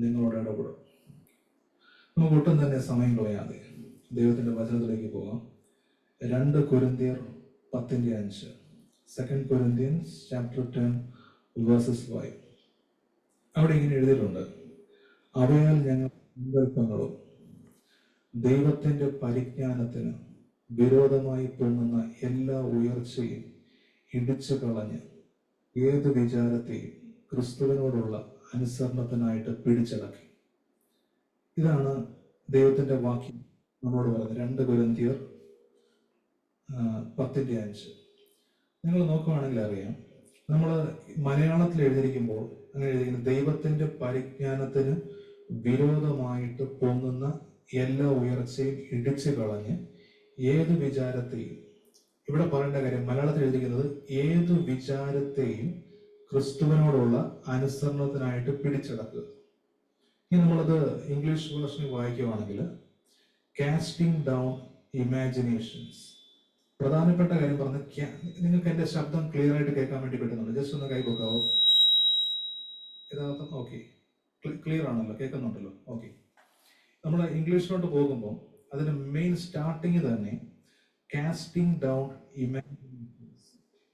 നിങ്ങളോട് ഇടപെടും. നമുക്ക് ഒട്ടും തന്നെ സമയം കളയാതെ ദൈവത്തിൻ്റെ വചനത്തിലേക്ക് പോകാം. 2 കൊരിന്ത്യർ 10:5. 2 Corinthians chapter 10 verses 5. അവിടെ ഇങ്ങനെ എഴുതിയിട്ടുണ്ട്: അവയാൽ ഞങ്ങൾ സങ്കല്പങ്ങളും ദൈവത്തിൻ്റെ പരിജ്ഞാനത്തിന് വിരോധമായി പൊങ്ങുന്ന എല്ലാ ഉയർച്ചയും ഇടിച്ചു കളഞ്ഞ് ഏത് വിചാരത്തെയും ക്രിസ്തുവിനോടുള്ള അനുസരണത്തിനായിട്ട് പിടിച്ചടക്കി. ഇതാണ് ദൈവത്തിൻ്റെ വാക്യം നമ്മളോട് പറയുന്നത്. 2 കൊരിന്ത്യർ 10:5. നിങ്ങൾ നോക്കുകയാണെങ്കിൽ അറിയാം, നമ്മൾ മലയാളത്തിൽ എഴുതിയിരിക്കുമ്പോൾ അങ്ങനെ എഴുതിയിരിക്കുന്നത് ദൈവത്തിൻ്റെ പരിജ്ഞാനത്തിന് വിരോധമായിട്ട് പൊങ്ങുന്ന എല്ലാ ഉയർച്ചയും ഇടിച്ചു കളഞ്ഞ് ഏത് വിചാരത്തെയും, ഇവിടെ പറയേണ്ട കാര്യം മലയാളത്തിൽ എഴുതിയിരിക്കുന്നത് ഏത് വിചാരത്തെയും ക്രിസ്തുവിനോടുള്ള അനുസരണത്തിനായിട്ട് പിടിച്ചടക്കുക. ഇനി നമ്മളത് ഇംഗ്ലീഷ് വേർഷനിൽ വായിക്കുകയാണെങ്കിൽ കാസ്റ്റിംഗ് ഡൗൺ ഇമാജിനേഷൻസ്. പ്രധാനപ്പെട്ട കാര്യം പറഞ്ഞ, നിങ്ങൾക്ക് എൻ്റെ ശബ്ദം ക്ലിയർ ആയിട്ട് കേൾക്കാൻ വേണ്ടി പറ്റുന്നുണ്ട്? ജസ്റ്റ് ഒന്ന് കൈ കൊടുക്കാവോ? യഥാർത്ഥം ഓക്കെ, ക്ലിയർ ആണല്ലോ, കേൾക്കുന്നുണ്ടല്ലോ? ഓക്കെ. നമ്മൾ ഇംഗ്ലീഷിലോട്ട് പോകുമ്പോൾ അതിന് മെയിൻ സ്റ്റാർട്ടിങ് തന്നെ casting down imaginations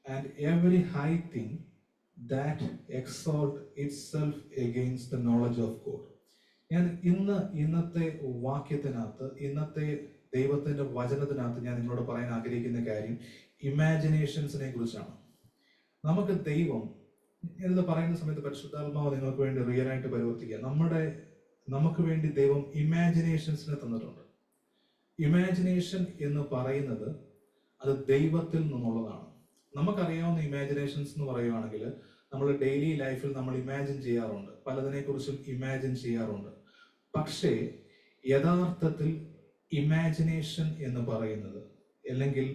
and every high thing that exalt itself against the knowledge of God. ഞാൻ ഇന്നത്തെ വാക്യത്തിനകത്ത്, ഇന്നത്തെ ദൈവത്തിന്റെ വചനത്തിനകത്ത് ഞാൻ നിങ്ങളോട് പറയാൻ ആഗ്രഹിക്കുന്ന കാര്യം ഇമാജിനേഷൻസിനെ കുറിച്ചാണ്. നമുക്ക് ദൈവം എന്ന് പറയുന്ന സമയത്ത് പരിശുദ്ധാത്മാവ് നിങ്ങൾക്ക് വേണ്ടി റിയൽ ആയിട്ട് പരിവർത്തിക്കുക. നമുക്ക് വേണ്ടി ദൈവം ഇമാജിനേഷൻസിനെ തന്നിട്ടുണ്ട്. ഇമാജിനേഷൻ എന്ന് പറയുന്നത് അത് ദൈവത്തിൽ നിന്നുള്ളതാണ്. നമുക്കറിയാവുന്ന ഇമാജിനേഷൻസ് എന്ന് പറയുകയാണെങ്കിൽ നമ്മൾ ഡെയിലി ലൈഫിൽ നമ്മൾ ഇമാജിൻ ചെയ്യാറുണ്ട്, പലതിനെ കുറിച്ചും ഇമാജിൻ ചെയ്യാറുണ്ട്. പക്ഷേ യഥാർത്ഥത്തിൽ ഇമാജിനേഷൻ എന്ന് പറയുന്നത്, അല്ലെങ്കിൽ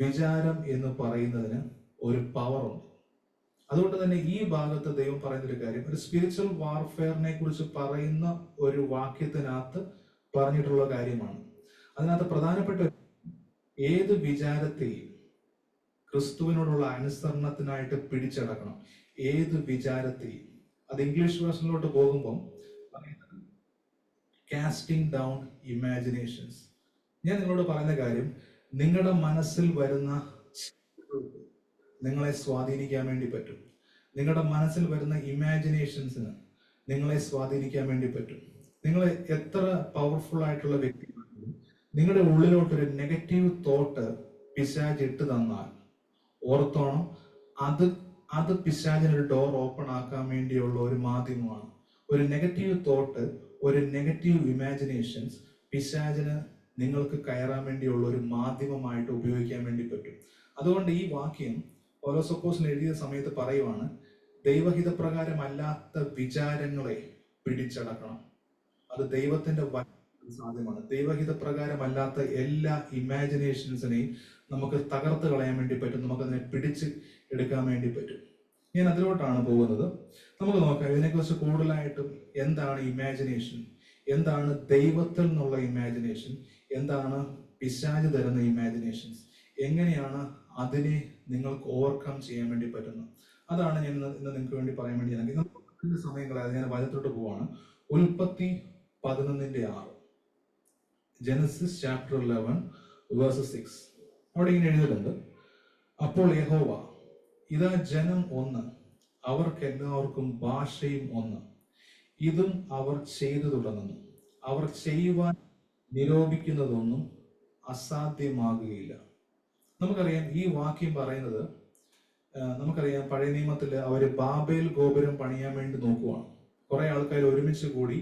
വിചാരം എന്ന് പറയുന്നതിന് ഒരു പവറുണ്ട്. അതുകൊണ്ട് തന്നെ ഈ ഭാഗത്ത് ദൈവം പറയുന്നൊരു കാര്യം, ഒരു സ്പിരിച്വൽ വാർഫെയറിനെ കുറിച്ച് പറയുന്ന ഒരു വാക്യത്തിനകത്ത് പറഞ്ഞിട്ടുള്ള കാര്യമാണ്. അതിനകത്ത് പ്രധാനപ്പെട്ട ഏത് വിചാരത്തെയും ക്രിസ്തുവിനോടുള്ള അനുസരണത്തിനായിട്ട് പിടിച്ചടക്കണം. ഏത് വിചാരത്തെയും. അത് ഇംഗ്ലീഷ് വേർഷനിലോട്ട് പോകുമ്പോൾ കാസ്റ്റിംഗ് ഡൗൺ ഇമാജിനേഷൻസ്. ഞാൻ നിങ്ങളോട് പറയുന്ന കാര്യം, നിങ്ങളുടെ മനസ്സിൽ വരുന്ന നിങ്ങളെ സ്വാധീനിക്കാൻ വേണ്ടി പറ്റും. നിങ്ങളുടെ മനസ്സിൽ വരുന്ന ഇമാജിനേഷൻസിന് നിങ്ങളെ സ്വാധീനിക്കാൻ വേണ്ടി പറ്റും. നിങ്ങൾ എത്ര പവർഫുൾ ആയിട്ടുള്ള വ്യക്തിയാണെങ്കിലും നിങ്ങളുടെ ഉള്ളിലോട്ടൊരു നെഗറ്റീവ് തോട്ട് പിശാച് ഇട്ട് തന്നാൽ ഓർത്തോണം, അത് പിശാചിനൊരു ഡോർ ഓപ്പൺ ആക്കാൻ വേണ്ടിയുള്ള ഒരു മാധ്യമമാണ്. ഒരു നെഗറ്റീവ് തോട്ട്, ഒരു നെഗറ്റീവ് ഇമാജിനേഷൻസ് പിശാചിന് നിങ്ങൾക്ക് കയറാൻ വേണ്ടിയുള്ള ഒരു മാധ്യമമായിട്ട് ഉപയോഗിക്കാൻ വേണ്ടി പറ്റും. അതുകൊണ്ട് ഈ വാക്യം പൗലോസ് അപ്പോസ്തലൻ എഴുതിയ സമയത്ത് പറയുവാണ്, ദൈവഹിതപ്രകാരമല്ലാത്ത വിചാരങ്ങളെ പിടിച്ചടക്കണം. അത് ദൈവത്തിന്റെ സാധ്യമാണ്. ദൈവഹിതപ്രകാരമല്ലാത്ത എല്ലാ ഇമാജിനേഷൻസിനെയും നമുക്ക് തകർത്ത് കളയാൻ വേണ്ടി പറ്റും, നമുക്കതിനെ പിടിച്ച് എടുക്കാൻ വേണ്ടി പറ്റും. ഞാൻ അതിലോട്ടാണ് പോകുന്നത്. നമുക്ക് നോക്കാം ഇതിനെക്കുറിച്ച് കൂടുതലായിട്ടും. എന്താണ് ഇമാജിനേഷൻ, എന്താണ് ദൈവത്തിൽ നിന്നുള്ള ഇമാജിനേഷൻ, എന്താണ് പിശാച് തരുന്ന ഇമാജിനേഷൻസ്, എങ്ങനെയാണ് അതിനെ നിങ്ങൾക്ക് ഓവർകം ചെയ്യാൻ വേണ്ടി പറ്റുന്നത്, അതാണ് ഞാൻ ഇന്ന് നിങ്ങൾക്ക് വേണ്ടി പറയാൻ വേണ്ടി നമുക്ക് സമയങ്ങളായത്. ഞാൻ വചനത്തോട്ട് പോവാണ്. ഉൽപ്പത്തി 11:6, ജെനസിസ് ചാപ്റ്റർ 11 വേഴ്സ് 6. അവിടെ ഇങ്ങനെ എഴുതിയിട്ടുണ്ട്: അപ്പോൾ യഹോവ, ഇതാ ജനം ഒന്ന്, അവർക്കെല്ലാവർക്കും ഭാഷയും ഒന്ന്, ഇതും അവർ ചെയ്തു തുടങ്ങുന്നു. അവർ ചെയ്യുവാൻ നിരോപിക്കുന്നതൊന്നും അസാധ്യമാകുകയില്ല. നമുക്കറിയാം ഈ വാക്യം പറയുന്നത്, നമുക്കറിയാം പഴയ നിയമത്തിൽ അവർ ബാബേൽ ഗോപുരം പണിയാൻ വേണ്ടി നോക്കുവാണ്. കുറെ ആൾക്കാർ ഒരുമിച്ച് കൂടി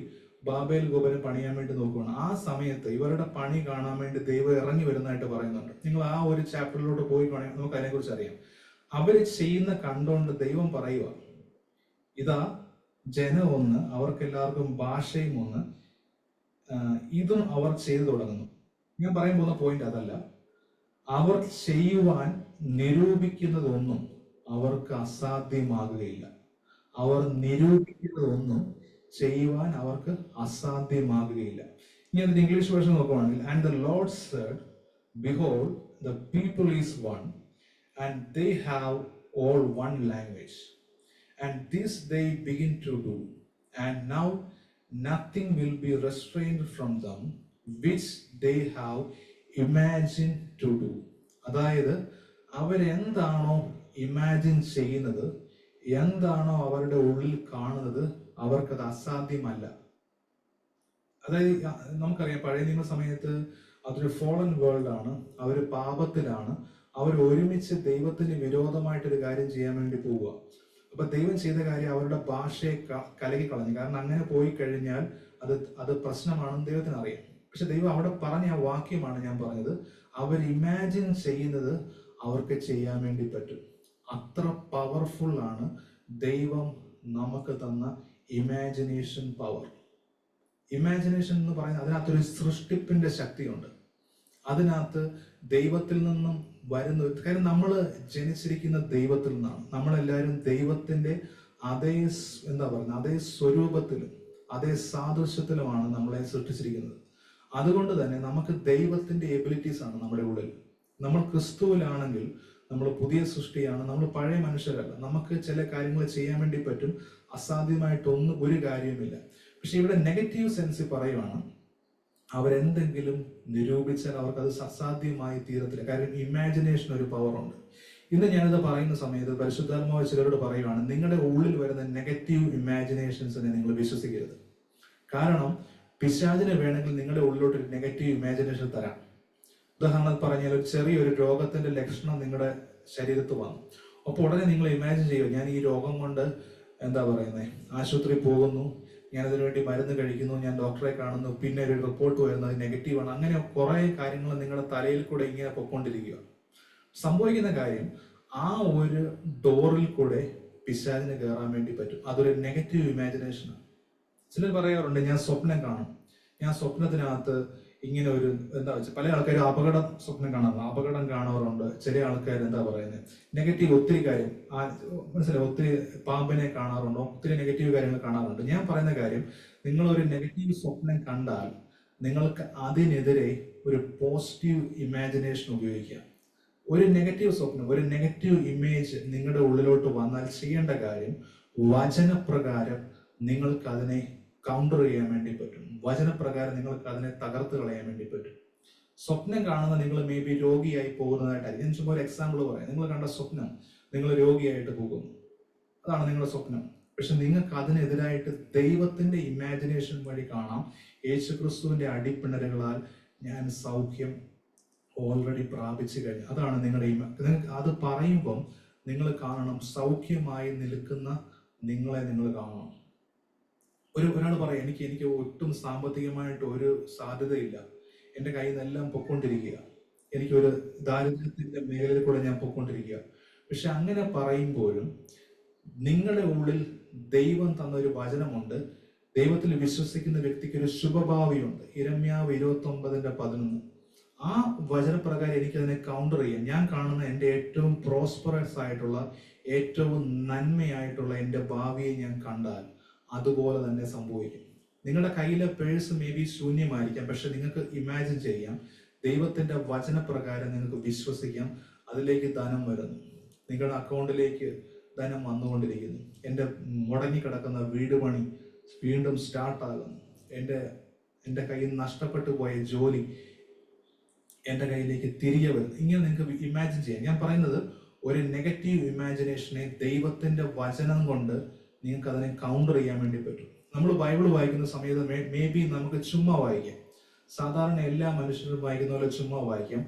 ബാബേൽ ഗോപുരം പണിയാൻ വേണ്ടി നോക്കുവാണ്. ആ സമയത്ത് ഇവരുടെ പണി കാണാൻ വേണ്ടി ദൈവം ഇറങ്ങി വരുന്നതായിട്ട് പറയുന്നുണ്ട്. നിങ്ങൾ ആ ഒരു ചാപ്റ്ററിലോട്ട് പോയി നമുക്ക് അതിനെക്കുറിച്ച് അറിയാം. അവര് ചെയ്യുന്ന കണ്ടുകൊണ്ട് ദൈവം പറയുക, ഇതാ ജനം ഒന്ന്, അവർക്കെല്ലാവർക്കും ഭാഷയും ഒന്ന്, ഇതും അവർ ചെയ്തു തുടങ്ങുന്നു. ഞാൻ പറയാൻ പോകുന്ന പോയിന്റ് അതല്ല. അവർ ചെയ്യുവാൻ നിരൂപിക്കുന്നതൊന്നും അവർക്ക് അസാധ്യമാകുകയില്ല. അവർ നിരൂപിക്കുന്നതൊന്നും ചെയ്യുവാൻ അവർക്ക് അസാധ്യമാകുകയില്ല. ഇനി അതിന്റെ ഇംഗ്ലീഷ് വേർഷൻ നോക്കുവാണെങ്കിൽ, and the lord said, behold the people is one, and they have all one language, and this they begin to do, and now nothing will be restrained from them which they have imagined to do. അതായത് അവരെന്താണോ imagine ചെയ്യുന്നത്, എന്താണോ അവരുടെ ഉള്ളിൽ കാണുന്നത്, അവർക്കത് അസാധ്യമല്ല. അതായത് നമുക്കറിയാം പഴയ നിയമ സമയത്ത് അതൊരു ഫോളൻ വേൾഡ് ആണ്, അവർ പാപത്തിലാണ്, അവർ ഒരുമിച്ച് ദൈവത്തിന് വിരോധമായിട്ടൊരു കാര്യം ചെയ്യാൻ വേണ്ടി പോവുക. അപ്പൊ ദൈവം ചെയ്ത കാര്യം അവരുടെ ഭാഷയെ കലകി കളഞ്ഞു. കാരണം അങ്ങനെ പോയി കഴിഞ്ഞാൽ അത് പ്രശ്നമാണെന്ന് ദൈവത്തിന് അറിയാം. പക്ഷെ ദൈവം അവിടെ പറഞ്ഞ ആ വാക്യമാണ് ഞാൻ പറഞ്ഞത്, അവർ ഇമാജിൻ ചെയ്യുന്നത് അവർക്ക് ചെയ്യാൻ വേണ്ടി പറ്റും. അത്ര പവർഫുൾ ആണ് ദൈവം നമുക്ക് തന്ന ഇമാജിനേഷൻ പവർ. ഇമാജിനേഷൻ എന്ന് പറയുന്നത് അതിനകത്തൊരു സൃഷ്ടിപ്പിന്റെ ശക്തിയുണ്ട്. അതിനകത്ത് ദൈവത്തിൽ നിന്നും വരുന്ന, കാര്യം നമ്മൾ ജനിച്ചിരിക്കുന്ന ദൈവത്തിൽ നിന്നാണ്. നമ്മളെല്ലാവരും ദൈവത്തിന്റെ അതേ അതേ സ്വരൂപത്തിലും അതേ സാദൃശ്യത്തിലുമാണ് നമ്മളെ സൃഷ്ടിച്ചിരിക്കുന്നത്. അതുകൊണ്ട് തന്നെ നമുക്ക് ദൈവത്തിന്റെ എബിലിറ്റീസ് ആണ് നമ്മുടെ ഉള്ളിൽ. നമ്മൾ ക്രിസ്തുവിലാണെങ്കിൽ നമ്മൾ പുതിയ സൃഷ്ടിയാണ്, നമ്മൾ പഴയ മനുഷ്യരല്ല. നമുക്ക് ചില കാര്യങ്ങൾ ചെയ്യാൻ വേണ്ടി പറ്റും, അസാധ്യമായിട്ടൊന്നും ഒരു കാര്യവുമില്ല. പക്ഷെ ഇവിടെ നെഗറ്റീവ് സെൻസ് പറയുവാണ്, അവരെന്തെങ്കിലും നിരൂപിച്ചാൽ അവർക്കത് അസാധ്യമായി തീരത്തില്ല. കാര്യം ഇമാജിനേഷൻ ഒരു പവറുണ്ട്. ഇന്ന് ഞാനിത് പറയുന്ന സമയത്ത് പരിശുദ്ധാത്മാവ് ചിലരോട് പറയുവാണ്, നിങ്ങളുടെ ഉള്ളിൽ വരുന്ന നെഗറ്റീവ് ഇമാജിനേഷൻസിനെ നിങ്ങൾ വിശ്വസിക്കരുത്. കാരണം പിശാചിന് വേണമെങ്കിൽ നിങ്ങളുടെ ഉള്ളിലോട്ട് ഒരു നെഗറ്റീവ് ഇമാജിനേഷൻ തരാം. ഉദാഹരണം പറഞ്ഞാൽ ഒരു ചെറിയൊരു രോഗത്തിന്റെ ലക്ഷണം നിങ്ങളുടെ ശരീരത്ത് വന്നു, അപ്പോൾ ഉടനെ നിങ്ങൾ ഇമാജിൻ ചെയ്യുക, ഞാൻ ഈ രോഗം കൊണ്ട് ആശുപത്രി പോകുന്നു, ഞാൻ അതിനു വേണ്ടി മരുന്ന് കഴിക്കുന്നു, ഞാൻ ഡോക്ടറെ കാണുന്നു, പിന്നെ ഒരു റിപ്പോർട്ട് വരുന്നത് നെഗറ്റീവാണ്. അങ്ങനെ കുറെ കാര്യങ്ങൾ നിങ്ങളുടെ തലയിൽ കൂടെ ഇങ്ങനെ പൊയ്ക്കൊണ്ടിരിക്കുക. സംഭവിക്കുന്ന കാര്യം, ആ ഒരു ഡോറിൽ കൂടെ പിശാചിന് കയറാൻ വേണ്ടി പറ്റും. അതൊരു നെഗറ്റീവ് ഇമാജിനേഷനാണ്. ചിലർ പറയാറുണ്ട്, ഞാൻ സ്വപ്നം കാണും, ഞാൻ സ്വപ്നത്തിനകത്ത് ഇങ്ങനെ ഒരു പല ആൾക്കാർ അപകടം സ്വപ്നം കാണാറുണ്ട്, അപകടം കാണാറുണ്ട്. ചില ആൾക്കാർ നെഗറ്റീവ് ഒത്തിരി കാര്യം മനസ്സിലായി, ഒത്തിരി പാമ്പിനെ കാണാറുണ്ടോ, ഒത്തിരി നെഗറ്റീവ് കാര്യങ്ങൾ കാണാറുണ്ട്. ഞാൻ പറയുന്ന കാര്യം, നിങ്ങളൊരു നെഗറ്റീവ് സ്വപ്നം കണ്ടാൽ നിങ്ങൾക്ക് അതിനെതിരെ ഒരു പോസിറ്റീവ് ഇമാജിനേഷൻ ഉപയോഗിക്കുക. ഒരു നെഗറ്റീവ് സ്വപ്നം, ഒരു നെഗറ്റീവ് ഇമേജ് നിങ്ങളുടെ ഉള്ളിലോട്ട് വന്നാൽ ചെയ്യേണ്ട കാര്യം, വചനപ്രകാരം നിങ്ങൾക്ക് അതിനെ കൗണ്ടർ ചെയ്യാൻ വേണ്ടി പറ്റും. വചനപ്രകാരം നിങ്ങൾക്ക് അതിനെ തകർത്ത് കളയാൻ വേണ്ടി പറ്റും. സ്വപ്നം കാണുന്ന നിങ്ങൾ മേ ബി രോഗിയായി പോകുന്നതായിട്ടായിരിക്കും. ഞാൻ ചുമ്മാ ഒരു എക്സാമ്പിൾ പറയാം. നിങ്ങൾ കണ്ട സ്വപ്നം നിങ്ങൾ രോഗിയായിട്ട് പോകുന്നു, അതാണ് നിങ്ങളുടെ സ്വപ്നം. പക്ഷെ നിങ്ങൾക്ക് അതിനെതിരായിട്ട് ദൈവത്തിന്റെ ഇമാജിനേഷൻ വഴി കാണാം, യേശുക്രിസ്തുവിന്റെ അടിപ്പിണരുകളാൽ ഞാൻ സൗഖ്യം ഓൾറെഡി പ്രാപിച്ചു കഴിഞ്ഞു. അതാണ് നിങ്ങളുടെ അത് പറയുമ്പം നിങ്ങൾ കാണണം, സൗഖ്യമായി നിൽക്കുന്ന നിങ്ങളെ നിങ്ങൾ കാണണം. ഒരാൾ പറയാം, എനിക്ക് ഒട്ടും സാമ്പത്തികമായിട്ട് ഒരു സാധ്യതയില്ല, എൻ്റെ കയ്യിൽ നിന്നെല്ലാം പൊയ്ക്കൊണ്ടിരിക്കുക, എനിക്കൊരു ദാരിദ്ര്യത്തിന്റെ മേഖലയിൽ കൂടെ ഞാൻ പൊയ്ക്കൊണ്ടിരിക്കുക. പക്ഷെ അങ്ങനെ പറയുമ്പോഴും നിങ്ങളുടെ ഉള്ളിൽ ദൈവം തന്നൊരു വചനമുണ്ട്. ദൈവത്തിൽ വിശ്വസിക്കുന്ന വ്യക്തിക്ക് ഒരു ശുഭഭാവിയുണ്ട്. യിരെമ്യാവ് 29:11. ആ വചനപ്രകാരം എനിക്കതിനെ കൗണ്ടർ ചെയ്യാം. ഞാൻ കാണുന്ന എൻ്റെ ഏറ്റവും പ്രോസ്പറസ് ആയിട്ടുള്ള, ഏറ്റവും നന്മയായിട്ടുള്ള എൻ്റെ ഭാവിയെ ഞാൻ കണ്ടാൽ അതുപോലെ തന്നെ സംഭവിക്കും. നിങ്ങളുടെ കയ്യിലെ പേഴ്സ് മേ ബി ശൂന്യമായിരിക്കാം, പക്ഷെ നിങ്ങൾക്ക് ഇമാജിൻ ചെയ്യാം, ദൈവത്തിന്റെ വചനപ്രകാരം നിങ്ങൾക്ക് വിശ്വസിക്കാം, അതിലേക്ക് ധനം വരുന്നു, നിങ്ങളുടെ അക്കൗണ്ടിലേക്ക് ധനം വന്നുകൊണ്ടിരിക്കുന്നു. എൻ്റെ മുടങ്ങിക്കിടക്കുന്ന വീട് പണി വീണ്ടും സ്റ്റാർട്ടാകുന്നു, എൻ്റെ കയ്യിൽ നഷ്ടപ്പെട്ടു പോയ ജോലി എൻ്റെ കയ്യിലേക്ക് തിരികെ വരുന്നു. ഇങ്ങനെ നിങ്ങൾക്ക് ഇമാജിൻ ചെയ്യാം. ഞാൻ പറയുന്നത്, ഒരു നെഗറ്റീവ് ഇമാജിനേഷനെ ദൈവത്തിന്റെ വചനം കൊണ്ട് നിങ്ങൾക്ക് അതിനെ കൗണ്ടർ ചെയ്യാൻ വേണ്ടി പറ്റും. നമ്മൾ ബൈബിൾ വായിക്കുന്ന സമയത്ത് മേ ബി നമുക്ക് ചുമ്മാ വായിക്കാം, സാധാരണ എല്ലാ മനുഷ്യരും വായിക്കുന്ന പോലെ ചുമ്മാ വായിക്കാം.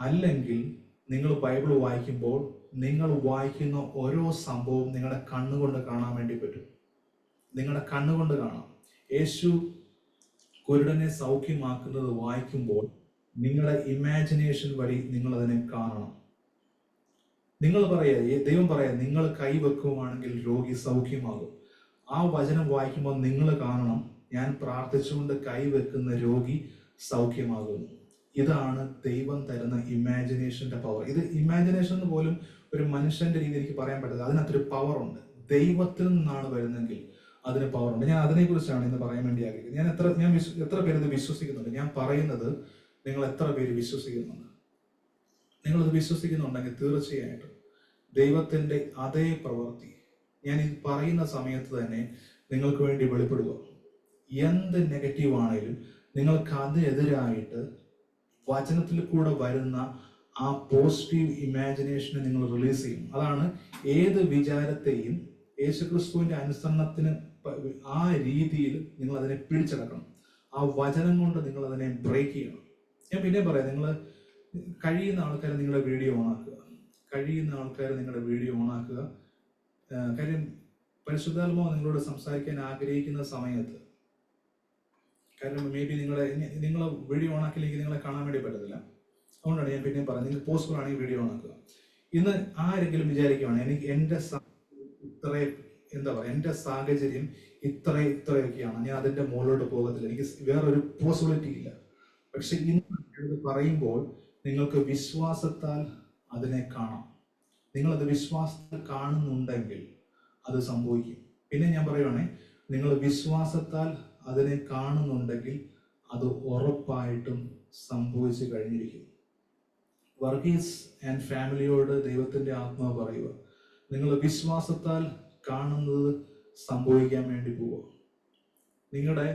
അല്ലെങ്കിൽ നിങ്ങൾ ബൈബിൾ വായിക്കുമ്പോൾ നിങ്ങൾ വായിക്കുന്ന ഓരോ സംഭവവും നിങ്ങളുടെ കണ്ണുകൊണ്ട് കാണാൻ വേണ്ടി പറ്റും. നിങ്ങളുടെ കണ്ണുകൊണ്ട് കാണാം. യേശു കുരുടനെ സൗഖ്യമാക്കുന്നത് വായിക്കുമ്പോൾ നിങ്ങളുടെ ഇമാജിനേഷൻ വഴി നിങ്ങൾ അതിനെ കാണണം. നിങ്ങൾ ദൈവം പറയാ, നിങ്ങൾ കൈവെക്കുവാണെങ്കിൽ രോഗി സൗഖ്യമാകും. ആ വചനം വായിക്കുമ്പോൾ നിങ്ങൾ കാണണം, ഞാൻ പ്രാർത്ഥിച്ചുകൊണ്ട് കൈവെക്കുന്ന രോഗി സൗഖ്യമാകുന്നു. ഇതാണ് ദൈവം തരുന്ന ഇമാജിനേഷന്റെ പവർ. ഇത് ഇമാജിനേഷൻ എന്ന് പോലും ഒരു മനുഷ്യന്റെ രീതി എനിക്ക് പറയാൻ പറ്റില്ല. അതിനകത്തൊരു പവർ ഉണ്ട്. ദൈവത്തിൽ നിന്നാണ് വരുന്നെങ്കിൽ അതിന് പവർ ഉണ്ട്. ഞാൻ അതിനെക്കുറിച്ചാണ് ഇന്ന് പറയാൻ വേണ്ടി ആഗ്രഹിക്കുന്നത്. ഞാൻ എത്ര പേര് ഇത് വിശ്വസിക്കുന്നുണ്ട്? ഞാൻ പറയുന്നത് നിങ്ങൾ എത്ര പേര് വിശ്വസിക്കുന്നുണ്ട്? നിങ്ങളിത് വിശ്വസിക്കുന്നുണ്ടെങ്കിൽ തീർച്ചയായിട്ടും ദൈവത്തിന്റെ അതേ പ്രവൃത്തി ഞാൻ ഈ പറയുന്ന സമയത്ത് തന്നെ നിങ്ങൾക്ക് വേണ്ടി വെളിപ്പെടുക. എന്ത് നെഗറ്റീവ് ആണെങ്കിലും നിങ്ങൾക്ക് അതിനെതിരായിട്ട് വചനത്തിൽ കൂടെ വരുന്ന ആ പോസിറ്റീവ് ഇമാജിനേഷനെ നിങ്ങൾ റിലീസ് ചെയ്യും. അതാണ് ഏത് വിചാരത്തെയും യേശുക്രിസ്തുവിന്റെ അനുസരണത്തിന് ആ രീതിയിൽ നിങ്ങൾ അതിനെ പിടിച്ചെടുക്കണം. ആ വചനം കൊണ്ട് നിങ്ങൾ അതിനെ ബ്രേക്ക് ചെയ്യണം. ഞാൻ പിന്നെ പറയാം, നിങ്ങൾ കഴിയുന്ന ആൾക്കാർ നിങ്ങളുടെ വീഡിയോ ഓണാക്കുക. കാര്യം പരിശുദ്ധാത്മാവ് നിങ്ങളോട് സംസാരിക്കാൻ ആഗ്രഹിക്കുന്ന സമയത്ത്, കാരണം മേ ബി നിങ്ങൾ വീഡിയോ ഓണാക്കില്ലെങ്കിൽ നിങ്ങളെ കാണാൻ വേണ്ടി പറ്റത്തില്ല. അതുകൊണ്ടാണ് ഞാൻ പിന്നെയും പറയുന്നത്, നിങ്ങൾ പോസിബിൾ ആണെങ്കിൽ വീഡിയോ ഓണാക്കുക. ഇന്ന് ആരെങ്കിലും വിചാരിക്കുകയാണ് എനിക്ക് എൻ്റെ സാഹചര്യം ഇത്രയൊക്കെയാണ്, ഞാൻ അതിന്റെ മുകളിലോട്ട് പോകത്തില്ല, എനിക്ക് വേറൊരു പോസിബിലിറ്റി ഇല്ല. പക്ഷെ ഇന്ന് ഇത് പറയുമ്പോൾ നിങ്ങൾക്ക് വിശ്വാസത്താൽ അതിനെ കാണാം. നിങ്ങളത് വിശ്വാസത്താൽ കാണുന്നുണ്ടെങ്കിൽ അത് സംഭവിക്കും. പിന്നെ ഞാൻ പറയുവാണേ, നിങ്ങൾ വിശ്വാസത്താൽ അതിനെ കാണുന്നുണ്ടെങ്കിൽ അത് ഉറപ്പായിട്ടും സംഭവിച്ചു കഴിഞ്ഞിരിക്കും. വർഗീസ് ആൻഡ് ഫാമിലിയോട് ദൈവത്തിന്റെ ആത്മാവ് പറയുക, നിങ്ങൾ വിശ്വാസത്താൽ കാണുന്നത് സംഭവിക്കാൻ വേണ്ടി പോവുക. നിങ്ങളുടെ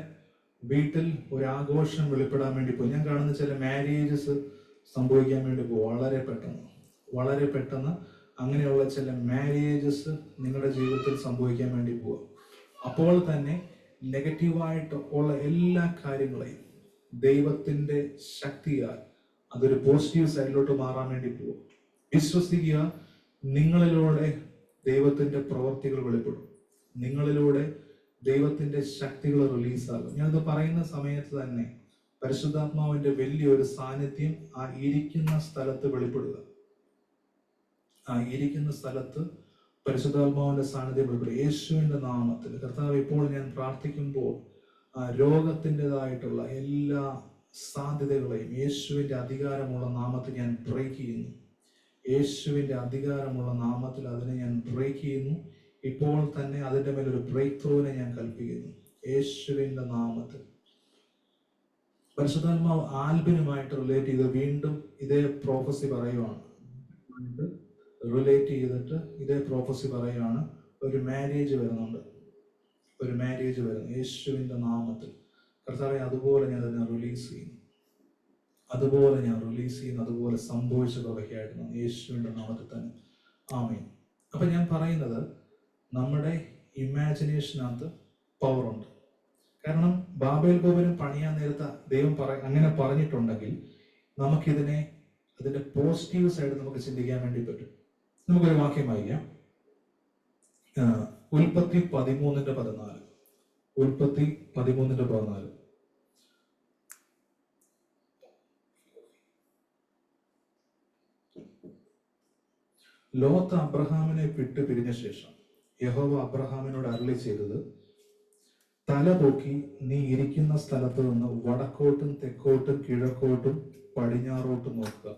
വീട്ടിൽ ഒരു ആഘോഷം വെളിപ്പെടാൻ വേണ്ടി പോകും. ഞാൻ കാണുന്ന ചില മാരേജസ് സംഭവിക്കാൻ വേണ്ടി പോകും. വളരെ പെട്ടെന്ന് അങ്ങനെയുള്ള ചില മാരേജസ് നിങ്ങളുടെ ജീവിതത്തിൽ സംഭവിക്കാൻ വേണ്ടി പോവുക. അപ്പോൾ തന്നെ നെഗറ്റീവായിട്ട് ഉള്ള എല്ലാ കാര്യങ്ങളെയും ദൈവത്തിന്റെ ശക്തിയാൽ അതൊരു പോസിറ്റീവ് സൈഡിലോട്ട് മാറാൻ വേണ്ടി പോവുക. വിശ്വസിക്കുക, നിങ്ങളിലൂടെ ദൈവത്തിന്റെ പ്രവർത്തികൾ വെളിപ്പെടും. നിങ്ങളിലൂടെ ദൈവത്തിന്റെ ശക്തികൾ റിലീസാകും. ഞാനത് പറയുന്ന സമയത്ത് തന്നെ പരിശുദ്ധാത്മാവിന്റെ വലിയൊരു സാന്നിധ്യം ആ ഇരിക്കുന്ന സ്ഥലത്ത് വെളിപ്പെടുക. പരിശുദ്ധാത്മാവിന്റെ സാന്നിധ്യം വെളിപ്പെടുക. യേശുവിന്റെ നാമത്തിൽ കർത്താവ്, ഇപ്പോൾ ഞാൻ പ്രാർത്ഥിക്കുമ്പോൾ രോഗത്തിൻ്റെതായിട്ടുള്ള എല്ലാ സാധ്യതകളെയും യേശുവിന്റെ അധികാരമുള്ള നാമത്തിൽ ഞാൻ ബ്രേക്ക് ചെയ്യുന്നു. യേശുവിന്റെ അധികാരമുള്ള നാമത്തിൽ അതിനെ ഞാൻ ബ്രേക്ക് ചെയ്യുന്നു. ഇപ്പോൾ തന്നെ അതിന്റെ മേലൊരു ബ്രേക്ക് ത്രൂവിനെ ഞാൻ കൽപ്പിക്കുന്നു യേശുവിന്റെ നാമത്തിൽ. പരിശുദ്ധാത്മാവ് ആൽബിനുമായിട്ട് റിലേറ്റ് ചെയ്ത് വീണ്ടും ഇതേ പ്രോഫസി പറയുവാണ്. റിലേറ്റ് ചെയ്തിട്ട് ഇതേ പ്രോഫസി പറയുകയാണ്. ഒരു മാരേജ് വരുന്നു യേശുവിന്റെ നാമത്തിൽ. കർത്താവെ, അതുപോലെ ഞാൻ അതിനെ റിലീസ് ചെയ്യുന്നു. അതുപോലെ സംഭവിച്ചു തുടങ്ങിയായിരുന്നു യേശുവിന്റെ നാമത്തിൽ തന്നെ. ആമേൻ. അപ്പൊ ഞാൻ പറയുന്നത്, നമ്മുടെ ഇമാജിനേഷനകത്ത് പവറുണ്ട്. കാരണം ബാബേൽ ഗോപുരം പണിയാൻ നേരത്തെ ദൈവം അങ്ങനെ പറഞ്ഞിട്ടുണ്ടെങ്കിൽ നമുക്കിതിനെ അതിന്റെ പോസിറ്റീവ് സൈഡ് നമുക്ക് ചിന്തിക്കാൻ വേണ്ടി പറ്റും. നമുക്കൊരു വാക്യം വായിക്കാം. ഉൽപ്പത്തി 13:14. ഉൽപ്പത്തി 13:14. ലോത്ത് അബ്രഹാമിനെ വിട്ടു പിരിഞ്ഞ ശേഷം യഹോവ അബ്രഹാമിനോട് അരുളി ചെയ്തത്, തല പൊക്കി നീ ഇരിക്കുന്ന സ്ഥലത്ത് നിന്ന് വടക്കോട്ടും തെക്കോട്ടും കിഴക്കോട്ടും പടിഞ്ഞാറോട്ടും നോക്കുക.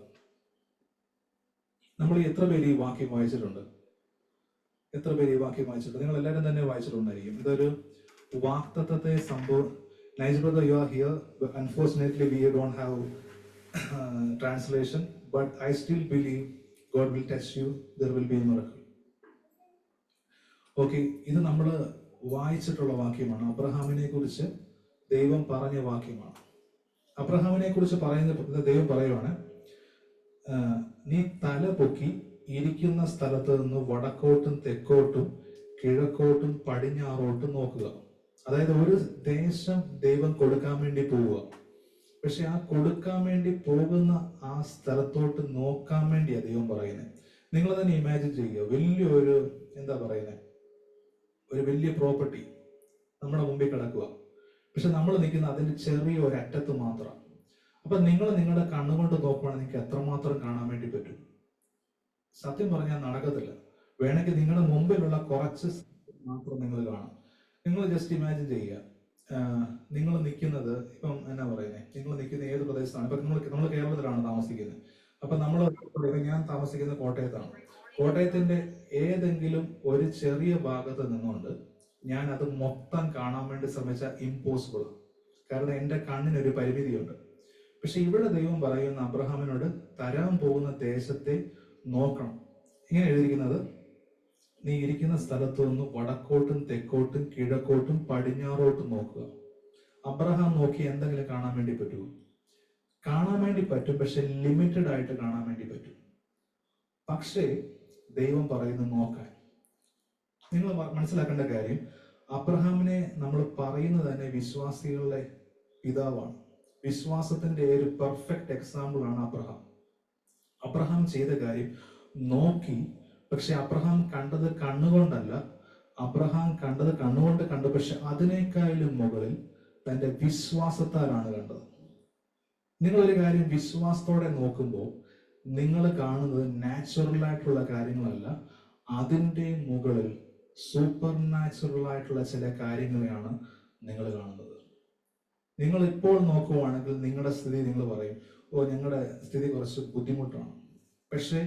നമ്മൾ എത്ര പേര് ഈ വാക്യം വായിച്ചിട്ടുണ്ട്? നിങ്ങൾ എല്ലാവരും തന്നെ വായിച്ചിട്ടുണ്ടായിരിക്കും. ഇതൊരു വാക്തത്വത്തെ Nice brother, you are here. But unfortunately, we don't have translation. But I still believe God will touch you. There will be a miracle. Okay, ഇത് നമ്മൾ വായിച്ചിട്ടുള്ള വാക്യമാണ്. അബ്രഹാമിനെ കുറിച്ച് ദൈവം പറഞ്ഞ വാക്യമാണ്. അബ്രഹാമിനെ കുറിച്ച് പറയുന്ന ദൈവം പറയുവാണ്, നീ തല പൊക്കി ഇരിക്കുന്ന സ്ഥലത്ത് നിന്ന് വടക്കോട്ടും തെക്കോട്ടും കിഴക്കോട്ടും പടിഞ്ഞാറോട്ടും നോക്കുക. അതായത് ഒരു ദേശം ദൈവം കൊടുക്കാൻ വേണ്ടി പോവുക. പക്ഷെ ആ കൊടുക്കാൻ വേണ്ടി പോകുന്ന ആ സ്ഥലത്തോട്ട് നോക്കാൻ വേണ്ടിയാ ദൈവം പറയുന്നത്. നിങ്ങൾ തന്നെ ഇമാജിൻ ചെയ്യുക, വലിയൊരു ഒരു വലിയ പ്രോപ്പർട്ടി നമ്മുടെ മുമ്പിൽ കിടക്കുക. പക്ഷെ നമ്മൾ നിൽക്കുന്ന അതിന്റെ ചെറിയ ഒരു അറ്റത്ത് മാത്രം. അപ്പൊ നിങ്ങൾ നിങ്ങളുടെ കണ്ണുകൊണ്ട് നോക്കുവാണെങ്കിൽ നിങ്ങൾക്ക് എത്രമാത്രം കാണാൻ വേണ്ടി പറ്റും? സത്യം പറഞ്ഞാൽ നടക്കത്തില്ല. വേണമെങ്കിൽ നിങ്ങളുടെ മുമ്പിലുള്ള കുറച്ച് മാത്രം നിങ്ങൾ കാണാം. നിങ്ങൾ ജസ്റ്റ് ഇമാജിൻ ചെയ്യുക, നിങ്ങൾ നിൽക്കുന്നത് ഇപ്പം നിങ്ങൾ നിൽക്കുന്ന ഏത് പ്രദേശത്താണ്? ഇപ്പൊ നമ്മൾ കേരളത്തിലാണ് താമസിക്കുന്നത്. അപ്പൊ ഞാൻ താമസിക്കുന്നത് കോട്ടയത്താണ്. കോട്ടയത്തിന്റെ ഏതെങ്കിലും ഒരു ചെറിയ ഭാഗത്ത് നിന്നുകൊണ്ട് ഞാൻ അത് മൊത്തം കാണാൻ വേണ്ടി ശ്രമിച്ചാൽ ഇമ്പോസിബിൾ. കാരണം എൻ്റെ കണ്ണിനൊരു പരിമിതിയുണ്ട്. പക്ഷെ ഇവിടെ ദൈവം പറയുന്ന അബ്രഹാമിനോട് തരാൻ പോകുന്ന ദേശത്തെ നോക്കണം. ഇങ്ങനെ എഴുതിയിരിക്കുന്നത്, നീ ഇരിക്കുന്ന സ്ഥലത്തു നിന്ന് വടക്കോട്ടും തെക്കോട്ടും കിഴക്കോട്ടും പടിഞ്ഞാറോട്ടും നോക്കുക. അബ്രഹാം നോക്കി എന്തെങ്കിലും കാണാൻ വേണ്ടി പറ്റുമോ? കാണാൻ വേണ്ടി പറ്റും, പക്ഷെ ലിമിറ്റഡ് ആയിട്ട് കാണാൻ വേണ്ടി പറ്റും. പക്ഷേ ദൈവം പറയുന്നു നോക്കാൻ. നിങ്ങൾ മനസ്സിലാക്കേണ്ട കാര്യം, അബ്രഹാമിനെ നമ്മൾ പറയുന്നത് തന്നെ വിശ്വാസികളുടെ പിതാവാണ്. വിശ്വാസത്തിന്റെ ഒരു പെർഫെക്റ്റ് എക്സാമ്പിൾ ആണ് അബ്രഹാം. അബ്രഹാം ചെയ്ത കാര്യം നോക്കി, പക്ഷെ അബ്രഹാം കണ്ടത് കണ്ണുകൊണ്ടല്ല, അബ്രഹാം കണ്ടത് കണ്ണുകൊണ്ട് കണ്ടു, പക്ഷെ അതിനേക്കാളും മുകളിൽ തന്റെ വിശ്വാസത്താലാണ് കണ്ടത്. നിങ്ങളൊരു കാര്യം വിശ്വാസത്തോടെ നോക്കുമ്പോൾ നിങ്ങൾ കാണുന്നത് നാച്ചുറൽ ആയിട്ടുള്ള കാര്യങ്ങളല്ല, അതിൻ്റെ മുകളിൽ സൂപ്പർ നാച്ചുറൽ ആയിട്ടുള്ള ചില കാര്യങ്ങളെയാണ് നിങ്ങൾ കാണുന്നത്. നിങ്ങൾ ഇപ്പോൾ നോക്കുവാണെങ്കിൽ നിങ്ങളുടെ സ്ഥിതി നിങ്ങൾ പറയും, ഓ ഞങ്ങളുടെ സ്ഥിതി കുറച്ച് ബുദ്ധിമുട്ടാണ്. പക്ഷെ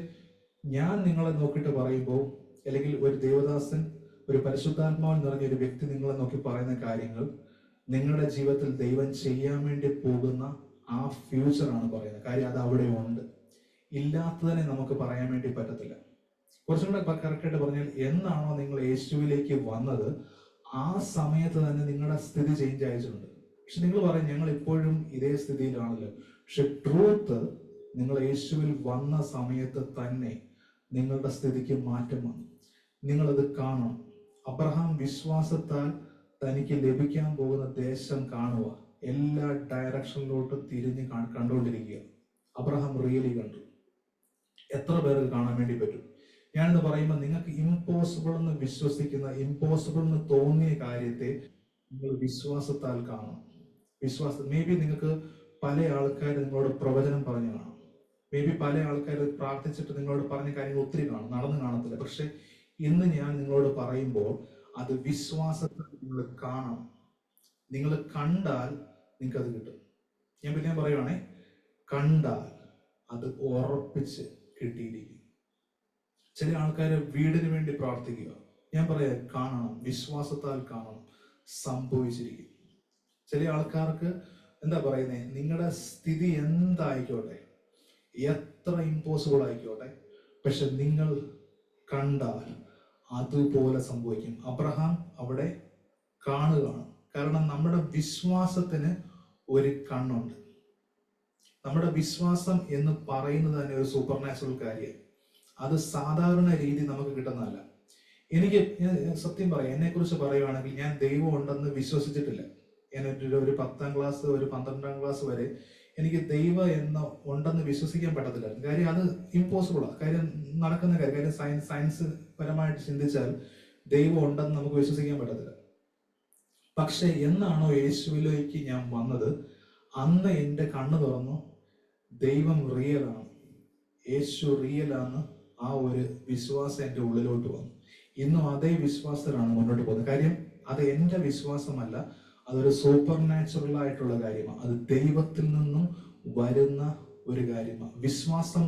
ഞാൻ നിങ്ങളെ നോക്കിയിട്ട് പറയുമ്പോൾ, അല്ലെങ്കിൽ ഒരു ദേവദാസൻ, ഒരു പരിശുദ്ധാത്മാവിൽ നിറഞ്ഞ ഒരു വ്യക്തി നിങ്ങളെ നോക്കി പറയുന്ന കാര്യങ്ങൾ നിങ്ങളുടെ ജീവിതത്തിൽ ദൈവം ചെയ്യാൻ വേണ്ടി പോകുന്ന ആ ഫ്യൂച്ചറാണ് പറയുന്നത്. കാര്യം അത് അവിടെ ഉണ്ട്. ഇല്ലാത്തതിനെ നമുക്ക് പറയാൻ വേണ്ടി പറ്റത്തില്ല. കുറച്ചും കൂടെ കറക്റ്റായിട്ട് പറഞ്ഞാൽ, എന്നാണോ നിങ്ങൾ യേശുവിലേക്ക് വന്നത് ആ സമയത്ത് തന്നെ നിങ്ങളുടെ സ്ഥിതി ചേഞ്ച് ആയിട്ടുണ്ട്. പക്ഷെ നിങ്ങൾ പറയും ഞങ്ങൾ ഇപ്പോഴും ഇതേ സ്ഥിതിയിലാണല്ലോ. പക്ഷെ ട്രൂത്ത്, നിങ്ങൾ യേശുവിൽ വന്ന സമയത്ത് തന്നെ നിങ്ങളുടെ സ്ഥിതിക്ക് മാറ്റം വന്നു. നിങ്ങളത് കാണണം. അബ്രഹാം വിശ്വാസത്താൽ തനിക്ക് ലഭിക്കാൻ പോകുന്ന ദേശം കാണുക, എല്ലാ ഡയറക്ഷനിലോട്ടും തിരിഞ്ഞ് കണ്ടുകൊണ്ടിരിക്കുക. അബ്രഹാം റിയലി കണ്ടു. എത്ര പേർക്ക് കാണാൻ വേണ്ടി പറ്റും? ഞാനെന്ന് പറയുമ്പോൾ നിങ്ങൾക്ക് ഇമ്പോസിബിൾ എന്ന് വിശ്വസിക്കുന്ന, ഇമ്പോസിബിൾ എന്ന് തോന്നിയ കാര്യത്തെ നിങ്ങൾ വിശ്വാസത്താൽ കാണണം. മേ ബി നിങ്ങൾക്ക് പല ആൾക്കാർ നിങ്ങളോട് പ്രവചനം പറഞ്ഞു കാണും, മേ ബി പല ആൾക്കാർ പ്രാർത്ഥിച്ചിട്ട് നിങ്ങളോട് പറഞ്ഞ കാര്യങ്ങൾ ഒത്തിരി കാണും, നടന്നു കാണത്തില്ല. പക്ഷെ ഇന്ന് ഞാൻ നിങ്ങളോട് പറയുമ്പോൾ അത് വിശ്വാസത്തിൽ നിങ്ങൾ കാണണം. നിങ്ങൾ കണ്ടാൽ നിങ്ങൾക്ക് അത് കിട്ടും. ഞാൻ പിന്നെ പറയുവാണേ, കണ്ടാൽ അത് ഉറപ്പിച്ച് കിട്ടിയിരിക്കും. ചില ആൾക്കാർ വീടിന് വേണ്ടി പ്രാർത്ഥിക്കുക, ഞാൻ പറയാം കാണണം, വിശ്വാസത്താൽ കാണണം, സംഭവിച്ചിരിക്കും. ചില ആൾക്കാർക്ക് എന്താ പറയുന്നത്, നിങ്ങളുടെ സ്ഥിതി എന്തായിക്കോട്ടെ, എത്ര ഇമ്പോസിബിൾ ആയിക്കോട്ടെ, പക്ഷെ നിങ്ങൾ കണ്ടാൽ അതുപോലെ സംഭവിക്കും. അബ്രഹാം അവിടെ കാണുകയാണ്. കാരണം നമ്മുടെ വിശ്വാസത്തിന് ഒരു കണ്ണുണ്ട്. നമ്മുടെ വിശ്വാസം എന്ന് പറയുന്നത് തന്നെ ഒരു സൂപ്പർ നാച്ചുറൽ കാര്യം. അത് സാധാരണ രീതി നമുക്ക് കിട്ടുന്നതല്ല. എനിക്ക് സത്യം പറയാം, എന്നെ കുറിച്ച് പറയുവാണെങ്കിൽ ഞാൻ ദൈവം ഉണ്ടെന്ന് വിശ്വസിച്ചിട്ടില്ല. ഞാൻ ഒരു 10ാം ക്ലാസ്, ഒരു 12ാം ക്ലാസ് വരെ എനിക്ക് ദൈവം ഉണ്ടെന്ന് വിശ്വസിക്കാൻ പറ്റത്തില്ലായിരുന്നു. കാര്യം അത് ഇമ്പോസിബിളാണ്. കാര്യം നടക്കുന്ന കാര്യം സയൻസ് പരമായിട്ട് ചിന്തിച്ചാൽ ദൈവം ഉണ്ടെന്ന് നമുക്ക് വിശ്വസിക്കാൻ പറ്റത്തില്ല. പക്ഷെ എന്നാണോ യേശുവിലേക്ക് ഞാൻ വന്നത്, അന്ന് എൻ്റെ കണ്ണ് തുറന്നു, ദൈവം റിയലാണ്, യേശു റിയലാണ്. ആ ഒരു വിശ്വാസം എൻ്റെ ഉള്ളിലോട്ട് വന്നു. ഇന്നും അതേ വിശ്വാസത്തിലാണ് മുന്നോട്ട് പോകുന്നത്. കാര്യം അത് എൻ്റെ വിശ്വാസമല്ല, അതൊരു സൂപ്പർ നാച്ചുറൽ ആയിട്ടുള്ള കാര്യമാണ്. അത് ദൈവത്തിൽ നിന്നും വരുന്ന ഒരു കാര്യമാണ്. വിശ്വാസം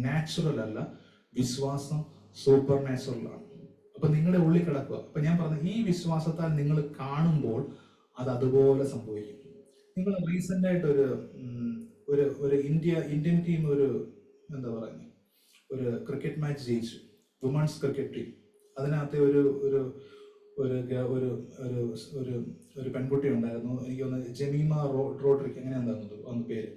നാച്ചുറൽ അല്ല, വിശ്വാസം സൂപ്പർ നാച്ചുറൽ ആണ്. അപ്പൊ നിങ്ങളുടെ ഉള്ളിൽ കിടക്കുക. അപ്പൊ ഞാൻ പറഞ്ഞ ഈ വിശ്വാസത്താൽ നിങ്ങൾ കാണുമ്പോൾ അത് അതുപോലെ സംഭവിക്കും. നിങ്ങൾ റീസെന്റ് ആയിട്ട് ഒരു ഇന്ത്യൻ ടീം എന്താ പറയുക, ഒരു ക്രിക്കറ്റ് മാച്ച് ജയിച്ചു, വുമൺസ് ക്രിക്കറ്റ് ടീം. അതിനകത്തെ ഒരു പെൺകുട്ടി ഉണ്ടായിരുന്നു, എനിക്ക് തോന്നുന്നു ജമീമ റോഡ്രിക്, അങ്ങനെ എന്താണെന്ന് പേര്.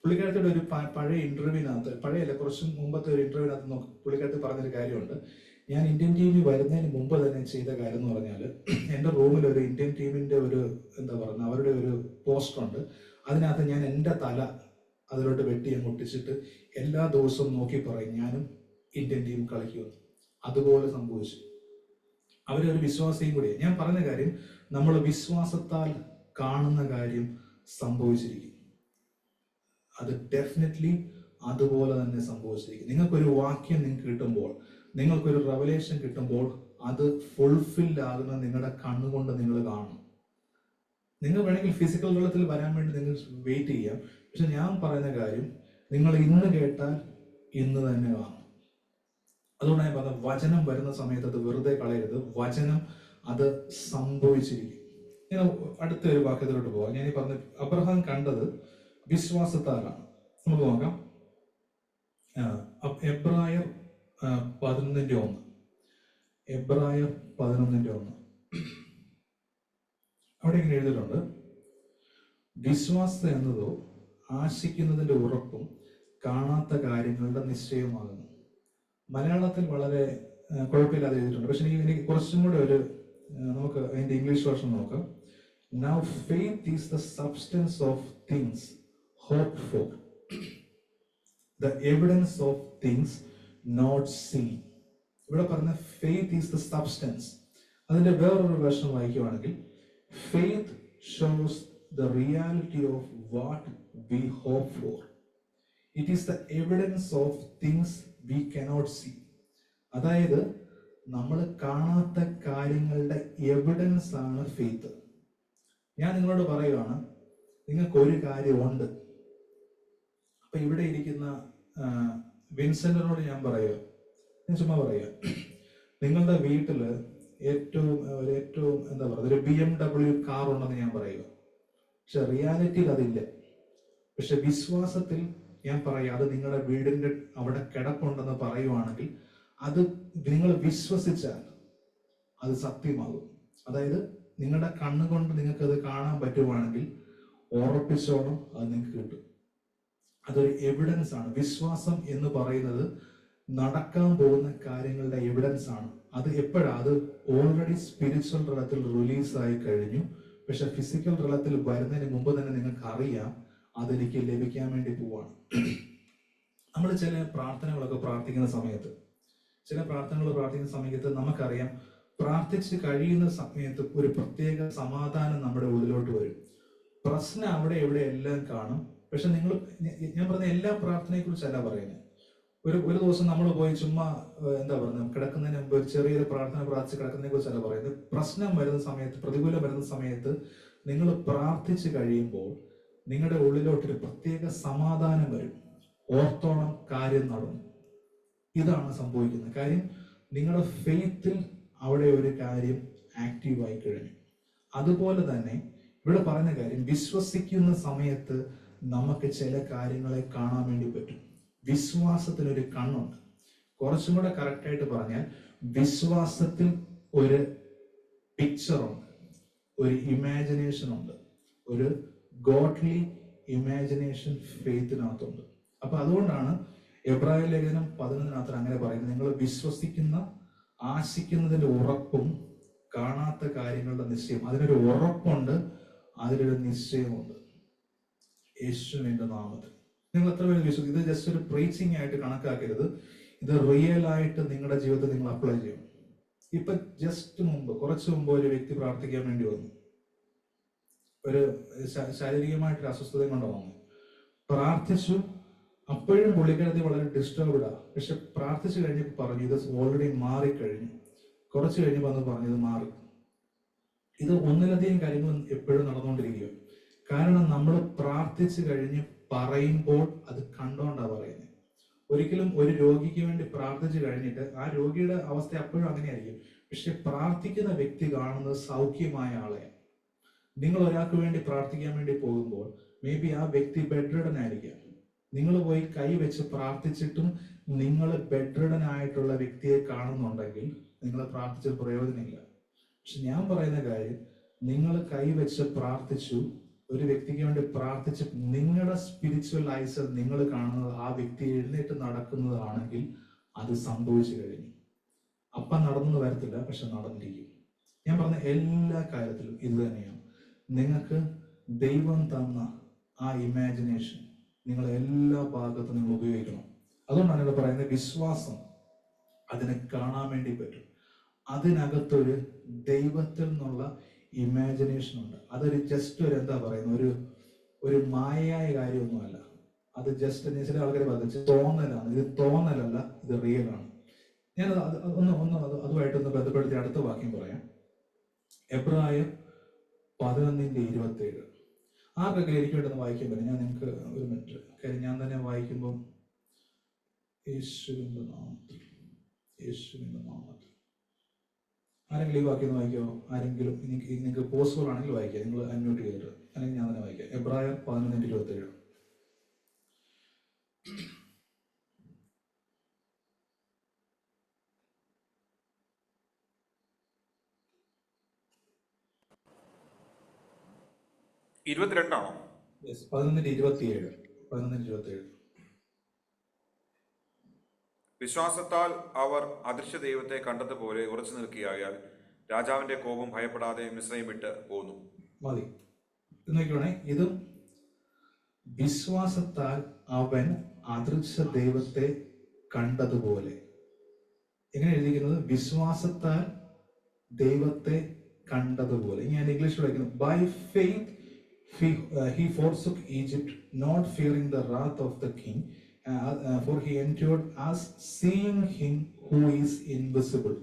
പുള്ളിക്കാരത്തിയുടെ ഒരു പഴയ ഇന്റർവ്യൂവിനകത്ത്, പഴയല്ല കുറച്ച് മുമ്പത്തെ ഒരു ഇന്റർവ്യൂവിനകത്ത് പുള്ളിക്കാരത്തി പറഞ്ഞൊരു കാര്യമുണ്ട്. ഞാൻ ഇന്ത്യൻ ടീമിൽ വരുന്നതിന് മുമ്പ് തന്നെ ചെയ്ത കാര്യം എന്ന് പറഞ്ഞാൽ, എൻ്റെ റൂമിൽ ഒരു ഇന്ത്യൻ ടീമിന്റെ എന്താ പറയുക, അവരുടെ ഒരു പോസ്റ്റർ ഉണ്ട്. അതിനകത്ത് ഞാൻ എൻ്റെ തല അതിലോട്ട് വെട്ടി അങ്ങ് ഒട്ടിച്ചിട്ട് എല്ലാ ദിവസവും നോക്കി പറയും ഞാനും ഇന്ത്യൻ ടീം കളിക്കുമെന്ന്. അതുപോലെ സംഭവിച്ചു. അവരൊരു വിശ്വാസിയും കൂടിയാണ്. ഞാൻ പറഞ്ഞ കാര്യം, നമ്മൾ വിശ്വാസത്താൽ കാണുന്ന കാര്യം സംഭവിച്ചിരിക്കും. അത് ഡെഫിനറ്റ്ലി അതുപോലെ തന്നെ സംഭവിച്ചിരിക്കും. നിങ്ങൾക്കൊരു വാക്യം നിങ്ങൾക്ക് കിട്ടുമ്പോൾ, നിങ്ങൾക്കൊരു റെവലേഷൻ കിട്ടുമ്പോൾ, അത് ഫുൾഫിൽ ആകുന്ന നിങ്ങളുടെ കണ്ണുകൊണ്ട് നിങ്ങൾ കാണും. നിങ്ങൾ വേണമെങ്കിൽ ഫിസിക്കൽ തലത്തിൽ വരാൻ വേണ്ടി നിങ്ങൾ വെയിറ്റ് ചെയ്യാം. പക്ഷെ ഞാൻ പറയുന്ന കാര്യം, നിങ്ങൾ ഇന്ന് കേട്ടാൽ ഇന്ന് തന്നെ കാണും. അതുകൊണ്ടാണ് ഞാൻ പറഞ്ഞത്, വചനം വരുന്ന സമയത്ത് അത് വെറുതെ കളയരുത്. വചനം അത് സംഭവിച്ചിരിക്കും. ഞാൻ അടുത്ത ഒരു വാക്യത്തിലോട്ട് പോവാം. ഞാൻ ഈ പറഞ്ഞ അബ്രഹാം കണ്ടത് വിശ്വാസത്താലാണ്. നമുക്ക് നോക്കാം. എബ്രായർ 11:1. എബ്രായർ 11:1 അവിടെ ഇങ്ങനെ എഴുതിയിട്ടുണ്ട്, വിശ്വാസം എന്നതോ ആശിക്കുന്നതിന്റെ ഉറപ്പും കാണാത്ത കാര്യങ്ങളുടെ നിശ്ചയമാകുന്നു. മലയാളത്തിൽ വളരെ കുഴപ്പമില്ലാതെ എഴുതിയിട്ടുണ്ട്. പക്ഷെ എനിക്ക് കുറച്ചും കൂടെ നമുക്ക് അതിന്റെ ഇംഗ്ലീഷ് വേർഷൻ നോക്കാം. Now faith is the substance of things hoped for, the evidence of things not seen. ഇവിടെ പറഞ്ഞ faith is the substance. അതിന്റെ വേറൊരു വേർഷൻ വായിക്കുകയാണെങ്കിൽ faith shows the reality of what we hope for. It is the evidence of things we cannot see. അതായത് നമ്മൾ കാണാത്ത കാര്യങ്ങളുടെ evidence ആണ് ഫെയ്ത്ത്. ഞാൻ നിങ്ങളോട് പറയുകയാണ്, നിങ്ങൾക്ക് ഒരു കാര്യമുണ്ട്. അപ്പൊ ഇവിടെ ഇരിക്കുന്ന വിൻസെന്റിനോട് ഞാൻ പറയുക, ഞാൻ ചുമ്മാ പറയുക, നിങ്ങളുടെ വീട്ടില് ഏറ്റവും എന്താ പറയുക, ഒരു BMW കാർ ഉണ്ടെന്ന് ഞാൻ പറയുക. പക്ഷെ റിയാലിറ്റിയിൽ അതില്ല. പക്ഷെ വിശ്വാസത്തിൽ ഞാൻ പറയാം, അത് നിങ്ങളുടെ വീടിന്റെ അവിടെ കിടപ്പുണ്ടെന്ന് പറയുവാണെങ്കിൽ അത് നിങ്ങൾ വിശ്വസിച്ചാൽ അത് സത്യമാകും. അതായത് നിങ്ങളുടെ കണ്ണുകൊണ്ട് നിങ്ങൾക്ക് അത് കാണാൻ പറ്റുവാണെങ്കിൽ ഉറപ്പിച്ചോളം അത് നിങ്ങൾക്ക് കിട്ടും. അതൊരു എവിഡൻസ് ആണ്. വിശ്വാസം എന്ന് പറയുന്നത് നടക്കാൻ പോകുന്ന കാര്യങ്ങളുടെ എവിഡൻസ് ആണ്. അത് എപ്പോഴാണ്? അത് ഓൾറെഡി സ്പിരിച്വൽ തലത്തിൽ റിലീസായി കഴിഞ്ഞു. പക്ഷെ ഫിസിക്കൽ തലത്തിൽ വരുന്നതിന് മുമ്പ് തന്നെ നിങ്ങൾക്ക് അറിയാം അതെനിക്ക് ലഭിക്കാൻ വേണ്ടി പോവാണ്. നമ്മൾ ചില പ്രാർത്ഥനകളൊക്കെ പ്രാർത്ഥിക്കുന്ന സമയത്ത് നമുക്കറിയാം, പ്രാർത്ഥിച്ച് കഴിയുന്ന സമയത്ത് ഒരു പ്രത്യേക സമാധാനം നമ്മുടെ ഉള്ളിലോട്ട് വരും. പ്രശ്നം അവിടെ എവിടെ എല്ലാം കാണും. പക്ഷെ ഞാൻ പറഞ്ഞ എല്ലാ പ്രാർത്ഥനയെ കുറിച്ചല്ല പറയുന്നത്. ഒരു ദിവസം നമ്മൾ പോയി ചുമ്മാ എന്താ പറയുന്നത്, കിടക്കുന്നതിന് മുമ്പ് ഒരു ചെറിയൊരു പ്രാർത്ഥന പ്രാർത്ഥിച്ച് കിടക്കുന്നതിനെ കുറിച്ചല്ല പറയുന്നത്. പ്രശ്നം വരുന്ന സമയത്ത്, പ്രതികൂലം വരുന്ന സമയത്ത് നിങ്ങൾ പ്രാർത്ഥിച്ച് കഴിയുമ്പോൾ നിങ്ങളുടെ ഉള്ളിലോട്ടൊരു പ്രത്യേക സമാധാനം വരും. ഓർത്തോളം കാര്യം നടന്നു. ഇതാണ് സംഭവിക്കുന്നത്. കാര്യം നിങ്ങളുടെ ഫെയ്ത്തിൽ അവിടെ ഒരു കാര്യം ആക്റ്റീവായി കഴിഞ്ഞു. അതുപോലെ തന്നെ ഇവിടെ പറയുന്ന കാര്യം, വിശ്വസിക്കുന്ന സമയത്ത് നമുക്ക് ചില കാര്യങ്ങളെ കാണാൻ വേണ്ടി പറ്റും. വിശ്വാസത്തിനൊരു കണ്ണുണ്ട്. കുറച്ചും കൂടെ കറക്റ്റായിട്ട് പറഞ്ഞാൽ, വിശ്വാസത്തിൽ ഒരു പിക്ചറുണ്ട്, ഒരു ഇമാജിനേഷൻ ഉണ്ട്, ഒരു ഗോഡ്ലി ഇമാജിനേഷൻ ഫെയ്ത്തിനകത്തുണ്ട്. അപ്പൊ അതുകൊണ്ടാണ് എബ്രായ ലേഖനം 11 അങ്ങനെ പറയുന്നത്, നിങ്ങൾ വിശ്വസിക്കുന്ന ആശിക്കുന്നതിന്റെ ഉറപ്പും കാണാത്ത കാര്യങ്ങളുടെ നിശ്ചയം. അതിനൊരു ഉറപ്പുണ്ട്, അതിലൊരു നിശ്ചയമുണ്ട്. യേശുവിന്റെ നാമത്തിൽ നിങ്ങൾ എത്ര പേര് വിശ്വസിക്കും? ഇത് ജസ്റ്റ് ഒരു പ്രീച്ചിങ് ആയിട്ട് കണക്കാക്കരുത്. ഇത് റിയൽ ആയിട്ട് നിങ്ങളുടെ ജീവിതത്തിൽ നിങ്ങൾ അപ്ലൈ ചെയ്യണം. ഇപ്പൊ കുറച്ചു മുമ്പ് ഒരു വ്യക്തി പ്രാർത്ഥിക്കാൻ വേണ്ടി വന്നു. ഒരു ശാരീരികമായിട്ടൊരു അസ്വസ്ഥത കൊണ്ട് വന്നു. പ്രാർത്ഥിച്ചു. അപ്പോഴും പുള്ളിക്കാരത്തി വളരെ ഡിസ്റ്റർബ്ഡാ. പക്ഷെ പ്രാർത്ഥിച്ചു കഴിഞ്ഞപ്പോൾ പറഞ്ഞു ഇത് ഓൾറെഡി മാറിക്കഴിഞ്ഞു. കുറച്ച് കഴിഞ്ഞപ്പോൾ അന്ന് പറഞ്ഞു ഇത് മാറി. ഇത് ഒന്നിലധികം കാര്യങ്ങൾ എപ്പോഴും നടന്നുകൊണ്ടിരിക്കുക. കാരണം നമ്മൾ പ്രാർത്ഥിച്ചു കഴിഞ്ഞ് പറയുമ്പോൾ അത് കണ്ടോണ്ടാ പറയുന്നത്. ഒരിക്കലും ഒരു രോഗിക്ക് വേണ്ടി പ്രാർത്ഥിച്ചു കഴിഞ്ഞിട്ട് ആ രോഗിയുടെ അവസ്ഥ അപ്പോഴും അങ്ങനെയായിരിക്കും. പക്ഷെ പ്രാർത്ഥിക്കുന്ന വ്യക്തി കാണുന്നത് സൗഖ്യമായ ആളെയാണ്. നിങ്ങൾ ഒരാൾക്ക് വേണ്ടി പ്രാർത്ഥിക്കാൻ വേണ്ടി പോകുമ്പോൾ മേ ബി ആ വ്യക്തി ബെഡ്രിഡൻ ആയിരിക്കാം. നിങ്ങൾ പോയി കൈ വെച്ച് പ്രാർത്ഥിച്ചിട്ടും നിങ്ങൾ ബെഡ്രിഡൻ ആയിട്ടുള്ള വ്യക്തിയെ കാണുന്നുണ്ടെങ്കിൽ നിങ്ങൾ പ്രാർത്ഥിച്ചത് പ്രയോജനമില്ല. പക്ഷെ ഞാൻ പറയുന്ന കാര്യം, നിങ്ങൾ കൈ വെച്ച് പ്രാർത്ഥിച്ചു, ഒരു വ്യക്തിക്ക് വേണ്ടി പ്രാർത്ഥിച്ച് നിങ്ങളുടെ സ്പിരിച്വൽ ഐസിൽ നിങ്ങൾ കാണുന്നത് ആ വ്യക്തി എഴുന്നേറ്റ് നടക്കുന്നതാണെങ്കിൽ അത് സംഭവിച്ചു കഴിഞ്ഞു. അപ്പം നടന്നു വരത്തില്ല, പക്ഷെ നടന്നിരിക്കും. ഞാൻ പറഞ്ഞ എല്ലാ കാര്യത്തിലും ഇത് തന്നെയാണ്. നിങ്ങൾക്ക് ദൈവം തന്ന ആ ഇമാജിനേഷൻ നിങ്ങൾ എല്ലാ ഭാഗത്തും നിങ്ങൾ ഉപയോഗിക്കണം. അതുകൊണ്ടാണ് ഇവിടെ പറയുന്നത്, വിശ്വാസം അതിനെ കാണാൻ വേണ്ടി പറ്റും. അതിനകത്തൊരു ദൈവത്തിൽ നിന്നുള്ള ഇമാജിനേഷൻ ഉണ്ട്. അതൊരു ജസ്റ്റ് ഒരു എന്താ പറയുന്ന ഒരു മായയായ കാര്യമൊന്നുമല്ല. അത് ജസ്റ്റ് ചില ആൾക്കാരെ പറഞ്ഞു തോന്നലാണ്. ഇത് തോന്നലല്ല, ഇത് റിയൽ ആണ്. ഞാൻ അതുമായിട്ടൊന്ന് ബന്ധപ്പെടുത്തി അടുത്ത വാക്യം പറയാം. എബ്രായർ 11:27. ആർക്കൊക്കെ എനിക്ക് വേണ്ടെന്ന് വായിക്കാൻ പറ്റും? ഞാൻ നിങ്ങൾക്ക് ഒരു മിനിറ്റ്, കാര്യം ഞാൻ തന്നെ വായിക്കുമ്പോൾ യേശുവിന്റെ നാമത്തിൽ ആരെങ്കിലും ഈ വാക്യം വായിക്കാമോ? ആരെങ്കിലും നിങ്ങൾക്ക് പോസിബിൾ ആണെങ്കിൽ വായിക്കാം. നിങ്ങൾ അൺമ്യൂട്ട് ചെയ്തിട്ട്, അല്ലെങ്കിൽ ഞാൻ തന്നെ വായിക്കാം. എബ്രായർ 11:27. 22 11:27. വിശ്വാസത്താൽ അവർ അദൃശ്യ ദൈവത്തെ കണ്ടതുപോലെ ഉറച്ചു നിൽക്കുകയാൽ രാജാവിന്റെ കോപം ഭയപ്പെടാതെ മിസ്രയീം വിട്ട് പോന്നു. മതി. നോക്കിക്കോണേ, ഇതും വിശ്വാസത്താൽ അവൻ അദൃശ്യ ദൈവത്തെ കണ്ടതുപോലെ. എങ്ങനെ എഴുതിയിരിക്കുന്നത്? വിശ്വാസത്താൽ ദൈവത്തെ കണ്ടതുപോലെ. ഞാൻ ഇംഗ്ലീഷിൽ വായിക്കുന്നു, by faith he forsook Egypt, not fearing the wrath of the king, for he endured as seeing him who is invisible.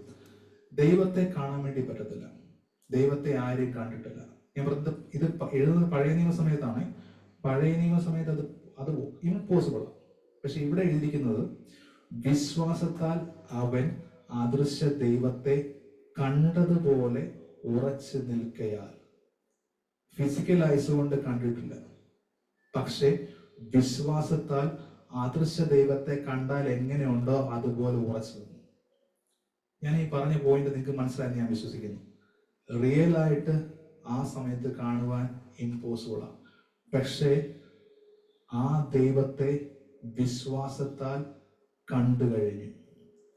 ദൈവത്തെ കാണാൻ വേണ്ടി പറ്റത്തില്ല, ദൈവത്തെ ആരെയും കണ്ടിട്ടില്ല. ഞാൻ പറഞ്ഞത് ഇത് എഴുതുന്നത് പഴയ നിയമ സമയത്താണ്. പഴയ നിയമ സമയത്ത് അത് ഇമ്പോസിബിൾ ആണ്. പക്ഷെ ഇവിടെ എഴുതിയിരിക്കുന്നത് വിശ്വാസത്താൽ അവൻ അദൃശ്യ ദൈവത്തെ കണ്ടതുപോലെ ഉറച്ചു നിൽക്കയാൽ. ഫിസിക്കൽ ഐസ് കൊണ്ട് കണ്ടിട്ടില്ല, പക്ഷെ വിശ്വാസത്താൽ അദൃശ്യ ദൈവത്തെ കണ്ടാൽ എങ്ങനെയുണ്ടോ അതുപോലെ ഉറച്ചു നിന്നു. ഞാൻ ഈ പറഞ്ഞ പോയിന്റ് നിങ്ങൾക്ക് മനസ്സിലായി ഞാൻ വിശ്വസിക്കുന്നു. റിയൽ ആയിട്ട് ആ സമയത്ത് കാണുവാൻ ഇമ്പോസിബിൾ ആണ്, പക്ഷേ ആ ദൈവത്തെ വിശ്വാസത്താൽ കണ്ടു കഴിഞ്ഞു.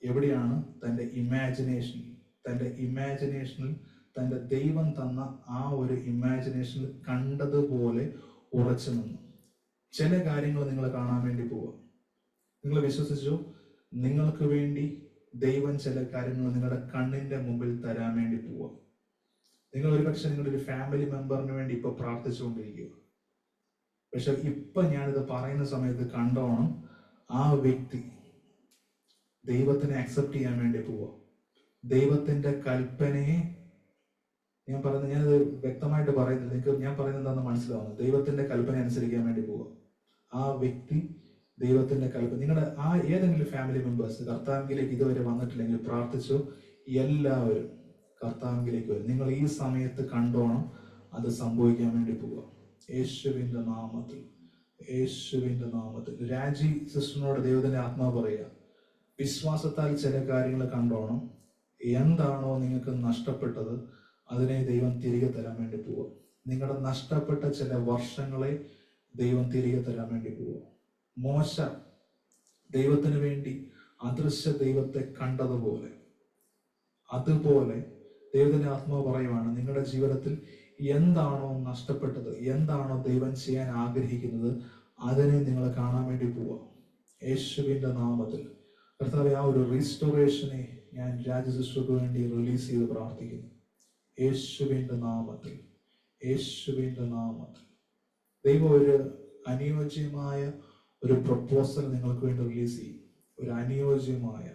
എവിടെയാണ്? തൻ്റെ ഇമാജിനേഷനിൽ തൻ്റെ ദൈവം തന്ന ആ ഒരു ഇമാജിനേഷനിൽ കണ്ടതുപോലെ ഉറച്ചു നിന്നു. ചില കാര്യങ്ങൾ നിങ്ങൾ കാണാൻ വേണ്ടി പോവുക. നിങ്ങൾ വിശ്വസിച്ചു, നിങ്ങൾക്ക് വേണ്ടി ദൈവം ചില കാര്യങ്ങൾ നിങ്ങളുടെ കണ്ണിന്റെ മുമ്പിൽ തരാൻ വേണ്ടി പോവുക. നിങ്ങൾ ഒരുപക്ഷെ നിങ്ങളുടെ ഒരു ഫാമിലി മെമ്പറിന് വേണ്ടി ഇപ്പൊ പ്രാർത്ഥിച്ചുകൊണ്ടിരിക്കുക. പക്ഷെ ഇപ്പൊ ഞാനിത് പറയുന്ന സമയത്ത് കണ്ടോണം ആ വ്യക്തി ദൈവത്തിനെ അക്സെപ്റ്റ് ചെയ്യാൻ വേണ്ടി പോവുക. ദൈവത്തിന്റെ കൽപ്പനയെ ഞാനത് വ്യക്തമായിട്ട് പറയുന്നില്ല, നിങ്ങൾക്ക് ഞാൻ പറയുന്നത് എന്താണെന്ന് മനസ്സിലാവുന്നു. ദൈവത്തിന്റെ കൽപ്പന അനുസരിക്കാൻ വേണ്ടി പോവുക. ആ വ്യക്തി ദൈവത്തിന്റെ കൽപ്പന, നിങ്ങളുടെ ആ ഏതെങ്കിലും ഫാമിലി മെമ്പേഴ്സ് കർത്താവിലേക്ക് ഇതുവരെ വന്നിട്ടില്ലെങ്കിൽ പ്രാർത്ഥിച്ചു, എല്ലാവരും കർത്താവിലേക്ക് വരും. നിങ്ങൾ ഈ സമയത്ത് കണ്ടോണം അത് സംഭവിക്കാൻ വേണ്ടി പോവുക. യേശുവിന്റെ നാമത്തിൽ രാജി സിസ്റ്ററിനോട് ദൈവത്തിന്റെ ആത്മാവ് പറയുക, വിശ്വാസത്താൽ ചില കാര്യങ്ങൾ കണ്ടോണം. എന്താണോ നിങ്ങൾക്ക് നഷ്ടപ്പെട്ടത് അതിനെ ദൈവം തിരികെ തരാൻ വേണ്ടി പോവുക. നിങ്ങളുടെ നഷ്ടപ്പെട്ട ചില വർഷങ്ങളെ ദൈവം തിരികെ തരാൻ വേണ്ടി പോവുക. മോശ ദൈവത്തിന് വേണ്ടി അദൃശ്യ ദൈവത്തെ കണ്ടതുപോലെ, അതുപോലെ ദൈവത്തിന്റെ ആത്മാവ് പറയുവാണ്, നിങ്ങളുടെ ജീവിതത്തിൽ എന്താണോ നഷ്ടപ്പെട്ടത്, എന്താണോ ദൈവം ചെയ്യാൻ ആഗ്രഹിക്കുന്നത് അതിനെ നിങ്ങൾ കാണാൻ വേണ്ടി പോവുക. യേശുവിന്റെ നാമത്തിൽ കർത്താവേ, ആ ഒരു റീസ്റ്റോറേഷനെ ഞാൻ രാജസിസ്റ്റർക്ക് വേണ്ടി റിലീസ് ചെയ്ത് പ്രാർത്ഥിക്കുന്നു. യേശുവിന്റെ നാമത്തിൽ ദൈവം ഒരു അനുയോജ്യമായ ഒരു പ്രപ്പോസൽ നിങ്ങൾക്ക് വേണ്ടി റിലീസ് ചെയ്യും. ഒരു അനുയോജ്യമായ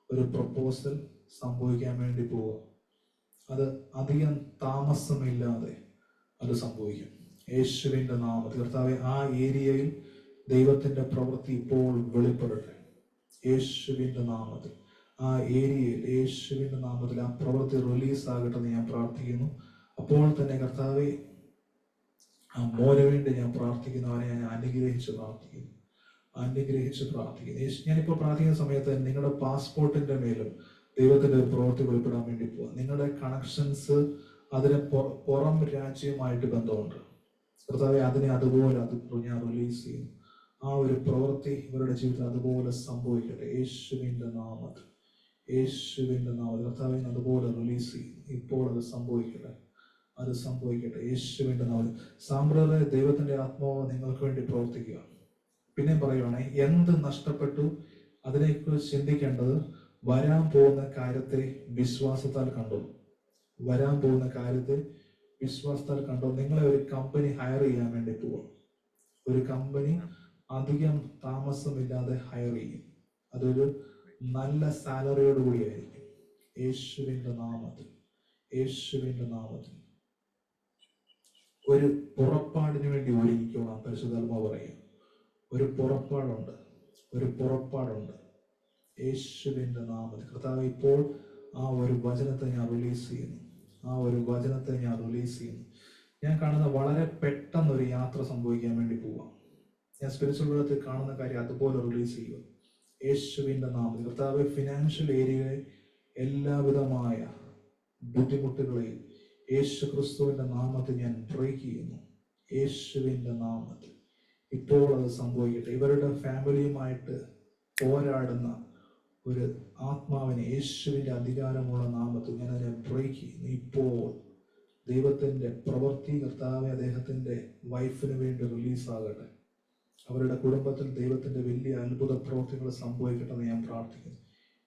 ഒരു പ്രപ്പോസൽ സംഭവിക്കാൻ വേണ്ടി പോവുക. അത് അധികം താമസമില്ലാതെ അത് സംഭവിക്കും. യേശുവിന്റെ നാമത്തിൽ കർത്താവേ, ആ ഏരിയയിൽ ദൈവത്തിന്റെ പ്രവൃത്തി ഇപ്പോൾ വെളിപ്പെടട്ടെ. യേശുവിന്റെ നാമത്തിൽ ആ ഏരിയയിൽ യേശുവിന്റെ നാമത്തിൽ ആ പ്രവൃത്തി റിലീസ് ആകട്ടെ എന്ന് ഞാൻ പ്രാർത്ഥിക്കുന്നു. അപ്പോൾ തന്നെ കർത്താവേ, ആ മോന് വേണ്ടി ഞാൻ പ്രാർത്ഥിക്കുന്നു. അവനെ ഞാൻ അനുഗ്രഹിച്ച് പ്രാർത്ഥിക്കുന്നു. ഞാനിപ്പോൾ പ്രാർത്ഥിക്കുന്ന സമയത്ത് നിങ്ങളുടെ പാസ്പോർട്ടിന്റെ മേലും ദൈവത്തിന്റെ പ്രവൃത്തി വെളിപ്പെടാൻ വേണ്ടി പോവാ. നിങ്ങളുടെ കണക്ഷൻസ് അതിന് പുറം രാജ്യവുമായിട്ട് ബന്ധമുണ്ട്. കർത്താവെ, അതിനെ അതുപോലെ ഞാൻ റിലീസ് ചെയ്യുന്നു. ആ ഒരു പ്രവൃത്തി ഇവരുടെ ജീവിതത്തിൽ അതുപോലെ സംഭവിക്കട്ടെ. യേശുവിന്റെ നാമത്തിൽ കർത്താവെ അതുപോലെ റിലീസ് ചെയ്യും. ഇപ്പോൾ അത് സംഭവിക്കട്ടെ. യേശുവിന്റെ നാമത്തിൽ. സാമ്പ്രദായ ദൈവത്തിന്റെ ആത്മാവ് നിങ്ങൾക്ക് വേണ്ടി പ്രവർത്തിക്കുക. പിന്നെ പറയുവാണെ, എന്ത് നഷ്ടപ്പെട്ടു അതിനെക്കുറിച്ച് ചിന്തിക്കേണ്ടത് വരാൻ പോകുന്ന കാര്യത്തെ വിശ്വാസത്താൽ കണ്ടു. നിങ്ങളെ ഒരു കമ്പനി ഹയർ ചെയ്യാൻ വേണ്ടി പോവാം. ഒരു കമ്പനി അധികം താമസമില്ലാതെ ഹയർ ചെയ്യും. അതൊരു നല്ല സാലറിയോട് കൂടിയായിരിക്കും. യേശുവിന്റെ നാമത്തിൽ ഒരു പുറപ്പാടിന് വേണ്ടി ഒരുങ്ങിക്കോളാം. പരിശുദ്ധാത്മാവ് പറയും, ഒരു പുറപ്പാടുണ്ട്. യേശുവിന്റെ നാമത്തിൽ കർത്താവ് ഇപ്പോൾ ആ ഒരു വചനത്തെ ഞാൻ റിലീസ് ചെയ്യുന്നു. ഞാൻ കാണുന്ന വളരെ പെട്ടെന്നൊരു യാത്ര സംഭവിക്കാൻ വേണ്ടി പോവാം. ഞാൻ സ്പിരിച്വൽ വേൾഡിൽ കാണുന്ന കാര്യം അതുപോലെ റിലീസ് ചെയ്യുക. യേശുവിന്റെ നാമത്തിൽ കർത്താവ് ഫിനാൻഷ്യൽ ഏരിയയിലെ എല്ലാവിധമായ ബുദ്ധിമുട്ടുകളെയും യേശു ക്രിസ്തുവിന്റെ നാമത്തിൽ ഞാൻ ബ്രേക്ക് ചെയ്യുന്നു. യേശുവിൻ്റെ നാമത്തിൽ ഇപ്പോൾ അത് സംഭവിക്കട്ടെ. ഇവരുടെ ഫാമിലിയുമായിട്ട് പോരാടുന്ന ഒരു ആത്മാവിനെ യേശുവിൻ്റെ അധികാരമുള്ള നാമത്തിൽ ഞാൻ അതിനെ ബ്രേക്ക് ചെയ്യുന്നു. ഇപ്പോൾ ദൈവത്തിൻ്റെ പ്രവൃത്തി കർത്താവെ അദ്ദേഹത്തിൻ്റെ വൈഫിന് വേണ്ടി റിലീസാകട്ടെ. അവരുടെ കുടുംബത്തിൽ ദൈവത്തിൻ്റെ വലിയ അത്ഭുത പ്രവൃത്തികൾ സംഭവിക്കട്ടെ എന്ന് ഞാൻ പ്രാർത്ഥിക്കുന്നു.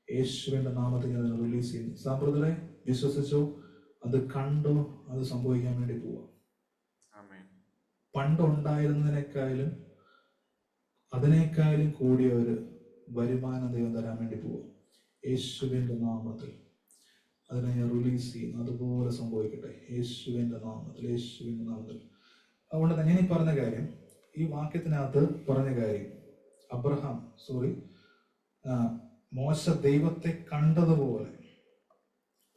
യേശുവിൻ്റെ നാമത്തിൽ ഞാൻ അതിനെ റിലീസ് ചെയ്യുന്നു. സാമ്പ്രദരെ വിശ്വസിച്ചോ, അത് കണ്ടോ, അത് സംഭവിക്കാൻ വേണ്ടി പോവാം. പണ്ടുണ്ടായിരുന്നതിനേക്കാളും അതിനേക്കാളും കൂടിയ ഒരു വരുമാനം ദൈവം തരാൻ വേണ്ടി പോവാം. യേശുവിൻ്റെ നാമത്തിൽ അതിനെ ഞാൻ റിലീസ് ചെയ്യുന്നു. അതുപോലെ സംഭവിക്കട്ടെ യേശുവിൻ്റെ നാമത്തിൽ, യേശുവിൻ്റെ നാമത്തിൽ. അതുകൊണ്ട് തന്നെ ഞാൻ ഈ പറഞ്ഞ കാര്യം, ഈ വാക്യത്തിനകത്ത് പറഞ്ഞ കാര്യം, മോശ ദൈവത്തെ കണ്ടതുപോലെ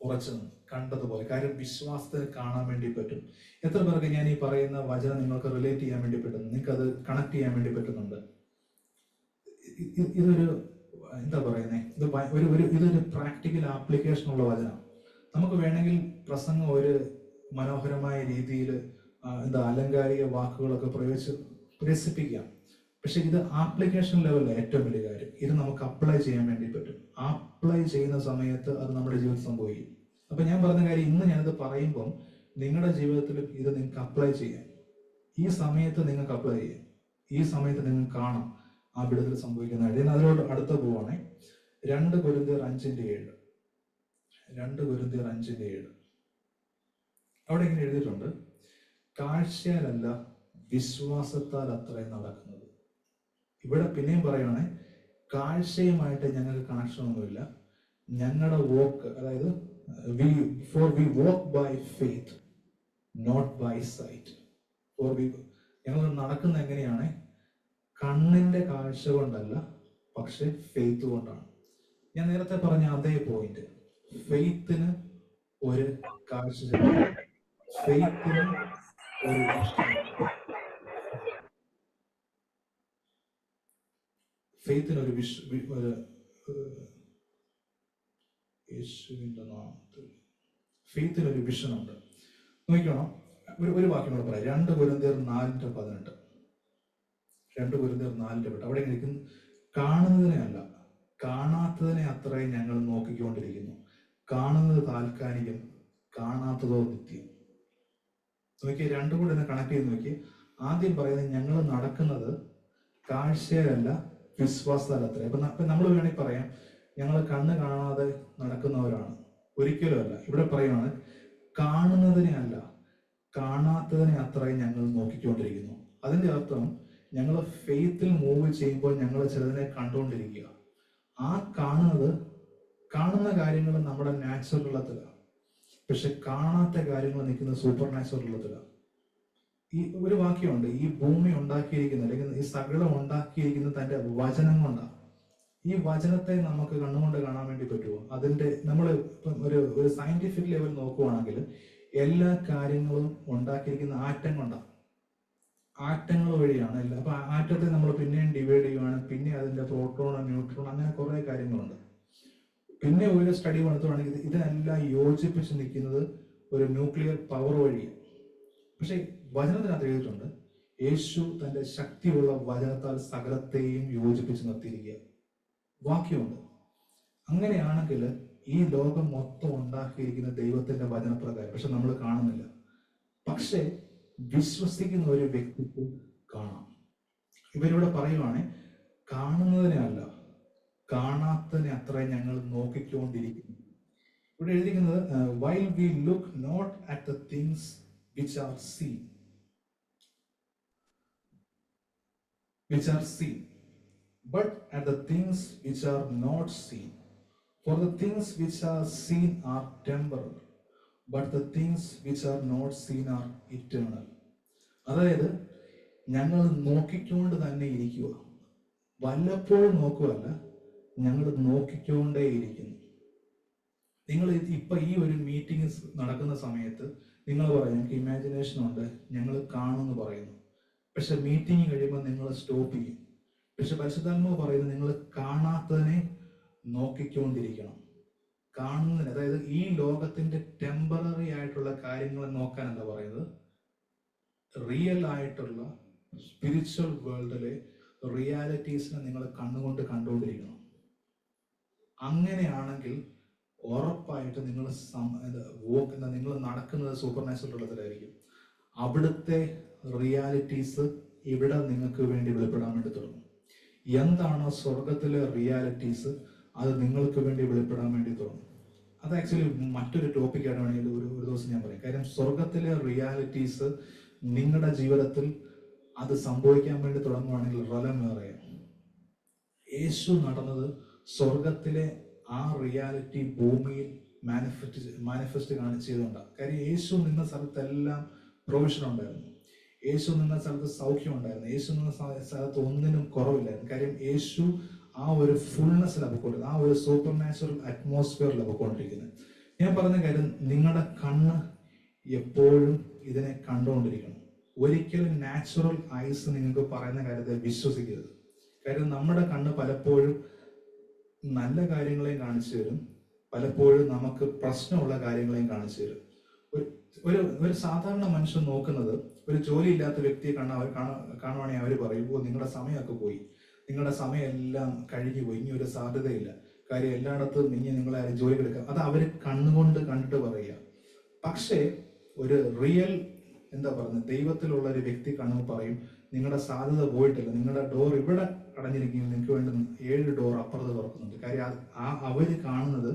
ഉറച്ചു നിന്ന്, കണ്ടതുപോലെ. കാര്യം വിശ്വാസത്തിന് കാണാൻ വേണ്ടി പറ്റും. എത്ര പേർക്ക് ഞാൻ ഈ പറയുന്ന വചനം നിങ്ങൾക്ക് റിലേറ്റ് ചെയ്യാൻ വേണ്ടി പറ്റുന്നു, നിങ്ങൾക്ക് അത് കണക്ട് ചെയ്യാൻ വേണ്ടി പറ്റുന്നുണ്ട്? ഇതൊരു എന്താ പറയുന്നത്, ഇതൊരു പ്രാക്ടിക്കൽ ആപ്ലിക്കേഷൻ ഉള്ള വചനം. നമുക്ക് വേണമെങ്കിൽ പ്രസംഗം ഒരു മനോഹരമായ രീതിയിൽ അലങ്കാരിക വാക്കുകളൊക്കെ പ്രയോഗിച്ച് രസിപ്പിക്കാം. പക്ഷെ ഇത് ആപ്ലിക്കേഷൻ ലെവലിൽ ഏറ്റവും വലിയ കാര്യം. ഇത് നമുക്ക് അപ്ലൈ ചെയ്യാൻ വേണ്ടി പറ്റും. അപ്ലൈ ചെയ്യുന്ന സമയത്ത് അത് നമ്മുടെ ജീവിതത്തിൽ സംഭവിക്കും. അപ്പൊ ഞാൻ പറഞ്ഞ കാര്യം, ഇന്ന് ഞാനിത് പറയുമ്പം നിങ്ങളുടെ ജീവിതത്തിലും ഇത് നിങ്ങൾക്ക് അപ്ലൈ ചെയ്യാം. ഈ സമയത്ത് നിങ്ങൾക്ക് അപ്ലൈ ചെയ്യാം. ഈ സമയത്ത് നിങ്ങൾക്ക് കാണാം ആ വിടുതൽ സംഭവിക്കുന്നതായിട്ട്. ഞാൻ അതിലോട്ട് അടുത്ത പോവാണേ. 2 കൊരിന്ത്യർ 5:7. 2 കൊരിന്ത്യർ 5:7. അവിടെ ഇങ്ങനെ എഴുതിയിട്ടുണ്ട്, കാഴ്ചയാലല്ല വിശ്വാസത്താൽ അത്രയും നടക്കുന്നത്. ഇവിടെ പിന്നെയും പറയുകയാണെ, കാഴ്ചയുമായിട്ട് ഞങ്ങൾക്ക് കണക്ഷൻ ഒന്നുമില്ല. ഞങ്ങളുടെ വോക്ക്, അതായത് we walk by faith not by sight. ഞങ്ങൾ നടക്കുന്ന എങ്ങനെയാണ്? കണ്ണിന്റെ കാഴ്ച കൊണ്ടല്ല, പക്ഷെ ഫെയ്ത്ത് കൊണ്ടാണ്. ഞാൻ നേരത്തെ പറഞ്ഞ അതേ പോയിന്റ്. ഫെയ്ത്തിന് ഒരു കാഴ്ച, ഫെയ്ത്തിന് ഒരു ഫെയ്ത്തിനൊരു യേശുവിന്റെ നാമത്തിൽ ഫെയ്ത്തിനൊരു വിഷൻ ഉണ്ട്. നോക്കണം, ഒരു വാക്യം കൂടെ പറയാം. 2 കൊരിന്ത്യർ 4:18. 2 കൊരിന്ത്യർ 4:18. അവിടെ ഇരിക്കുന്നു, കാണുന്നതിനെ അല്ല കാണാത്തതിനെ അത്രയും ഞങ്ങൾ നോക്കിക്കൊണ്ടിരിക്കുന്നു. കാണുന്നത് താൽക്കാലികം, കാണാത്തതോ നിത്യം. നോക്കിയ രണ്ടും കൂടെ എന്നെ കണക്ട് ചെയ്ത് നോക്കി. ആദ്യം പറയുന്നത് ഞങ്ങൾ നടക്കുന്നത് കാഴ്ചയല്ല വിശ്വാസത്താലത്രേ. അപ്പൊ നമ്മൾ വേണമെങ്കിൽ പറയാം ഞങ്ങൾ കണ്ണ് കാണാതെ നടക്കുന്നവരാണ്. ഒരിക്കലും അല്ല. ഇവിടെ പറയുവാണ് കാണുന്നതിനെ അല്ല കാണാത്തതിനെ അത്രയും ഞങ്ങൾ നോക്കിക്കൊണ്ടിരിക്കുന്നു. അതിന്റെ അർത്ഥം ഞങ്ങൾ ഫെയ്ത്തിൽ മൂവ് ചെയ്യുമ്പോൾ ഞങ്ങൾ ചിലതിനെ കണ്ടുകൊണ്ടിരിക്കുക. ആ കാണുന്ന കാര്യങ്ങൾ നമ്മുടെ നാച്ചുറൽ ഉള്ളത്തിലാണ്, പക്ഷെ കാണാത്ത കാര്യങ്ങൾ നിൽക്കുന്ന സൂപ്പർ നാച്ചുറൽ ഉള്ളത്തിലാണ്. ഈ ഒരു വാക്യമുണ്ട്, ഈ ഭൂമി ഉണ്ടാക്കിയിരിക്കുന്ന അല്ലെങ്കിൽ ഈ സകലം ഉണ്ടാക്കിയിരിക്കുന്നത് തന്റെ വചനം കൊണ്ടാണ്. ഈ വചനത്തെ നമുക്ക് കണ്ണുകൊണ്ട് കാണാൻ വേണ്ടി പറ്റുമോ? അതിന്റെ നമ്മൾ ഒരു സയന്റിഫിക് ലെവൽ നോക്കുവാണെങ്കിൽ എല്ലാ കാര്യങ്ങളും ഉണ്ടാക്കിയിരിക്കുന്ന ആറ്റം കൊണ്ടാണ്. ആറ്റങ്ങൾ വഴിയാണ് എല്ലാം. അപ്പൊ ആറ്റത്തെ നമ്മൾ പിന്നെയും ഡിവൈഡ് ചെയ്യുവാണ്, പിന്നെ അതിന്റെ പ്രോട്ടോൺ, ന്യൂട്രോൺ, അങ്ങനെ കുറെ കാര്യങ്ങളുണ്ട്. പിന്നെ ഒരു സ്റ്റഡി നടത്തുവാണെങ്കിൽ ഇതിനെല്ലാം യോജിപ്പിച്ച് നിൽക്കുന്നത് ഒരു ന്യൂക്ലിയർ പവർ വഴിയാണ്. പക്ഷെ വചനത്തിനകത്ത് എഴുതിയിട്ടുണ്ട്, യേശു തന്റെ ശക്തിയുള്ള വചനത്താൽ സകലത്തെയും യോജിപ്പിച്ച് നിർത്തിയിരിക്കുക. വാക്യമുണ്ട്. അങ്ങനെയാണെങ്കിൽ ഈ ലോകം മൊത്തം ഉണ്ടാക്കിയിരിക്കുന്ന ദൈവത്തിന്റെ വചനപ്രകാരം, പക്ഷെ നമ്മൾ കാണുന്നില്ല. പക്ഷെ വിശ്വസിക്കുന്ന ഒരു വ്യക്തിക്ക് കാണാം. ഇവരിവിടെ പറയുവാണ് കാണുന്നതിനെ അല്ല കാണാത്തതിനെ അത്രയും ഞങ്ങൾ നോക്കിക്കൊണ്ടിരിക്കുന്നു. ഇവിടെ എഴുതിക്കുന്നത് while we look not at the things which are seen but at the things which are not seen. For the things which are seen are temporal, but the things which are not seen are eternal. അതായത് ഞങ്ങൾ നോക്കിക്കൊണ്ട് തന്നെ ഇരിക്കുക. വല്ലപ്പോഴും നോക്കുകയല്ല, ഞങ്ങൾ നോക്കിക്കൊണ്ടേയിരിക്കുന്നു. നിങ്ങൾ ഇപ്പൊ ഈ ഒരു മീറ്റിംഗ് നടക്കുന്ന സമയത്ത് നിങ്ങൾ പറയും ഞങ്ങൾക്ക് ഇമാജിനേഷൻ ഉണ്ട്, ഞങ്ങൾ കാണുമെന്ന് പറയുന്നു. പക്ഷെ മീറ്റിംഗ് കഴിയുമ്പോൾ നിങ്ങൾ സ്റ്റോപ്പ് ചെയ്യും. പക്ഷെ പരിശുദ്ധാത്മാവ് പറയുന്നത് നിങ്ങൾ കാണാത്തതിനെ നോക്കിക്കൊണ്ടിരിക്കണം. കാണുന്നതിന്, അതായത് ഈ ലോകത്തിന്റെ ടെമ്പററി ആയിട്ടുള്ള കാര്യങ്ങൾ നോക്കാനല്ല പറയുന്നത്, റിയൽ ആയിട്ടുള്ള സ്പിരിച്വൽ വേൾഡിലെ റിയാലിറ്റീസിനെ നിങ്ങൾ കണ്ണുകൊണ്ട് കണ്ടുകൊണ്ടിരിക്കണം. അങ്ങനെയാണെങ്കിൽ ഉറപ്പായിട്ട് നിങ്ങൾ നിങ്ങൾ നടക്കുന്നത് സൂപ്പർ നാച്ചുറൽ ഉള്ളതിലായിരിക്കും. അവിടുത്തെ റിയാലിറ്റീസ് ഇവിടെ നിങ്ങൾക്ക് വേണ്ടി വെളിപ്പെടാൻ വേണ്ടി തുടങ്ങും. എന്താണോ സ്വർഗത്തിലെ റിയാലിറ്റീസ് അത് നിങ്ങൾക്ക് വേണ്ടി വെളിപ്പെടാൻ വേണ്ടി തുടങ്ങും. അത് ആക്ച്വലി മറ്റൊരു ടോപ്പിക്കാണ് വേണമെങ്കിൽ ഒരു ദിവസം ഞാൻ പറയും. കാര്യം സ്വർഗത്തിലെ റിയാലിറ്റീസ് നിങ്ങളുടെ ജീവിതത്തിൽ അത് സംഭവിക്കാൻ വേണ്ടി തുടങ്ങുവാണെങ്കിൽ റലമേറിയ യേശു നടന്നത് സ്വർഗത്തിലെ ആ റിയാലിറ്റി ഭൂമിയിൽ മാനിഫെസ്റ്റ് ചെയ്തുകൊണ്ടാണ്. കാര്യം യേശു നിന്ന സ്ഥലത്തെല്ലാം പ്രൊവിഷൻ ഉണ്ടായിരുന്നു, യേശു നിന്ന സ്ഥലത്ത് സൗഖ്യം ഉണ്ടായിരുന്നു, യേശു നിന്ന സ്ഥലത്ത് ഒന്നിനും കുറവില്ലായിരുന്നു. കാര്യം യേശു ആ ഒരു ഫുൾനെസ്സിലാണ് പോയിക്കൊണ്ടിരുന്നത്, ആ ഒരു സൂപ്പർ നാച്ചുറൽ അറ്റ്മോസ്ഫിയറിലാണ് പോയിക്കൊണ്ടിരിക്കുന്നത്. ഞാൻ പറഞ്ഞ കാര്യം, നിങ്ങളുടെ കണ്ണ് എപ്പോഴും ഇതിനെ കണ്ടുകൊണ്ടിരിക്കണം. ഒരിക്കലും നാച്ചുറൽ ഐസ് നിങ്ങൾക്ക് പറയുന്ന കാര്യത്തെ വിശ്വസിക്കരുത്. കാര്യം നമ്മുടെ കണ്ണ് പലപ്പോഴും നല്ല കാര്യങ്ങളെയും കാണിച്ചു തരും, പലപ്പോഴും നമുക്ക് പ്രശ്നമുള്ള കാര്യങ്ങളെയും കാണിച്ചു തരും. ഒരു സാധാരണ മനുഷ്യൻ നോക്കുന്നത്, ഒരു ജോലി ഇല്ലാത്ത വ്യക്തിയെ കാണുവാണെങ്കിൽ അവർ പറയും, ഓ നിങ്ങളുടെ സമയമൊക്കെ പോയി, നിങ്ങളുടെ സമയം എല്ലാം കഴിഞ്ഞു പോയി, ഇനി ഒരു സാധ്യതയില്ല, കാര്യം എല്ലായിടത്തും ഇനി നിങ്ങളെ ജോലി എടുക്കാം. അത് അവർ കണ്ണുകൊണ്ട് കണ്ടിട്ട് പറയുക. പക്ഷേ ഒരു റിയൽ ദൈവത്തിലുള്ള ഒരു വ്യക്തി കാണുമ്പോൾ പറയും, നിങ്ങളുടെ സാധ്യത പോയിട്ടില്ല, നിങ്ങളുടെ ഡോർ ഇവിടെ അടഞ്ഞിരിക്കും, നിങ്ങൾക്ക് വേണ്ടി 7 ഡോർ അപ്പുറത്ത് തുറക്കുന്നുണ്ട്. കാര്യം അവര് കാണുന്നത്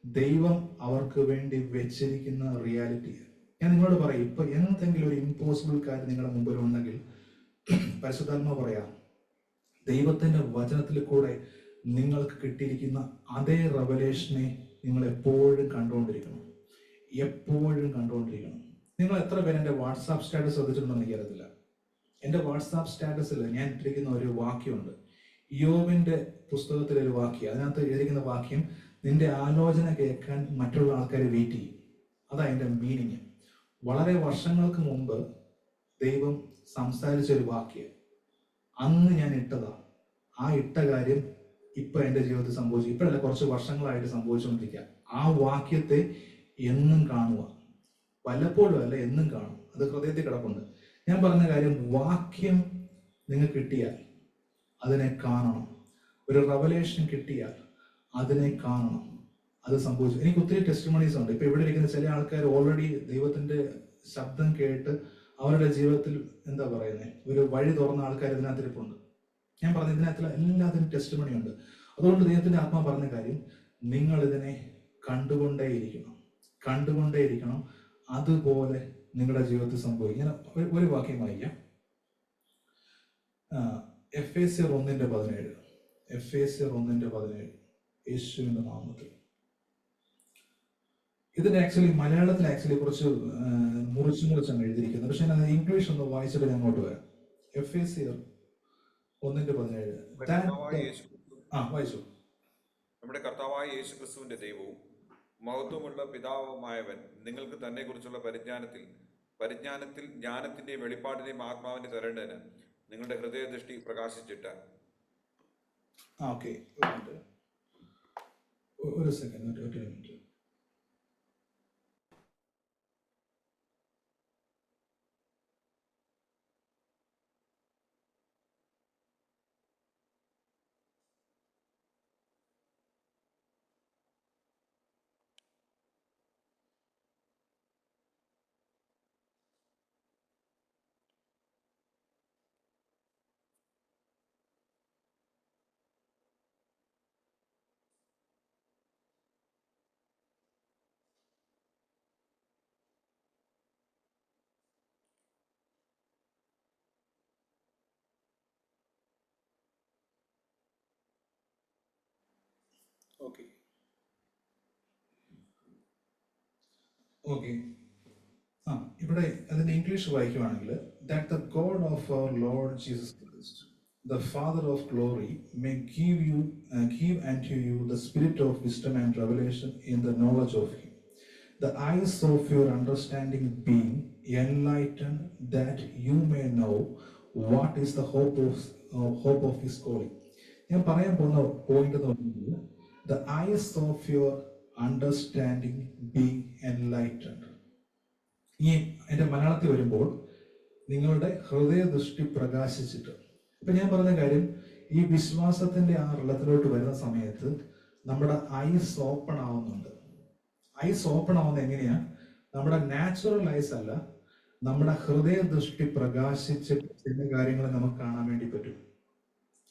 ദൈവം അവർക്ക് വേണ്ടി വെച്ചിരിക്കുന്ന റിയാലിറ്റിയാണ്. ഞാൻ നിങ്ങളോട് പറയും, ഇപ്പൊ എന്തെങ്കിലും ഒരു ഇമ്പോസിബിൾ കാര്യം നിങ്ങളുടെ മുമ്പിൽ ഉണ്ടെങ്കിൽ പരിശുദ്ധാത്മാ പറയാം, ദൈവത്തിന്റെ വചനത്തിൽ കൂടെ നിങ്ങൾക്ക് കിട്ടിയിരിക്കുന്ന അതേ റെവലേഷനെ നിങ്ങൾ എപ്പോഴും കണ്ടുകൊണ്ടിരിക്കണം, എപ്പോഴും കണ്ടുകൊണ്ടിരിക്കണം. നിങ്ങൾ എത്ര പേര് എൻ്റെ വാട്സാപ്പ് സ്റ്റാറ്റസ് ശ്രദ്ധിച്ചിട്ടുണ്ടെന്ന് എനിക്കറിയത്തില്ല. എൻ്റെ വാട്സാപ്പ് സ്റ്റാറ്റസിൽ ഞാൻ ഇട്ടിരിക്കുന്ന ഒരു വാക്യമുണ്ട്, യോബിന്റെ പുസ്തകത്തിലെ ഒരു വാക്യം. അതിനകത്ത് എഴുതിയിരിക്കുന്ന വാക്യം, നിന്റെ ആലോചന കേൾക്കാൻ മറ്റുള്ള ആൾക്കാർ വെയിറ്റ് ചെയ്യും. അതാ അതിൻ്റെ മീനിങ്. വളരെ വർഷങ്ങൾക്ക് മുമ്പ് ദൈവം സംസാരിച്ച ഒരു വാക്യം അന്ന് ഞാൻ ഇട്ടതാ. ആ ഇട്ട കാര്യം ഇപ്പൊ എൻ്റെ ജീവിതത്തിൽ സംഭവിച്ചു. ഇപ്പോഴല്ല, കുറച്ച് വർഷങ്ങളായിട്ട് സംഭവിച്ചുകൊണ്ടിരിക്കുക. ആ വാക്യത്തെ എന്നും കാണുക, വല്ലപ്പോഴും അല്ല, എന്നും കാണും. അത് ഹൃദയത്തിൽ കിടപ്പുണ്ട്. ഞാൻ പറഞ്ഞ കാര്യം, വാക്യം നിങ്ങൾക്ക് കിട്ടിയാൽ അതിനെ കാണണം. ഒരു റെവലേഷൻ കിട്ടിയാൽ അതിനെ കാണണം. അത് സംഭവിച്ചു. എനിക്ക് ഒത്തിരി ടെസ്റ്റിമണീസ് ഉണ്ട്. ഇപ്പൊ ഇവിടെ ഇരിക്കുന്ന ചില ആൾക്കാർ ഓൾറെഡി ദൈവത്തിന്റെ ശബ്ദം കേട്ട് അവരുടെ ജീവിതത്തിൽ ഒരു വഴി തുറന്ന ആൾക്കാർ ഇതിനകത്തിരിപ്പുണ്ട്. ഞാൻ പറഞ്ഞ ഇതിനകത്തുള്ള എല്ലാത്തിനും ടെസ്റ്റിമണി ഉണ്ട്. അതുകൊണ്ട് ദൈവത്തിന്റെ ആത്മാ പറഞ്ഞ കാര്യം, നിങ്ങൾ ഇതിനെ കണ്ടുകൊണ്ടേയിരിക്കണം. അതുപോലെ നിങ്ങളുടെ ജീവിതത്തിൽ സംഭവിക്കും. ഞാൻ ഒരു വാക്യം വായിക്കാം. എഫേസ്യർ 1:17. എഫേസ്യർ 1:17. യേശുവിന്റെ നാമത്തിൽ. ഇതിന്റെ മലയാളത്തിൽ കുറച്ച് മുറിച്ചാണ് എഴുതിയിരിക്കുന്നത്. പക്ഷെ ഞാൻ ഇംഗ്ലീഷ് ഒന്ന് വായിച്ചിട്ട് ഞാൻ അങ്ങോട്ട് വരാം. എഫേസ്യർ 1:17. വായിച്ചു. നമ്മുടെ കർത്താവായ യേശു ക്രിസ്തുവിന്റെ ദൈവവും മഹത്വമുള്ള പിതാവുമായവൻ നിങ്ങൾക്ക് തന്നെ കുറിച്ചുള്ള പരിജ്ഞാനത്തിൽ ജ്ഞാനത്തിന്റെയും വെളിപ്പാടിന്റെയും ആത്മാവിന്റെ തരേണ്ടതിന് നിങ്ങളുടെ ഹൃദയദൃഷ്ടി പ്രകാശിച്ചിട്ട്. ഒരു സെക്കൻഡ്, ഒരു മിനിറ്റ്. ഇവിടെ അതിന്റെ English വായിക്കുവാണെങ്കിൽ, that the God of our Lord Jesus Christ, the Father of glory, may give unto you the spirit of wisdom and revelation in the knowledge of Him, the eyes of your understanding being enlightened, that you may know what is the hope of His calling. ഞാൻ പറയാൻ പോകുന്ന point എന്ന് പറഞ്ഞാൽ, the eyes of your understanding being enlightened. ഈ എൻ്റെ മലയാളത്തിൽ വരുമ്പോൾ, നിങ്ങളുടെ ഹൃദയദൃഷ്ടി പ്രകാശിച്ചിട്ട്. ഇപ്പൊ ഞാൻ പറഞ്ഞ കാര്യം, ഈ വിശ്വാസത്തിന്റെ ആ വെള്ളത്തിലോട്ട് വരുന്ന സമയത്ത് നമ്മുടെ ഐസ് ഓപ്പൺ ആവുന്നുണ്ട്. ഐസ് ഓപ്പൺ ആവുന്നത് എങ്ങനെയാ? നമ്മുടെ നാച്ചുറൽ ഐസ് അല്ല, നമ്മുടെ ഹൃദയദൃഷ്ടി പ്രകാശിച്ചിട്ട് ചില കാര്യങ്ങൾ നമുക്ക് കാണാൻ വേണ്ടി പറ്റും.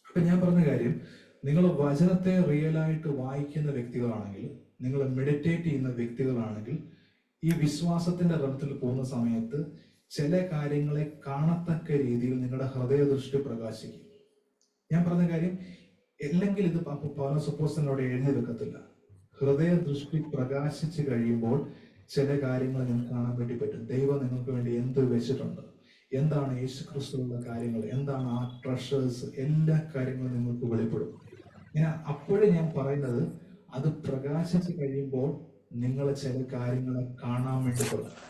അപ്പൊ ഞാൻ പറഞ്ഞ കാര്യം, നിങ്ങൾ വചനത്തെ റിയലായിട്ട് വായിക്കുന്ന വ്യക്തികളാണെങ്കിൽ, നിങ്ങൾ മെഡിറ്റേറ്റ് ചെയ്യുന്ന വ്യക്തികളാണെങ്കിൽ, ഈ വിശ്വാസത്തിന്റെ തലത്തിൽ പോകുന്ന സമയത്ത് ചില കാര്യങ്ങളെ കാണത്തക്ക രീതിയിൽ നിങ്ങളുടെ ഹൃദയദൃഷ്ടി പ്രകാശിക്കും. ഞാൻ പറഞ്ഞ കാര്യം, അല്ലെങ്കിൽ ഇത് പൗലോസ് അപ്പോസ്തലൻ എഴുതി വെക്കത്തില്ല. ഹൃദയദൃഷ്ടി പ്രകാശിച്ചു കഴിയുമ്പോൾ ചില കാര്യങ്ങൾ നിങ്ങൾക്ക് കാണാൻ വേണ്ടി പറ്റും. ദൈവം നിങ്ങൾക്ക് വേണ്ടി എന്ത് വെച്ചിട്ടുണ്ട്, എന്താണ് യേശുക്രിസ്തുവിലുള്ള കാര്യങ്ങൾ, എന്താണ് ആ ട്രഷേഴ്സ്, എല്ലാ കാര്യങ്ങളും നിങ്ങൾക്ക് വെളിപ്പെടും. അപ്പോഴേ ഞാൻ പറയുന്നത്, അത് പ്രകാശിച്ചു കഴിയുമ്പോൾ നിങ്ങൾ ചില കാര്യങ്ങളെ കാണാൻ വേണ്ടി തുടങ്ങും.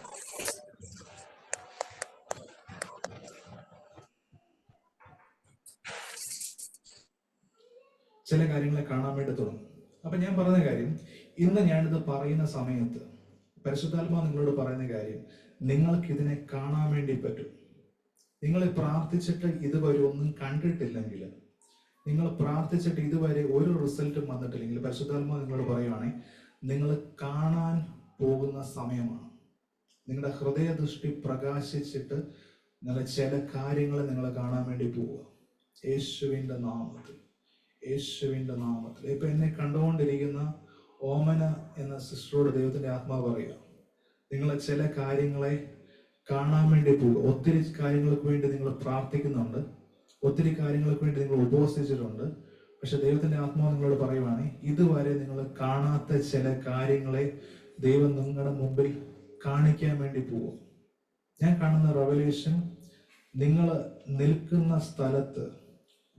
ചില കാര്യങ്ങളെ കാണാൻ വേണ്ടി തുടങ്ങും. അപ്പൊ ഞാൻ പറഞ്ഞ കാര്യം, ഇന്ന് ഞാനിത് പറയുന്ന സമയത്ത് പരിശുദ്ധാത്മാവ് നിങ്ങളോട് പറയുന്ന കാര്യം, നിങ്ങൾക്ക് ഇതിനെ കാണാൻ വേണ്ടി പറ്റും. നിങ്ങൾ പ്രാർത്ഥിച്ചിട്ട് ഇതുവരെ ഒന്നും കണ്ടിട്ടില്ലെങ്കിൽ, നിങ്ങൾ പ്രാർത്ഥിച്ചിട്ട് ഇതുവരെ ഒരു റിസൾട്ടും വന്നിട്ടില്ലെങ്കിൽ, പരിശുദ്ധാത്മാവ് നിങ്ങളോട് പറയുവാണെങ്കിൽ നിങ്ങൾ കാണാൻ പോകുന്ന സമയമാണ്. നിങ്ങളുടെ ഹൃദയദൃഷ്ടി പ്രകാശിച്ചിട്ട് നിങ്ങൾ ചില കാര്യങ്ങൾ നിങ്ങൾ കാണാൻ വേണ്ടി പോവുക. യേശുവിന്റെ നാമത്തിൽ, യേശുവിന്റെ നാമത്തിൽ. ഇപ്പൊ എന്നെ കണ്ടുകൊണ്ടിരിക്കുന്ന ഓമന എന്ന സിസ്റ്ററോട് ദൈവത്തിന്റെ ആത്മാവ് പറയുക, നിങ്ങൾ ചില കാര്യങ്ങളെ കാണാൻ വേണ്ടി പോവുക. ഒത്തിരി കാര്യങ്ങൾക്ക് വേണ്ടി നിങ്ങൾ പ്രാർത്ഥിക്കുന്നുണ്ട്, ഒത്തിരി കാര്യങ്ങൾക്ക് വേണ്ടി നിങ്ങൾ ഉപവസിച്ചിട്ടുണ്ട്. പക്ഷെ ദൈവത്തിന്റെ ആത്മാവ് നിങ്ങളോട് പറയുവാണ്, ഇതുവരെ നിങ്ങൾ കാണാത്ത ചില കാര്യങ്ങളെ ദൈവം നിങ്ങളുടെ മുമ്പിൽ കാണിക്കാൻ വേണ്ടി പോവും. ഞാൻ കാണുന്ന റെവലേഷൻ, നിങ്ങൾ നിൽക്കുന്ന സ്ഥലത്ത്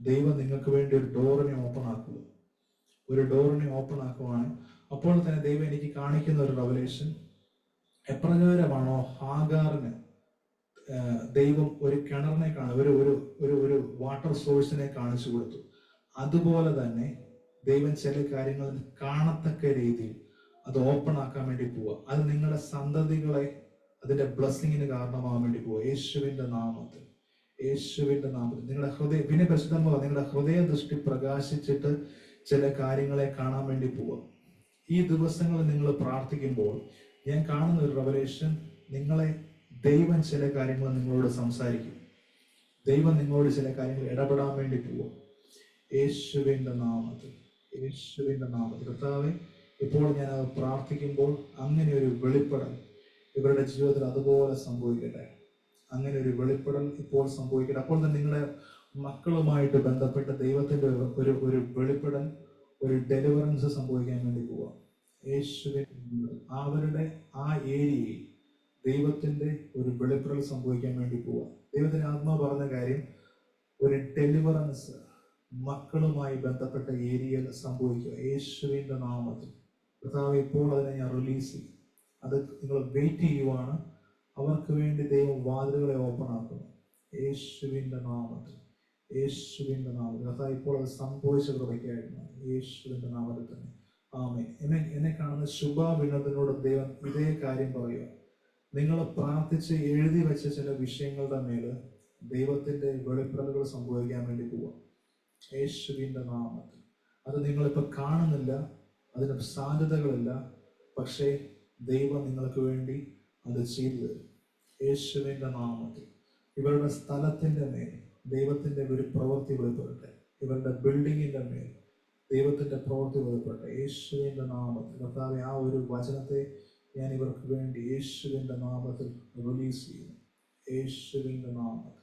ദൈവം നിങ്ങൾക്ക് വേണ്ടി ഒരു ഡോറിനെ ഓപ്പൺ ആക്കുക. ഒരു ഡോറിനെ ഓപ്പൺ ആക്കുവാണ്. അപ്പോൾ തന്നെ ദൈവം എനിക്ക് കാണിക്കുന്ന ഒരു റെവലേഷൻ, എപ്രകാരമാണോ ഹാഗാറിന് ദൈവം ഒരു കിണറിനെ ഒരു വാട്ടർ സോഴ്സിനെ കാണിച്ചു കൊടുത്തു, അതുപോലെ തന്നെ ദൈവം ചില കാര്യങ്ങൾ കാണത്തക്ക രീതിയിൽ അത് ഓപ്പൺ ആക്കാൻ വേണ്ടി പോവുക. അത് നിങ്ങളുടെ സന്തതികളെ അതിന്റെ ബ്ലെസ്സിങ്ങിന് കാരണമാകാൻ വേണ്ടി പോവുക. യേശുവിന്റെ നാമത്തിൽ, യേശുവിന്റെ നാമത്തിൽ. നിങ്ങളുടെ ഹൃദയം, പിന്നെ പരിശുദ്ധമായ നിങ്ങളുടെ ഹൃദയദൃഷ്ടി പ്രകാശിച്ചിട്ട് ചില കാര്യങ്ങളെ കാണാൻ വേണ്ടി പോവുക. ഈ ദിവസങ്ങളിൽ നിങ്ങൾ പ്രാർത്ഥിക്കുമ്പോൾ ഞാൻ കാണുന്ന ഒരു റെവലേഷൻ, നിങ്ങളെ ദൈവം ചില കാര്യങ്ങൾ നിങ്ങളോട് സംസാരിക്കും. ദൈവം നിങ്ങളോട് ചില കാര്യങ്ങൾ ഇടപെടാൻ വേണ്ടി പോവുക. യേശുവിന്റെ നാമത്തിൽ, യേശുവിന്റെ നാമത്തിൽ. കർത്താവേ, ഇപ്പോൾ ഞാൻ അത് പ്രാർത്ഥിക്കുമ്പോൾ അങ്ങനെ ഒരു വെളിപ്പെടൽ ഇവരുടെ ജീവിതത്തിൽ അതുപോലെ സംഭവിക്കട്ടെ. അങ്ങനെ ഒരു വെളിപ്പെടൽ ഇപ്പോൾ സംഭവിക്കട്ടെ. അപ്പോൾ തന്നെ നിങ്ങളുടെ മക്കളുമായിട്ട് ബന്ധപ്പെട്ട ദൈവത്തിന്റെ ഒരു വെളിപ്പെടൽ, ഒരു ഡെലിവറൻസ് സംഭവിക്കാൻ വേണ്ടി പോവാം. യേശുവിൻ അവരുടെ ആ ഏരിയയിൽ ദൈവത്തിന്റെ ഒരു വെളിപ്പെടൽ സംഭവിക്കാൻ വേണ്ടി പോവാം. ദൈവത്തിന്റെ ആത്മാവ് പറഞ്ഞ കാര്യം, ഒരു ഡെലിവറൻസ് മക്കളുമായി ബന്ധപ്പെട്ട ഏരിയയിൽ സംഭവിക്കുക. യേശുവിന്റെ നാമത്തിൽ. കർത്താവ്, ഇപ്പോൾ അതിനെ ഞാൻ റിലീസ് ചെയ്യും. അത് നിങ്ങൾ വെയിറ്റ് ചെയ്യുവാണ്. അവർക്ക് വേണ്ടി ദൈവം വാതിലുകളെ ഓപ്പൺ ആക്കുന്നു. യേശുവിന്റെ നാമത്തിൽ, യേശുവിന്റെ നാമത്തിൽ. കർത്താവ്, ഇപ്പോൾ അത് സംഭവിച്ച കൃപയ്ക്കായിരുന്നു. യേശുവിന്റെ നാമത്തിൽ തന്നെ ആമേൻ. എന്നെ കാണുന്ന ശുഭ വിനോദനോട് ദൈവം ഇതേ കാര്യം പറയുക. നിങ്ങൾ പ്രാർത്ഥിച്ച് എഴുതി വെച്ച ചില വിഷയങ്ങളുടെ മേല് ദൈവത്തിന്റെ വെളിപ്പെടലുകൾ സംഭവിക്കാൻ വേണ്ടി പോവാം. യേശുവിന്റെ നാമത്തിൽ. അത് നിങ്ങളിപ്പോ കാണുന്നില്ല, അതിന് സാധ്യതകളില്ല, പക്ഷേ ദൈവം നിങ്ങൾക്ക് വേണ്ടി അത് ചെയ്തു തരും. യേശുവിന്റെ നാമത്തിൽ. ഇവരുടെ സ്ഥലത്തിന്റെ മേൽ ദൈവത്തിന്റെ ഒരു പ്രവൃത്തി വെളിപ്പെടട്ടെ. ഇവരുടെ ബിൽഡിങ്ങിന്റെ മേൽ ദൈവത്തിന്റെ പ്രവൃത്തി വെളിപ്പെടട്ടെ. യേശുവിന്റെ നാമത്തിൽ. കർത്താവേ, ആ ഒരു വചനത്തെ ഞാൻ ഇവർക്ക് വേണ്ടി യേശുവിന്റെ നാമത്തിൽ റിലീസ് ചെയ്യുന്നു. യേശുവിന്റെ നാമത്തിൽ.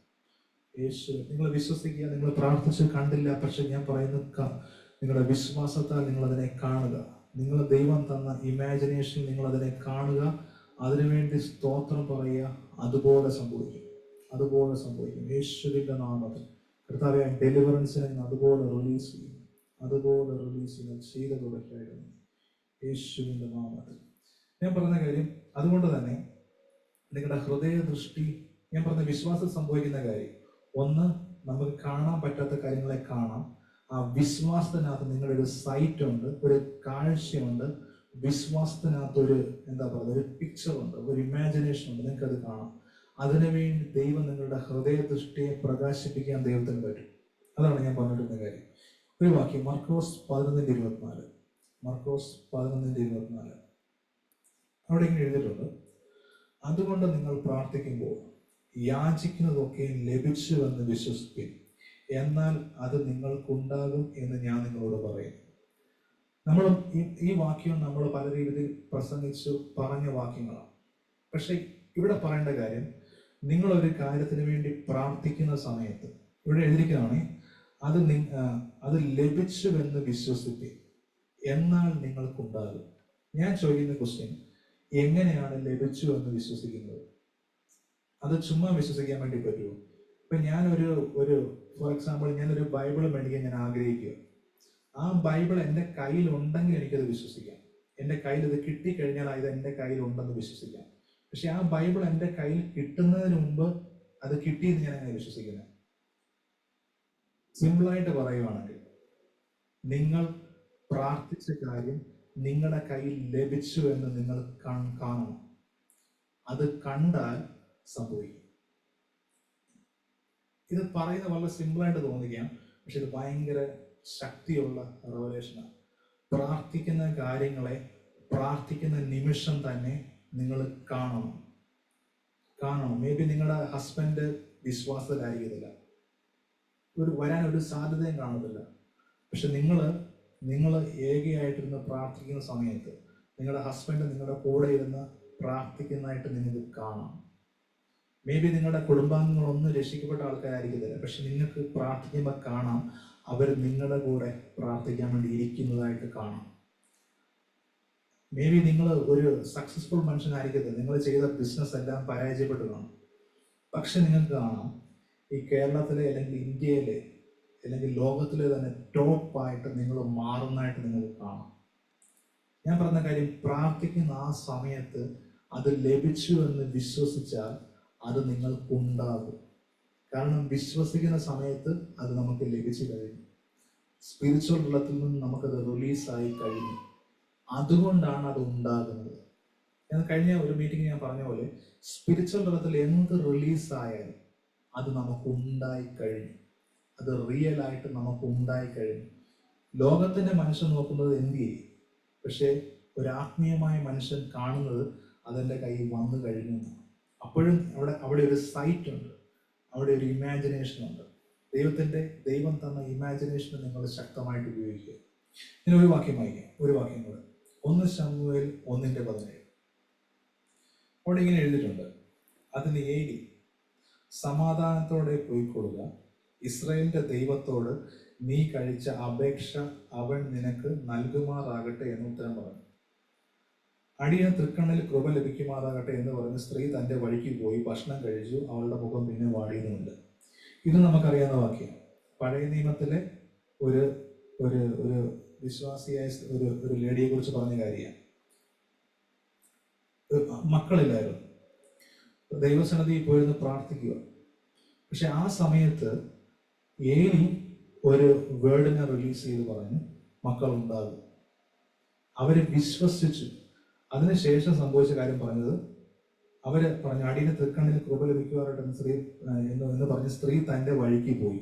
യേശു, നിങ്ങൾ വിശ്വസിക്കുക. നിങ്ങൾ പ്രാർത്ഥിച്ച് കണ്ടില്ല, പക്ഷെ ഞാൻ പറയുന്ന നിങ്ങളുടെ വിശ്വാസത്താൽ നിങ്ങൾ അതിനെ കാണുക. നിങ്ങൾ ദൈവം തന്ന ഇമാജിനേഷൻ നിങ്ങൾ അതിനെ കാണുക, അതിനുവേണ്ടി സ്തോത്രം പറയുക. അതുപോലെ സംഭവിക്കും, അതുപോലെ സംഭവിക്കും. യേശുവിന്റെ നാമത്തിൽ. കർത്താവേ, ഡെലിവറൻസിനെ അതുപോലെ റിലീസ് ചെയ്യും, അതുപോലെ റിലീസ് ചെയ്യുന്ന ചെയ്ത തുടക്കായിരുന്നു. യേശുവിന്റെ നാമത്തിൽ. ഞാൻ പറഞ്ഞ കാര്യം, അതുകൊണ്ട് തന്നെ നിങ്ങളുടെ ഹൃദയ ദൃഷ്ടി, ഞാൻ പറഞ്ഞ വിശ്വാസം സംഭവിക്കുന്ന കാര്യം, ഒന്ന്, നമുക്ക് കാണാൻ പറ്റാത്ത കാര്യങ്ങളെ കാണാം. ആ വിശ്വാസത്തിനകത്ത് നിങ്ങളുടെ ഒരു സൈറ്റ് ഉണ്ട്, ഒരു കാഴ്ചയുണ്ട്. വിശ്വാസത്തിനകത്ത് ഒരു എന്താ പറയുക, ഒരു പിക്ചർ ഉണ്ട്, ഒരു ഇമാജിനേഷൻ ഉണ്ട്. നിങ്ങൾക്ക് അത് കാണാം. അതിനുവേണ്ടി ദൈവം നിങ്ങളുടെ ഹൃദയദൃഷ്ടിയെ പ്രകാശിപ്പിക്കാൻ ദൈവത്തിന് പറ്റും. അതാണ് ഞാൻ പറഞ്ഞിരുന്ന കാര്യം. ഒരു വാക്യം മർക്കോസ് 11:24. മർക്കോസ് 11:24. അവിടെ ഇങ്ങനെ എഴുതിയിട്ടുണ്ട്, അതുകൊണ്ട് നിങ്ങൾ പ്രാർത്ഥിക്കുമ്പോൾ യാചിക്കുന്നതൊക്കെ ലഭിച്ചുവെന്ന് വിശ്വസിപ്പിൻ, എന്നാൽ അത് നിങ്ങൾക്കുണ്ടാകും എന്ന് ഞാൻ നിങ്ങളോട് പറയും. നമ്മൾ ഈ വാക്യം നമ്മൾ പല രീതിയിൽ പ്രസംഗിച്ചു പറഞ്ഞ വാക്യങ്ങളാണ്. പക്ഷെ ഇവിടെ പറയേണ്ട കാര്യം, നിങ്ങളൊരു കാര്യത്തിന് വേണ്ടി പ്രാർത്ഥിക്കുന്ന സമയത്ത് ഇവിടെ എഴുതിയിരിക്കുന്നതാണ്, അത് ലഭിച്ചുവെന്ന് വിശ്വസിപ്പിൻ, എന്നാൽ നിങ്ങൾക്കുണ്ടാകും. ഞാൻ ചോദിക്കുന്ന ക്വസ്റ്റ്യൻ, എങ്ങനെയാണ് ലഭിച്ചു എന്ന് വിശ്വസിക്കുന്നത്? അത് ചുമ്മാ വിശ്വസിക്കാൻ വേണ്ടി പറ്റുമോ? ഇപ്പൊ ഞാനൊരു ഫോർ എക്സാമ്പിൾ, ഞാനൊരു ബൈബിൾ മേടിക്കാൻ ഞാൻ ആഗ്രഹിക്കുക. ആ ബൈബിൾ എൻ്റെ കയ്യിൽ ഉണ്ടെങ്കിൽ എനിക്കത് വിശ്വസിക്കാം. എൻ്റെ കയ്യിൽ ഇത് കിട്ടിക്കഴിഞ്ഞാൽ ഇത് എൻ്റെ കയ്യിൽ ഉണ്ടെന്ന് വിശ്വസിക്കാം. പക്ഷെ ആ ബൈബിൾ എൻ്റെ കയ്യിൽ കിട്ടുന്നതിന് മുമ്പ് അത് കിട്ടിയെന്ന് ഞാൻ എങ്ങനെ വിശ്വസിക്കുന്നത്? സിമ്പിളായിട്ട് പറയുവാണെങ്കിൽ, നിങ്ങൾ പ്രാർത്ഥിച്ച കാര്യം നിങ്ങളുടെ കയ്യിൽ ലഭിച്ചു എന്ന് നിങ്ങൾ കാണണം. അത് കണ്ടാൽ സംഭവിക്കും. ഇത് പറയുന്നത് വളരെ സിമ്പിളായിട്ട് തോന്നിക്കാം, പക്ഷെ ഇത് ഭയങ്കര ശക്തിയുള്ള റെവലേഷനാണ്. പ്രാർത്ഥിക്കുന്ന കാര്യങ്ങളെ പ്രാർത്ഥിക്കുന്ന നിമിഷം തന്നെ നിങ്ങൾ കാണണം. മേ ബി നിങ്ങളുടെ ഹസ്ബൻഡ് വിശ്വാസത്തിലായിരിക്കത്തില്ല, വരാനൊരു സാധ്യതയും കാണത്തില്ല. പക്ഷെ നിങ്ങൾ ഏകയായിട്ടിരുന്ന് പ്രാർത്ഥിക്കുന്ന സമയത്ത് നിങ്ങളുടെ ഹസ്ബൻഡ് നിങ്ങളുടെ കൂടെ ഇരുന്ന് പ്രാർത്ഥിക്കുന്നതായിട്ട് നിങ്ങൾക്ക് കാണാം. മേ ബി നിങ്ങളുടെ കുടുംബാംഗങ്ങളൊന്നും രക്ഷിക്കപ്പെട്ട ആൾക്കാരായിരിക്കത്തില്ല, പക്ഷെ നിങ്ങൾക്ക് പ്രാർത്ഥിക്കുമ്പോൾ കാണാം അവർ നിങ്ങളുടെ കൂടെ പ്രാർത്ഥിക്കാൻ വേണ്ടി ഇരിക്കുന്നതായിട്ട് കാണാം. മേ ബി നിങ്ങൾ ഒരു സക്സസ്ഫുൾ മനുഷ്യനായിരിക്കത്തില്ല, നിങ്ങൾ ചെയ്ത ബിസിനസ് എല്ലാം പരാജയപ്പെട്ടു കാണും. പക്ഷെ നിങ്ങൾക്ക് കാണാം ഈ കേരളത്തിലെ അല്ലെങ്കിൽ ഇന്ത്യയിലെ അല്ലെങ്കിൽ ലോകത്തിലെ തന്നെ ടോപ്പായിട്ട് നിങ്ങൾ മാറുന്നതായിട്ട് നിങ്ങൾക്ക് കാണാം. ഞാൻ പറഞ്ഞ കാര്യം, പ്രാർത്ഥിക്കുന്ന ആ സമയത്ത് അത് ലഭിച്ചു എന്ന് വിശ്വസിച്ചാൽ അത് നിങ്ങൾക്കുണ്ടാകും. കാരണം വിശ്വസിക്കുന്ന സമയത്ത് അത് നമുക്ക് ലഭിച്ചു കഴിഞ്ഞു. സ്പിരിച്വൽ തലത്തിൽ നിന്ന് നമുക്കത് റിലീസായി കഴിഞ്ഞു. അതുകൊണ്ടാണ് അത് ഉണ്ടാകുന്നത്. ഞാൻ കഴിഞ്ഞ ഒരു മീറ്റിംഗ് ഞാൻ പറഞ്ഞ പോലെ, സ്പിരിച്വൽ തലത്തിൽ എന്ത് റിലീസായാലും അത് നമുക്ക് ഉണ്ടായി കഴിഞ്ഞു. അത് റിയൽ ആയിട്ട് നമുക്ക് ഉണ്ടായി കഴിഞ്ഞു. ലോകത്തിന്റെ മനുഷ്യൻ നോക്കുന്നത് എന്ത് ചെയ്യും, പക്ഷെ ഒരു ആത്മീയമായ മനുഷ്യൻ കാണുന്നത് അതെൻ്റെ കയ്യിൽ വന്നു കഴിഞ്ഞു. അപ്പോഴും അവിടെ ഒരു സൈറ്റ് ഉണ്ട്, അവിടെ ഒരു ഇമാജിനേഷൻ ഉണ്ട്. ദൈവം തന്ന ഇമാജിനേഷൻ നിങ്ങൾ ശക്തമായിട്ട് ഉപയോഗിക്കുക. ഞാൻ ഒരു വാക്യം വായിക്കാം, ഒരു വാക്യം കൂടെ. 1 ശമൂവേൽ 1:17. അവിടെ ഇങ്ങനെ എഴുതിയിട്ടുണ്ട്, അതിന് ഏലി സമാധാനത്തോടെ പോയിക്കൊള്ളുക, ഇസ്രായേലിന്റെ ദൈവത്തോട് നീ കഴിച്ച അപേക്ഷ അവൻ നിനക്ക് നൽകുമാറാകട്ടെ എന്ന് ഉത്തരം പറഞ്ഞു. അടിയന് തൃക്കണ്ണിൽ കൃപ ലഭിക്കുമാറാകട്ടെ എന്ന് പറഞ്ഞ് സ്ത്രീ തൻ്റെ വഴിക്ക് പോയി ഭക്ഷണം കഴിച്ചു, അവളുടെ മുഖം പിന്നെ വാടിയുന്നുമില്ല. ഇത് നമുക്കറിയാവുന്ന വാക്യം. പഴയ നിയമത്തിലെ ഒരു ഒരു ഒരു വിശ്വാസിയായ ഒരു ലേഡിയെ കുറിച്ച് പറഞ്ഞ കാര്യമാണ്. മക്കളില്ലായിരുന്നു, ദൈവസന്നിധിയിൽ പോയിരുന്ന് പ്രാർത്ഥിക്കുക. പക്ഷെ ആ സമയത്ത് ഏലി ഒരു വേർഡിനെ റിലീസ് ചെയ്ത് പറഞ്ഞു മക്കളുണ്ടാകും. അവര് വിശ്വസിച്ചു. അതിനുശേഷം സംഭവിച്ച കാര്യം പറഞ്ഞത്, അവര് പറഞ്ഞു അടിയന് തൃക്കണ്ണിൽ കൃപ ലഭിക്കുവാറായിട്ട് സ്ത്രീ എന്ന് പറഞ്ഞ് സ്ത്രീ തൻ്റെ വഴിക്ക് പോയി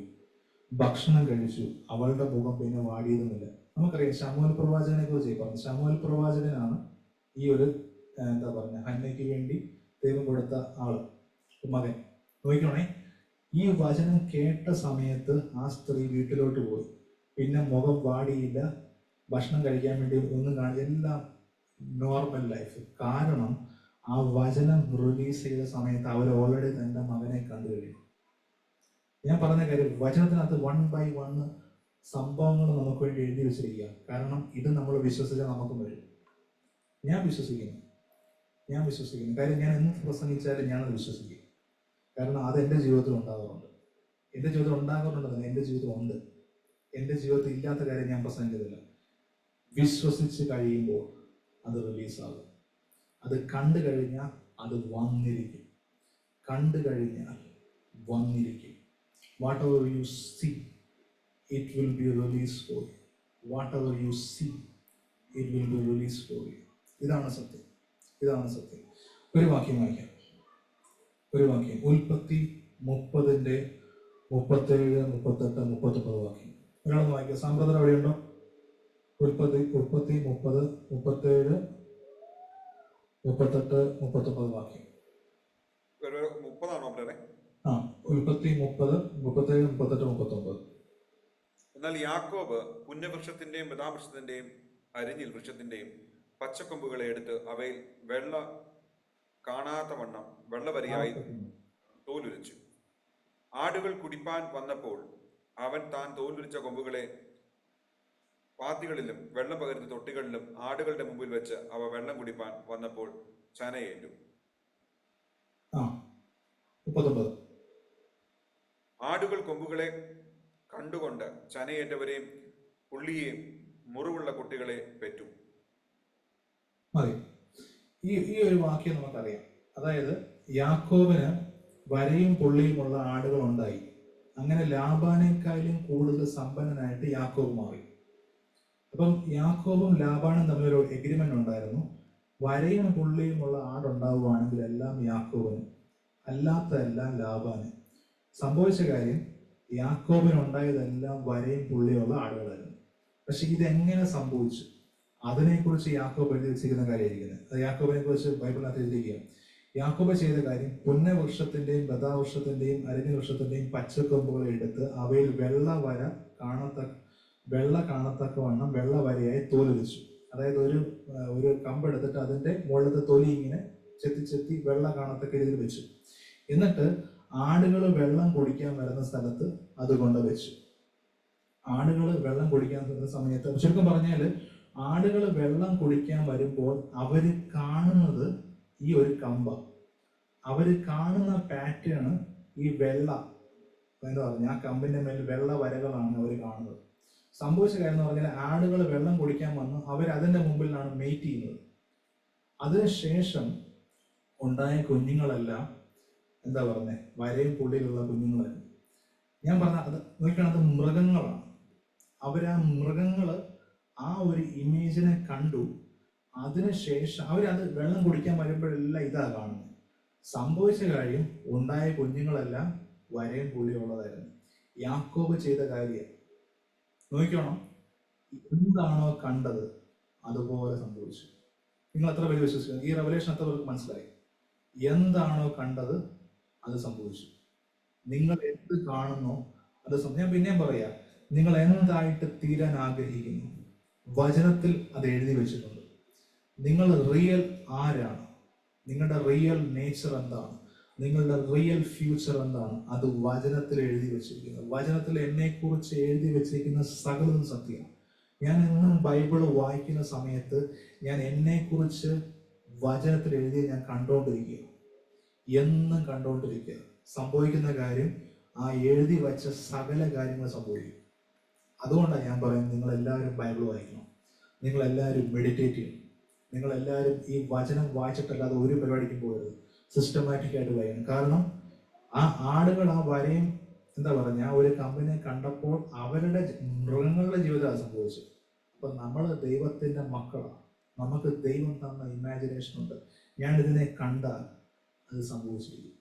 ഭക്ഷണം കഴിച്ചു, അവളുടെ മുഖം പിന്നെ വാടിയതുമില്ല. നമുക്കറിയാം ശമൂവേൽ പ്രവാചകനെ കുറിച്ച് പറഞ്ഞു. ശമൂവേൽ പ്രവാചകനാണ് ഈ ഒരു എന്താ പറഞ്ഞ ഹന്നയ്ക്ക് വേണ്ടി ദൈവം കൊടുത്ത ആള്, മകൻ. നോക്കണേ, ഈ വചനം കേട്ട സമയത്ത് ആ സ്ത്രീ വീട്ടിലോട്ട് പോയി. പിന്നെ മുഖം വാടിയില്ല, ഭക്ഷണം കഴിക്കാൻ വേണ്ടി ഒന്നും എല്ലാം നോർമൽ ലൈഫ്. കാരണം ആ വചനം റിലീസ് ചെയ്ത സമയത്ത് അവർ ഓൾറെഡി തന്റെ മകനെ കണ്ടു കഴിഞ്ഞു. ഞാൻ പറഞ്ഞ കാര്യം, വചനത്തിനകത്ത് 1 by 1 സംഭവങ്ങൾ നമുക്ക് വേണ്ടി എഴുതി വെച്ചിരിക്കുക. കാരണം ഇത് നമ്മൾ വിശ്വസിച്ചാൽ നമുക്കും വരും. ഞാൻ വിശ്വസിക്കുന്നു. കാര്യം ഞാൻ എന്ത് പ്രസംഗിച്ചാലും ഞാനത് വിശ്വസിക്കും. കാരണം അത് എൻ്റെ ജീവിതത്തിൽ ഉണ്ടാകാറുണ്ട്. എൻ്റെ ജീവിതത്തിൽ ഉണ്ടാകാറുണ്ടെന്ന് എൻ്റെ ജീവിതത്തിൽ ഉണ്ട്. എൻ്റെ ജീവിതത്തിൽ ഇല്ലാത്ത കാര്യം ഞാൻ പ്രസംഗിക്കത്തില്ല. വിശ്വസിച്ച് കഴിയുമ്പോൾ അത് റിലീസാകും. അത് കണ്ടു കഴിഞ്ഞാൽ അത് വന്നിരിക്കും. Whatever you see, it will be released for you. Whatever you see, it will be released for you. ഇതാണ് സത്യം. ഒരു വാക്യം വായിക്കാം. ഒരു വാക്യം ഉൽപ്പത്തി 30-ന്റെ 37, 38, 39 വാക്യം. ഒരാളൊന്ന് വായിക്കുക. സാമ്പ്രദായം എവിടെയുണ്ടോ? ഉൽപ്പത്തി 30, 37, 38, 39 വാക്യം. 30 ബ്രദറെ? ആ, ഉൽപ്പത്തി 30, 37, 38, 39. എന്നാൽ യാക്കോബ് പുണ്യവൃക്ഷത്തിന്റെയും ബദാവൃക്ഷത്തിന്റെയും അരിഞ്ഞിൽ വൃക്ഷത്തിന്റെയും പച്ചക്കൊമ്പുകളെ എടുത്ത് അവയിൽ വെള്ള കാണാത്ത വണ്ണം വെള്ളവരിയായി തോലുരിച്ചു. ആടുകൾ കുടിപ്പാൻ വന്നപ്പോൾ അവൻ താൻ തോലുരിച്ച കൊമ്പുകളെ പാത്തികളിലും വെള്ളം പകരുന്ന തൊട്ടികളിലും ആടുകളുടെ മുമ്പിൽ വെച്ച് അവ വെള്ളം കുടിപ്പാൻ വന്നപ്പോൾ ചനയേറ്റു. 39. ആടുകൾ കൊമ്പുകളെ കണ്ടുകൊണ്ട് ചനയേറ്റവരെയും പുള്ളിയെയും മുറിവുള്ള കുട്ടികളെ പെറ്റു. മതി. ഈ ഒരു വാക്യം നമുക്കറിയാം. അതായത് യാക്കോബിന് വരയും പുള്ളിയുമുള്ള ആടുകൾ ഉണ്ടായി. അങ്ങനെ ലാബാനേക്കാളും കൂടുതൽ സമ്പന്നനായിട്ട് യാക്കോബ് മാറി. അപ്പം യാക്കോബും ലാബാനും തമ്മിലൊരു എഗ്രിമെന്റ് ഉണ്ടായിരുന്നു. വരയും പുള്ളിയുമുള്ള ആടുണ്ടാവുകയാണെങ്കിൽ എല്ലാം യാക്കോബിന്, അല്ലാത്തതെല്ലാം ലാബാന്. സംഭവിച്ച കാര്യം, യാക്കോബിനുണ്ടായതെല്ലാം വരയും പുള്ളിയുള്ള ആടുകളായിരുന്നു. പക്ഷെ ഇതെങ്ങനെ സംഭവിച്ചു? അതിനെക്കുറിച്ച് യാക്കോബ് എഴുതി വെച്ചിരിക്കുന്ന കാര്യമായിരിക്കുന്നത്. അത് യാക്കോബിനെ കുറിച്ച് ബൈബിളിനകത്ത് എഴുതിയിരിക്കുക. യാക്കോബ് ചെയ്ത കാര്യം, പുന്നവൃക്ഷത്തിന്റെയും ബദാവൃക്ഷത്തിന്റെയും അരിഞ്ഞ വൃക്ഷത്തിന്റെയും പച്ചക്കൊമ്പുകളെ എടുത്ത് അവയിൽ വെള്ള കാണത്തക്കവണ്ണം വെള്ള വരയായി തോലുരിച്ചു. അതായത് ഒരു കമ്പെടുത്തിട്ട് അതിന്റെ മുകളിലത്തെ തൊലി ഇങ്ങനെ ചെത്തി വെള്ള കാണത്തക്ക രീതിയിൽ വെച്ചു. എന്നിട്ട് ആടുകൾ വെള്ളം കുടിക്കാൻ വരുന്ന സ്ഥലത്ത് അത് കൊണ്ട് വെച്ചു. ആടുകൾ വെള്ളം കുടിക്കാൻ വരുന്ന സമയത്ത്, ചുരുക്കം പറഞ്ഞാൽ, ആടുകൾ വെള്ളം കുടിക്കാൻ വരുമ്പോൾ അവര് കാണുന്നത് ഈ ഒരു കമ്പ. അവര് കാണുന്ന പാറ്റേൺ ഈ വെള്ള, എന്താ പറഞ്ഞ ആ കമ്പിന്റെ മേൽ വെള്ള വരകളാണ് അവർ കാണുന്നത്. സംഭവിച്ച കാര്യം എന്ന് പറഞ്ഞാൽ, ആടുകൾ വെള്ളം കുടിക്കാൻ വന്ന് അവർ അതിന്റെ മുമ്പിലാണ് മെയ്റ്റ് ചെയ്യുന്നത്. അതിനുശേഷം ഉണ്ടായ കുഞ്ഞുങ്ങളെല്ലാം എന്താ പറഞ്ഞേ, വരയും പുള്ളിയിലുള്ള കുഞ്ഞുങ്ങളായിരുന്നു. ഞാൻ പറഞ്ഞ അത് നോക്കണം, അത് മൃഗങ്ങളാണ്. അവരാ മൃഗങ്ങള് ആ ഒരു ഇമേജിനെ കണ്ടു. അതിനുശേഷം അവരത് വെള്ളം കുടിക്കാൻ വരുമ്പോഴെല്ലാം ഇതാ കാണുന്നത്. സംഭവിച്ച കാര്യം, ഉണ്ടായ കുഞ്ഞുങ്ങളെല്ലാം വരയും പുള്ളിയുള്ളതായിരുന്നു. യാക്കോബ് ചെയ്ത കാര്യം നോക്കണം, എന്താണോ കണ്ടത് അതുപോലെ സംഭവിച്ചു. നിങ്ങൾ എത്ര പേര് വിശ്വസിക്കുന്നു? ഈ റെവലേഷൻ എത്ര പേർക്ക് മനസ്സിലായി? എന്താണോ കണ്ടത് അത് സംഭവിച്ചു. നിങ്ങൾ എന്ത് കാണുന്നോ അത് ഞാൻ പിന്നെയും പറയാ, നിങ്ങൾ എന്തായിട്ട് തീരാൻ ആഗ്രഹിക്കുന്നു, വചനത്തിൽ അത് എഴുതി വെച്ചിട്ടുണ്ട്. നിങ്ങൾ റിയൽ ആരാണ്, നിങ്ങളുടെ റിയൽ നേച്ചർ എന്താണ്, നിങ്ങളുടെ റിയൽ ഫ്യൂച്ചർ എന്താണ്, അത് വചനത്തിൽ എഴുതി വെച്ചിരിക്കുന്നത്. വചനത്തിൽ എന്നെക്കുറിച്ച് എഴുതി വെച്ചിരിക്കുന്ന സകലതും സത്യമാണ്. ഞാൻ എന്നും ബൈബിൾ വായിക്കുന്ന സമയത്ത് ഞാൻ എന്നെക്കുറിച്ച് വചനത്തിൽ എഴുതി ഞാൻ കണ്ടുകൊണ്ടിരിക്കുക, എന്നും കണ്ടുകൊണ്ടിരിക്കുക. സംഭവിക്കുന്ന കാര്യം, ആ എഴുതി വച്ച സകല കാര്യങ്ങൾ സംഭവിക്കും. അതുകൊണ്ടാണ് ഞാൻ പറയുന്നത്, നിങ്ങളെല്ലാവരും ബൈബിൾ വായിക്കണം, നിങ്ങളെല്ലാവരും മെഡിറ്റേറ്റ് ചെയ്യണം, നിങ്ങളെല്ലാവരും ഈ വചനം വായിച്ചിട്ടല്ലാതെ ഒരു പരിപാടിക്കും പോകരുത്. സിസ്റ്റമാറ്റിക് ആയിട്ട് വായിക്കണം. കാരണം ആ ആടുകൾ ആ വരയും എന്താ പറഞ്ഞ ആ ഒരു കമ്പനിയെ കണ്ടപ്പോൾ അവരുടെ മൃഗങ്ങളുടെ ജീവിതമാണ് സംഭവിച്ചത്. അപ്പൊ നമ്മൾ ദൈവത്തിന്റെ മക്കളാണ്, നമുക്ക് ദൈവം തന്ന ഇമാജിനേഷൻ ഉണ്ട്. ഞാൻ ഇതിനെ കണ്ടാൽ അത് സംഭവിച്ചിരിക്കും.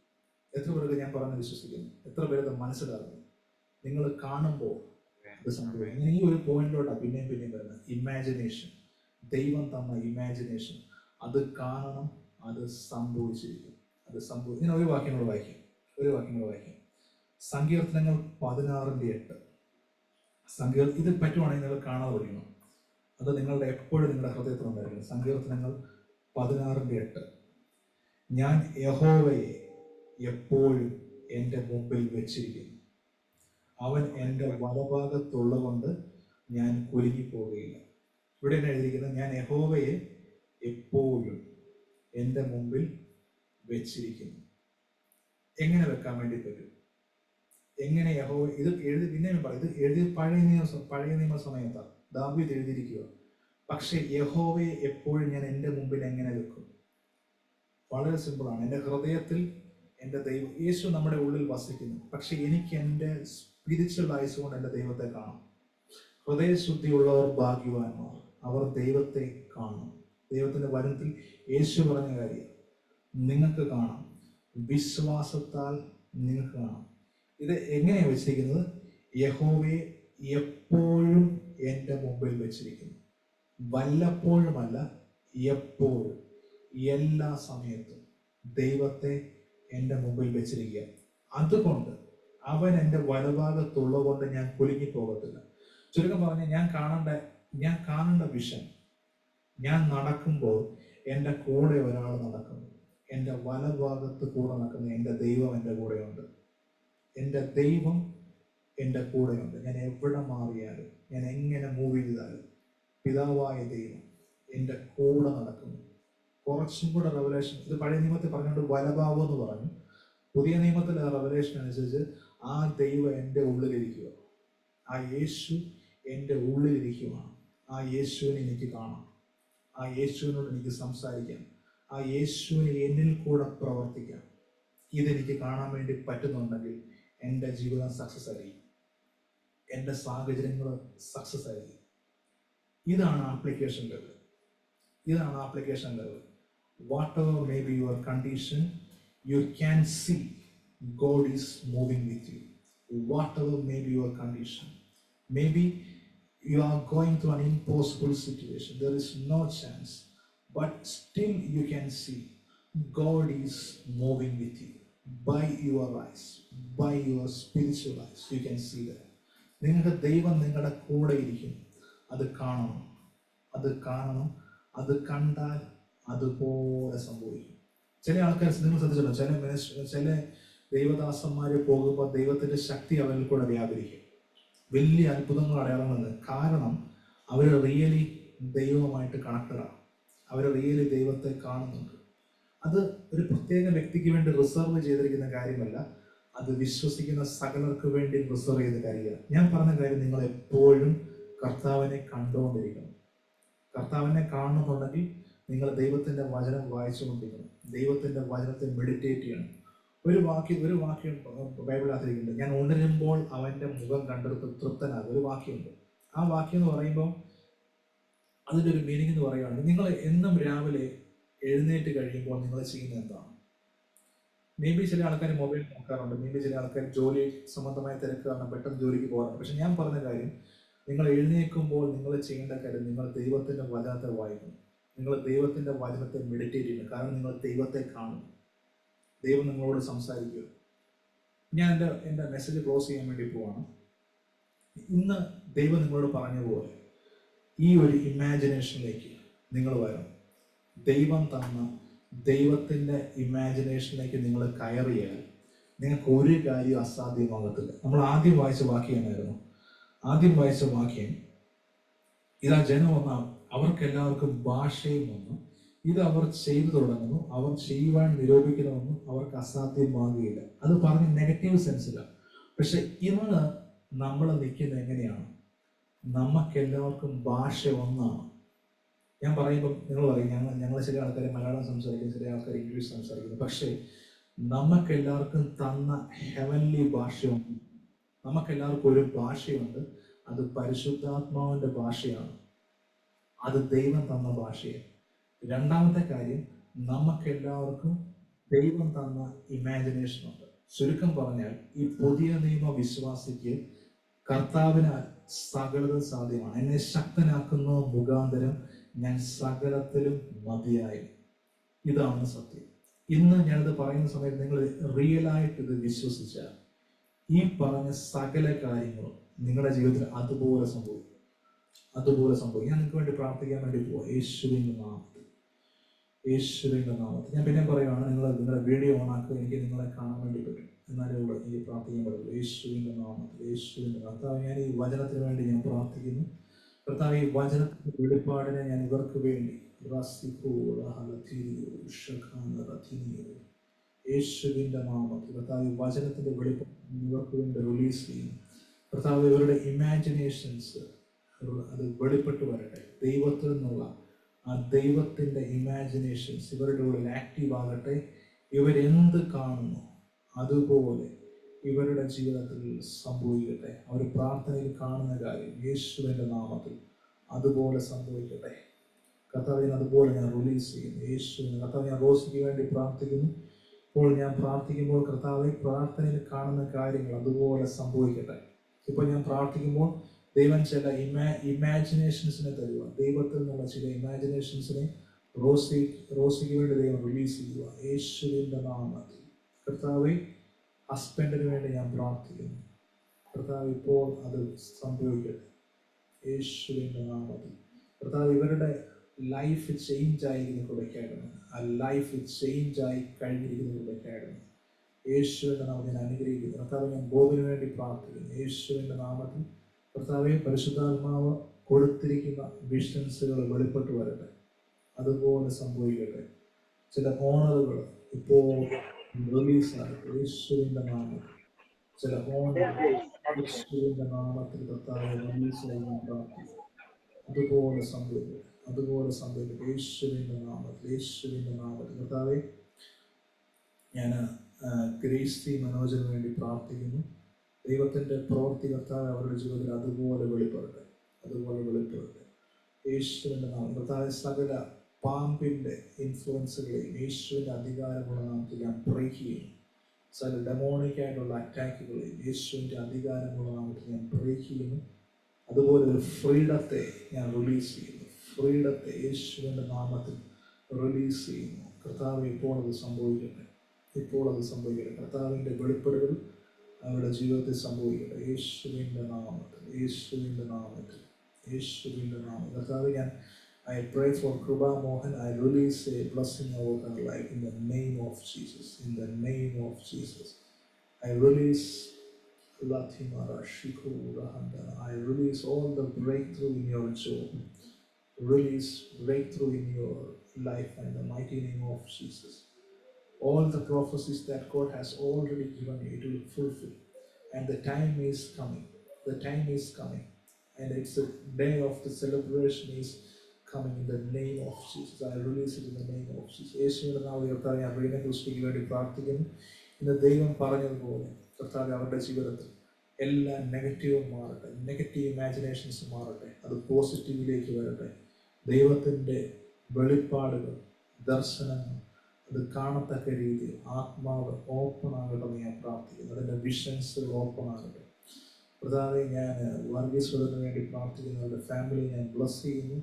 എത്ര പേർക്ക് ഞാൻ പറഞ്ഞ് വിശ്വസിക്കുന്നു? എത്ര പേരത് മനസ്സിലാകുന്നു? നിങ്ങൾ കാണുമ്പോൾ അത് സംഭവിക്കും. ഇങ്ങനെ ഈ ഒരു പോയിന്റിലോട്ടാണ് പിന്നെയും വരുന്നത്. ഇമാജിനേഷൻ, ദൈവം തന്ന ഇമാജിനേഷൻ, അത് കാണണം, അത് സംഭവിച്ചിരിക്കും. ഇങ്ങനെ ഒരു വാക്യങ്ങൾ വായിക്കും. സങ്കീർത്തനങ്ങൾ 16:8. ഇത് പറ്റുവാണെങ്കിൽ നിങ്ങൾ കാണാതെ പഠിക്കണം. അത് നിങ്ങളുടെ എപ്പോഴും നിങ്ങളുടെ ഹൃദയത്തിൽ ഉണ്ടായിരിക്കണം. സങ്കീർത്തനങ്ങൾ 16:8. ഞാൻ യഹോവയെ എപ്പോഴും എൻ്റെ മുമ്പിൽ വെച്ചിരിക്കുന്നു, അവൻ എൻ്റെ വലഭാഗത്തുള്ളതുകൊണ്ട് ഞാൻ കുലുങ്ങിപ്പോവുകയില്ല. ഇവിടെ തന്നെ എഴുതിയിരിക്കുന്നത്, ഞാൻ യഹോവയെ എപ്പോഴും എൻ്റെ മുമ്പിൽ വെച്ചിരിക്കുന്നു. എങ്ങനെ വെക്കാൻ വേണ്ടി പറ്റും? എങ്ങനെ യഹോവ ഇത് എഴുതി? പിന്നെ പറയും, ഇത് എഴുതി പഴയ നിയമ സമയത്താണ് ദാവീദ് എഴുതിയിരിക്കുക. പക്ഷെ യഹോവയെ എപ്പോഴും ഞാൻ എൻ്റെ മുമ്പിൽ എങ്ങനെ വെക്കും? വളരെ സിമ്പിളാണ്. എൻ്റെ ഹൃദയത്തിൽ എൻ്റെ ദൈവം, യേശു നമ്മുടെ ഉള്ളിൽ വസിക്കുന്നു. പക്ഷെ എനിക്ക് എൻ്റെ സ്പിരിച്വൽ ഐസ് കൊണ്ട് എൻ്റെ ദൈവത്തെ കാണാം. ഹൃദയശുദ്ധിയുള്ളവർ ഭാഗ്യവാന്മാർ, അവർ ദൈവത്തെ കാണും. ദൈവത്തിന്റെ വചനത്തിൽ യേശു പറഞ്ഞ കാര്യം നിങ്ങൾക്ക് കാണാം. വിശ്വാസത്താൽ നിങ്ങൾക്ക് കാണാം. ഇത് എങ്ങനെയാണ് വെച്ചിരിക്കുന്നത്? യഹോവയെ എപ്പോഴും എൻ്റെ മുമ്പിൽ വെച്ചിരിക്കുന്നു. വല്ലപ്പോഴുമല്ല, എപ്പോഴും, എല്ലാ സമയത്തും ദൈവത്തെ എൻ്റെ മുമ്പിൽ വെച്ചിരിക്കുക. അതുകൊണ്ട് അവൻ എൻ്റെ വലഭാഗത്തുള്ളത് കൊണ്ട് ഞാൻ കുലുങ്ങിപ്പോകത്തില്ല. ചുരുക്കം പറഞ്ഞാൽ ഞാൻ കാണേണ്ട വിഷൻ, ഞാൻ നടക്കുമ്പോൾ എൻ്റെ കൂടെ ഒരാൾ നടക്കുന്നു. എൻ്റെ വലഭാഗത്ത് കൂടെ നടക്കുന്ന എൻ്റെ ദൈവം എൻ്റെ കൂടെയുണ്ട്. എൻ്റെ ദൈവം എൻ്റെ കൂടെയുണ്ട്. ഞാൻ എവിടെ മാറിയാലും, ഞാൻ എങ്ങനെ മൂവ് ചെയ്താലും പിതാവായ ദൈവം എൻ്റെ കൂടെ നടക്കുന്നു. കുറച്ചും കൂടെ റെവലേഷൻ, ഇത് പഴയ നിയമത്തിൽ പറഞ്ഞുകൊണ്ട് വലഭാവം എന്ന് പറഞ്ഞു. പുതിയ നിയമത്തിലെ റെവലേഷൻ അനുസരിച്ച് ആ ദൈവം എൻ്റെ ഉള്ളിലിരിക്കുക, ആ യേശു എൻ്റെ ഉള്ളിലിരിക്കുകയാണ്. ആ യേശുവിനെ എനിക്ക് കാണാം, ആ യേശുവിനോട് എനിക്ക് സംസാരിക്കാം, ആ യേശുവിനെ എന്നിൽ കൂടെ പ്രവർത്തിക്കാം. ഇതെനിക്ക് കാണാൻ വേണ്ടി പറ്റുന്നുണ്ടെങ്കിൽ എൻ്റെ ജീവിതം സക്സസ് ആയിരിക്കും, എൻ്റെ സാഹചര്യങ്ങൾ സക്സസ് ആയിരിക്കും. ഇതാണ് ആപ്ലിക്കേഷൻ ലെവൽ. ഇതാണ് application level. Whatever may be your condition, you can see God is moving with you. Whatever may be your condition, maybe you are going through an impossible situation, there is no chance, but still you can see God is moving with you. By your eyes, by your spiritual eyes, you can see that. നിങ്ങളുടെ ദൈവം നിങ്ങളുടെ കൂടെ ഇരിക്കും. അത് കാണണം, അത് കാണണം. അത് കണ്ടാൽ അതുപോലെ സംഭവിക്കും. ചില ആൾക്കാർ, നിങ്ങൾ ശ്രദ്ധിച്ചല്ലോ, ചില ദൈവദാസന്മാർ പോകുമ്പോൾ ദൈവത്തിന്റെ ശക്തി അവരിൽ കൂടെ വ്യാപരിക്കും. വലിയ അത്ഭുതങ്ങൾ, അടയാളങ്ങൾ. കാരണം അവർ റിയലി ദൈവവുമായിട്ട് കണക്റ്റഡാണ്. അവർ റിയലി ദൈവത്തെ കാണുന്നുണ്ട്. അത് ഒരു പ്രത്യേക വ്യക്തിക്ക് വേണ്ടി റിസർവ് ചെയ്തിരിക്കുന്ന കാര്യമല്ല, അത് വിശ്വസിക്കുന്ന സകലർക്ക് വേണ്ടി റിസർവ് ചെയ്ത കാര്യമാണ്. ഞാൻ പറഞ്ഞ കാര്യം, നിങ്ങൾ എപ്പോഴും കർത്താവിനെ കണ്ടുകൊണ്ടിരിക്കണം. കർത്താവിനെ കാണുന്നുണ്ടെങ്കിൽ നിങ്ങൾ ദൈവത്തിന്റെ വചനം വായിച്ചുകൊണ്ടിരിക്കണം. ദൈവത്തിന്റെ വചനത്തെ മെഡിറ്റേറ്റ് ചെയ്യണം. ഒരു വാക്യം ബൈബിളിനകത്തിരിക്കുന്നുണ്ട്, ഞാൻ ഉണരുമ്പോൾ അവന്റെ മുഖം കണ്ടെടുത്ത് തൃപ്തനാകും. ഒരു വാക്യമുണ്ട്. ആ വാക്യം എന്ന് പറയുമ്പോൾ അതിൻ്റെ ഒരു മീനിങ് എന്ന് പറയുകയാണെങ്കിൽ, നിങ്ങൾ എന്നും രാവിലെ എഴുന്നേറ്റ് കഴിയുമ്പോൾ നിങ്ങൾ ചെയ്യുന്നത് എന്താണ്? മേ ബി ചില ആൾക്കാർ മൊബൈൽ നോക്കാറുണ്ട്, മേ ബി ചില ആൾക്കാർ ജോലി സംബന്ധമായ തിരക്ക് കാരണം പെട്ടെന്ന് ജോലിക്ക് പോകാറുണ്ട്. പക്ഷെ ഞാൻ പറഞ്ഞ കാര്യം, നിങ്ങൾ എഴുന്നേൽക്കുമ്പോൾ നിങ്ങൾ ചെയ്യേണ്ട കാര്യം, നിങ്ങൾ ദൈവത്തിന്റെ വചനത്തെ വായിക്കുന്നു, നിങ്ങൾ ദൈവത്തിന്റെ വചനത്തെ മെഡിറ്റേറ്റ് ചെയ്യുന്നു. കാരണം നിങ്ങൾ ദൈവത്തെ കാണുന്നു, ദൈവം നിങ്ങളോട് സംസാരിക്കുക. ഞാൻ എൻ്റെ മെസ്സേജ് ക്ലോസ് ചെയ്യാൻ വേണ്ടി പോവാണ്. ഇന്ന് ദൈവം നിങ്ങളോട് പറഞ്ഞ പോലെ ഈ ഒരു ഇമാജിനേഷനിലേക്ക് നിങ്ങൾ വരണം. ദൈവം തന്ന ദൈവത്തിൻ്റെ ഇമാജിനേഷനിലേക്ക് നിങ്ങൾ കയറിയാൽ നിങ്ങൾക്ക് ഒരു കാര്യം അസാധ്യമാകത്തില്ല. നമ്മൾ ആദ്യം വായിച്ച വാക്യം എന്നായിരുന്നു? ആദ്യം വായിച്ച വാക്യം, ഇതാ ജനം വന്ന അവർക്കെല്ലാവർക്കും ഭാഷയും വന്നു, ഇത് അവർ ചെയ്തു തുടങ്ങുന്നു, അവർ ചെയ്യുവാൻ നിരൂപിക്കണമെന്നും അവർക്ക് അസാധ്യമാകുകയില്ല. അത് പറഞ്ഞ് നെഗറ്റീവ് സെൻസിലാണ്. പക്ഷെ ഇന്ന് നമ്മൾ നിൽക്കുന്നത് എങ്ങനെയാണ്? നമുക്കെല്ലാവർക്കും ഭാഷ ഒന്നാണ്. ഞാൻ പറയുമ്പോൾ നിങ്ങൾ പറയും, ഞങ്ങൾ ചില ആൾക്കാർ മലയാളം സംസാരിക്കുന്നു, ചില ആൾക്കാർ ഇംഗ്ലീഷ് സംസാരിക്കുന്നു. പക്ഷേ നമുക്കെല്ലാവർക്കും തന്ന ഹെവൻലി ഭാഷയുണ്ട്. നമുക്കെല്ലാവർക്കും ഒരു ഭാഷയുണ്ട്. അത് പരിശുദ്ധാത്മാവിൻ്റെ ഭാഷയാണ്. അത് ദൈവം തന്ന ഭാഷയാണ്. രണ്ടാമത്തെ കാര്യം, നമുക്കെല്ലാവർക്കും ദൈവം തന്ന ഇമാജിനേഷൻ ഉണ്ട്. ചുരുക്കം പറഞ്ഞാൽ, ഈ പുതിയ നിയമ വിശ്വാസിക്ക് കർത്താവിനാൽ സകലതും സാധ്യമാണ്. എന്നെ ശക്തനാക്കുന്ന മുഖാന്തരം ഞാൻ സകലത്തിലും മതിയായി. ഇതാണ് സത്യം. ഇന്ന് ഞാനിത് പറയുന്ന സമയത്ത് നിങ്ങൾ റിയലായിട്ട് ഇത് വിശ്വസിച്ചാൽ ഈ പറഞ്ഞ സകല കാര്യങ്ങളും നിങ്ങളുടെ ജീവിതത്തിൽ അതുപോലെ സംഭവിക്കും. അതുപോലെ സംഭവിക്കും. ഞാൻ നിങ്ങൾക്ക് വേണ്ടി പ്രാർത്ഥിക്കാൻ വേണ്ടി പോവാം. യേശുവിൻ്റെ നാമത്തിൽ, യേശുവിൻ്റെ നാമത്തിൽ. ഞാൻ പിന്നെ പറയുവാണ്, നിങ്ങളുടെ വീഡിയോ ഓണാക്കുക, എനിക്ക് നിങ്ങളെ കാണാൻ വേണ്ടി പറ്റും. എന്നാലേ ഉള്ളൂ എനിക്ക് പ്രാർത്ഥിക്കാൻ പറ്റുള്ളൂ. യേശുവിൻ്റെ നാമത്തിൽ, യേശുവിൻ്റെ കർത്താവ്, ഞാൻ ഈ വചനത്തിന് വേണ്ടി ഞാൻ പ്രാർത്ഥിക്കുന്നു. കർത്താവ്, ഈ വചനത്തിൻ്റെ വെളിപ്പാടിനെ ഞാൻ ഇവർക്ക് വേണ്ടി യേശുവിൻ്റെ നാമത്തിൽ കർത്താവ് വചനത്തിൻ്റെ വെളിപ്പാട് ഇവർക്ക് വേണ്ടി റിലീസ് ചെയ്യുന്നു. കർത്താവ്, ഇവരുടെ ഇമാജിനേഷൻസ് അത് വെളിപ്പെട്ട് വരട്ടെ. ദൈവത്തിൽ നിന്നുള്ള ആ ദൈവത്തിൻ്റെ ഇമാജിനേഷൻസ് ഇവരുടെ ഉള്ളിൽ ആക്റ്റീവ് ആകട്ടെ. ഇവരെന്ത് കാണുന്നു അതുപോലെ ഇവരുടെ ജീവിതത്തിൽ സംഭവിക്കട്ടെ. അവർ പ്രാർത്ഥനയിൽ കാണുന്ന കാര്യം യേശുവിൻ്റെ നാമത്തിൽ അതുപോലെ സംഭവിക്കട്ടെ. കർത്താവിനെ അതുപോലെ ഞാൻ റിലീസ് ചെയ്യുന്നു. യേശുവിന് കർത്താവ്, ഞാൻ റോസിക്ക് വേണ്ടി പ്രാർത്ഥിക്കുന്നു. ഇപ്പോൾ ഞാൻ പ്രാർത്ഥിക്കുമ്പോൾ കർത്താവെ, പ്രാർത്ഥനയിൽ കാണുന്ന കാര്യങ്ങൾ അതുപോലെ സംഭവിക്കട്ടെ. ഇപ്പോൾ ഞാൻ പ്രാർത്ഥിക്കുമ്പോൾ ദൈവം ചില ഇമാജിനേഷൻസിനെ തരുക. ദൈവത്തിൽ നിന്നുള്ള ചില ഇമാജിനേഷൻസിനെ റോസിക്ക് വേണ്ടി ദൈവം റിലീസ് ചെയ്യുക യേശുവിൻ്റെ നാമത്തിൽ. കർത്താവെ, ഹസ്ബൻഡിന് വേണ്ടി ഞാൻ പ്രാർത്ഥിക്കുന്നു. കർത്താവ്, ഇപ്പോൾ അത് സംഭവിക്കട്ടെ യേശുവിൻ്റെ നാമത്തിൽ. കർത്താവ്, ഇവരുടെ ലൈഫ് ചേഞ്ച് ആയിരിക്കുന്ന കൃപയ്ക്കായിരുന്നു, ആ ലൈഫ് ചേഞ്ച് ആയി കഴിഞ്ഞിരിക്കുന്ന കൃപയ്ക്കായിരുന്നു. യേശുവിൻ്റെ നാമത്തിൽ ഞാൻ അനുഗ്രഹിക്കുന്നു. കർത്താവ്, ഞാൻ ബോബിന് വേണ്ടി പ്രാർത്ഥിക്കുന്നു യേശുവിൻ്റെ നാമത്തിൽ. കർത്താവെ, പരിശുദ്ധാത്മാവ് കൊടുത്തിരിക്കുന്ന വിഷൻസുകൾ വെളിപ്പെട്ട് വരട്ടെ, അതുപോലെ സംഭവിക്കട്ടെ. ചില ഓണറുകൾ ഇപ്പോൾ റിലീസാകട്ടെ യേശുവിൻ്റെ നാമത്തിൽ. ചില ഓണറുകൾ യേശുവിൻ്റെ നാമത്തിൽ കർത്താവെ റിലീസായി ഞാൻ പ്രാർത്ഥിക്കുന്നു. അതുപോലെ സംഭവിക്കട്ടെ, അതുപോലെ സംഭവിക്കട്ടെ യേശുവിൻ്റെ നാമത്തിൽ, യേശുവിൻ്റെ നാമത്തിൽ. കർത്താവെ, ഞാൻ ഗ്രേസി മനോജിന് വേണ്ടി പ്രാർത്ഥിക്കുന്നു. ദൈവത്തിൻ്റെ പ്രവൃത്തി കർത്താവ് അവരുടെ ജീവിതത്തിൽ അതുപോലെ വെളിപ്പെടട്ടെ, അതുപോലെ വെളിപ്പെടട്ടെ യേശുവിൻ്റെ നാമം. കർത്താവ്, സകല പാമ്പിൻ്റെ ഇൻഫ്ലുവൻസുകളെയും യേശുവിൻ്റെ അധികാരമുള്ള നാമത്തിൽ ഞാൻ ബ്രേക്ക് ചെയ്യുന്നു. സകല ഡെമോണിക്കായിട്ടുള്ള അറ്റാക്കുകളെയും യേശുവിൻ്റെ അധികാരമുള്ള നാമത്തിൽ ഞാൻ ബ്രേക്ക് ചെയ്യുന്നു. അതുപോലെ ഒരു ഫ്രീഡത്തെ ഞാൻ റിലീസ് ചെയ്യുന്നു. ഫ്രീഡത്തെ യേശുവിൻ്റെ നാമത്തിൽ റിലീസ് ചെയ്യുന്നു. കർത്താവ്, ഇപ്പോൾ അത് സംഭവിക്കട്ടെ, ഇപ്പോൾ അത് സംഭവിക്കട്ടെ. കർത്താവിൻ്റെ വെളിപ്പെടുകൾ അവരുടെ ജീവിതത്തിൽ സംഭവിക്കട്ടെ യേശുവിൻ്റെ നാമത്തിൽ, യേശുവിൻ്റെ നാമത്തിൽ, യേശുവിൻ്റെ നാമത്തിൽ. കർത്താവ്, I pray for Kruba Mohan. I release a blessing over her life in the name of Jesus. In the name of Jesus. I release Latimara Shiku Rahandana. I release all the breakthrough in your job. Release breakthrough in your life in the mighty name of Jesus. All the prophecies that God has already given you, it will fulfill. And the time is coming. The time is coming. And it's a day of the celebration is coming in the name of Jesus. I release it in the name of Jesus. യേശുവിൻ്റെ നാമത്തിൽ കർത്താവെ, ഞാൻ റീന ക്രിസ്റ്റിക്ക് വേണ്ടി പ്രാർത്ഥിക്കുന്നു. ഇന്ന് ദൈവം പറഞ്ഞതുപോലെ കർത്താവെ, അവരുടെ ജീവിതത്തിൽ എല്ലാ നെഗറ്റീവും മാറട്ടെ, നെഗറ്റീവ് ഇമാജിനേഷൻസ് മാറട്ടെ, അത് പോസിറ്റീവിലേക്ക് വരട്ടെ. ദൈവത്തിൻ്റെ വെളിപ്പാടുകൾ, ദർശനങ്ങൾ അത് കാണത്തക്ക രീതിയിൽ ആത്മാവ് ഓപ്പൺ ആകട്ടെ ഞാൻ പ്രാർത്ഥിക്കുന്നു. അതിൻ്റെ വിഷൻസ് ഓപ്പൺ ആകട്ടെ. കർത്താവെ, ഞാൻ വർഗീസ്വരന് വേണ്ടി പ്രാർത്ഥിക്കുന്നു. അവരുടെ ഫാമിലി ഞാൻ ബ്ലസ് ചെയ്യുന്നു.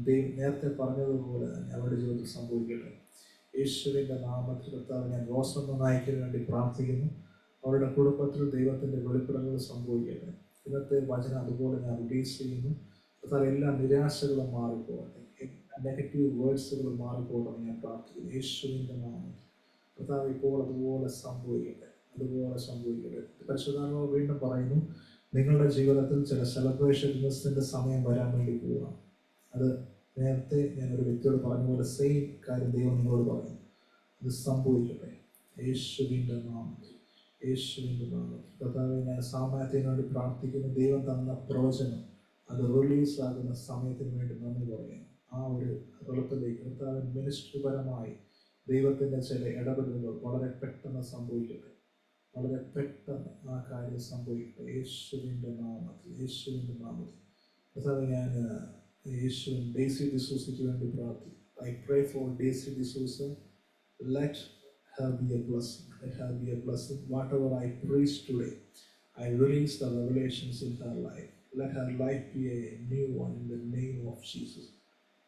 ദൈവം നേരത്തെ പറഞ്ഞതുപോലെ തന്നെ അവരുടെ ജീവിതത്തിൽ സംഭവിക്കട്ടെ യേശുവിൻ്റെ നാമത്തിൽ. കർത്താവ്, ഞാൻ റോസമ്മ നായിക്കിന് വേണ്ടി പ്രാർത്ഥിക്കുന്നു. അവരുടെ കുടുംബത്തിൽ ദൈവത്തിൻ്റെ വെളിപ്പെടുത്തലുകൾ സംഭവിക്കട്ടെ. ഇന്നത്തെ വചനം അതുപോലെ ഞാൻ റിലീസ് ചെയ്യുന്നു. കർത്താവ്, എല്ലാ നിരാശകളും മാറിപ്പോകട്ടെ, നെഗറ്റീവ് വേർഡ്സുകൾ മാറിപ്പോകട്ടെ ഞാൻ പ്രാർത്ഥിക്കുന്നു യേശുവിൻ്റെ നാമത്തിൽ. കർത്താവ്, ഇപ്പോൾ അതുപോലെ സംഭവിക്കട്ടെ, അതുപോലെ സംഭവിക്കട്ടെ. പരിശുദ്ധാത്മാവ് വീണ്ടും പറയുന്നു, നിങ്ങളുടെ ജീവിതത്തിൽ ചില സെലിബ്രേഷൻസിൻ്റെ സമയം വരാൻ വേണ്ടി പോവുകയാണ്. അത് നേരത്തെ ഞാനൊരു വ്യക്തിയോട് പറഞ്ഞ പോലെ സെയിം കാര്യം ദൈവം നിങ്ങളോട് പറയുന്നു. അത് സംഭവിക്കട്ടെ യേശുവിൻ്റെ നാമത്തിൽ, യേശുവിൻ്റെ നാമത്തിൽ. കർത്താവെ, ഞാൻ സാമാന്യത്തിന് വേണ്ടി പ്രാർത്ഥിക്കുന്നു. ദൈവം തന്ന പ്രവചനം അത് റിലീസാകുന്ന സമയത്തിന് വേണ്ടി നന്ദി പറയുന്നു. ആ ഒരു വെളുപ്പിലേക്ക് കർത്താവ് മിനിസ്ട്രിപരമായി ദൈവത്തിൻ്റെ ചില ഇടപെടലുകൾ വളരെ പെട്ടെന്ന് സംഭവിക്കട്ടെ, വളരെ പെട്ടെന്ന് ആ കാര്യം സംഭവിക്കട്ടെ യേശുവിൻ്റെ നാമത്തിൽ, യേശുവിൻ്റെ നാമത്തിൽ. കർത്താവ്, ഞാൻ യേശുവിൻ ഡേസി ഡിസൂസയ്ക്ക് വേണ്ടി പ്രാർത്ഥിക്കുന്നു. I pray for Daisy D'Souza. Let her be a blessing. Let her be a blessing. Whatever I preach today, I release the revelations in her life. Let her life be a new one in the name of Jesus.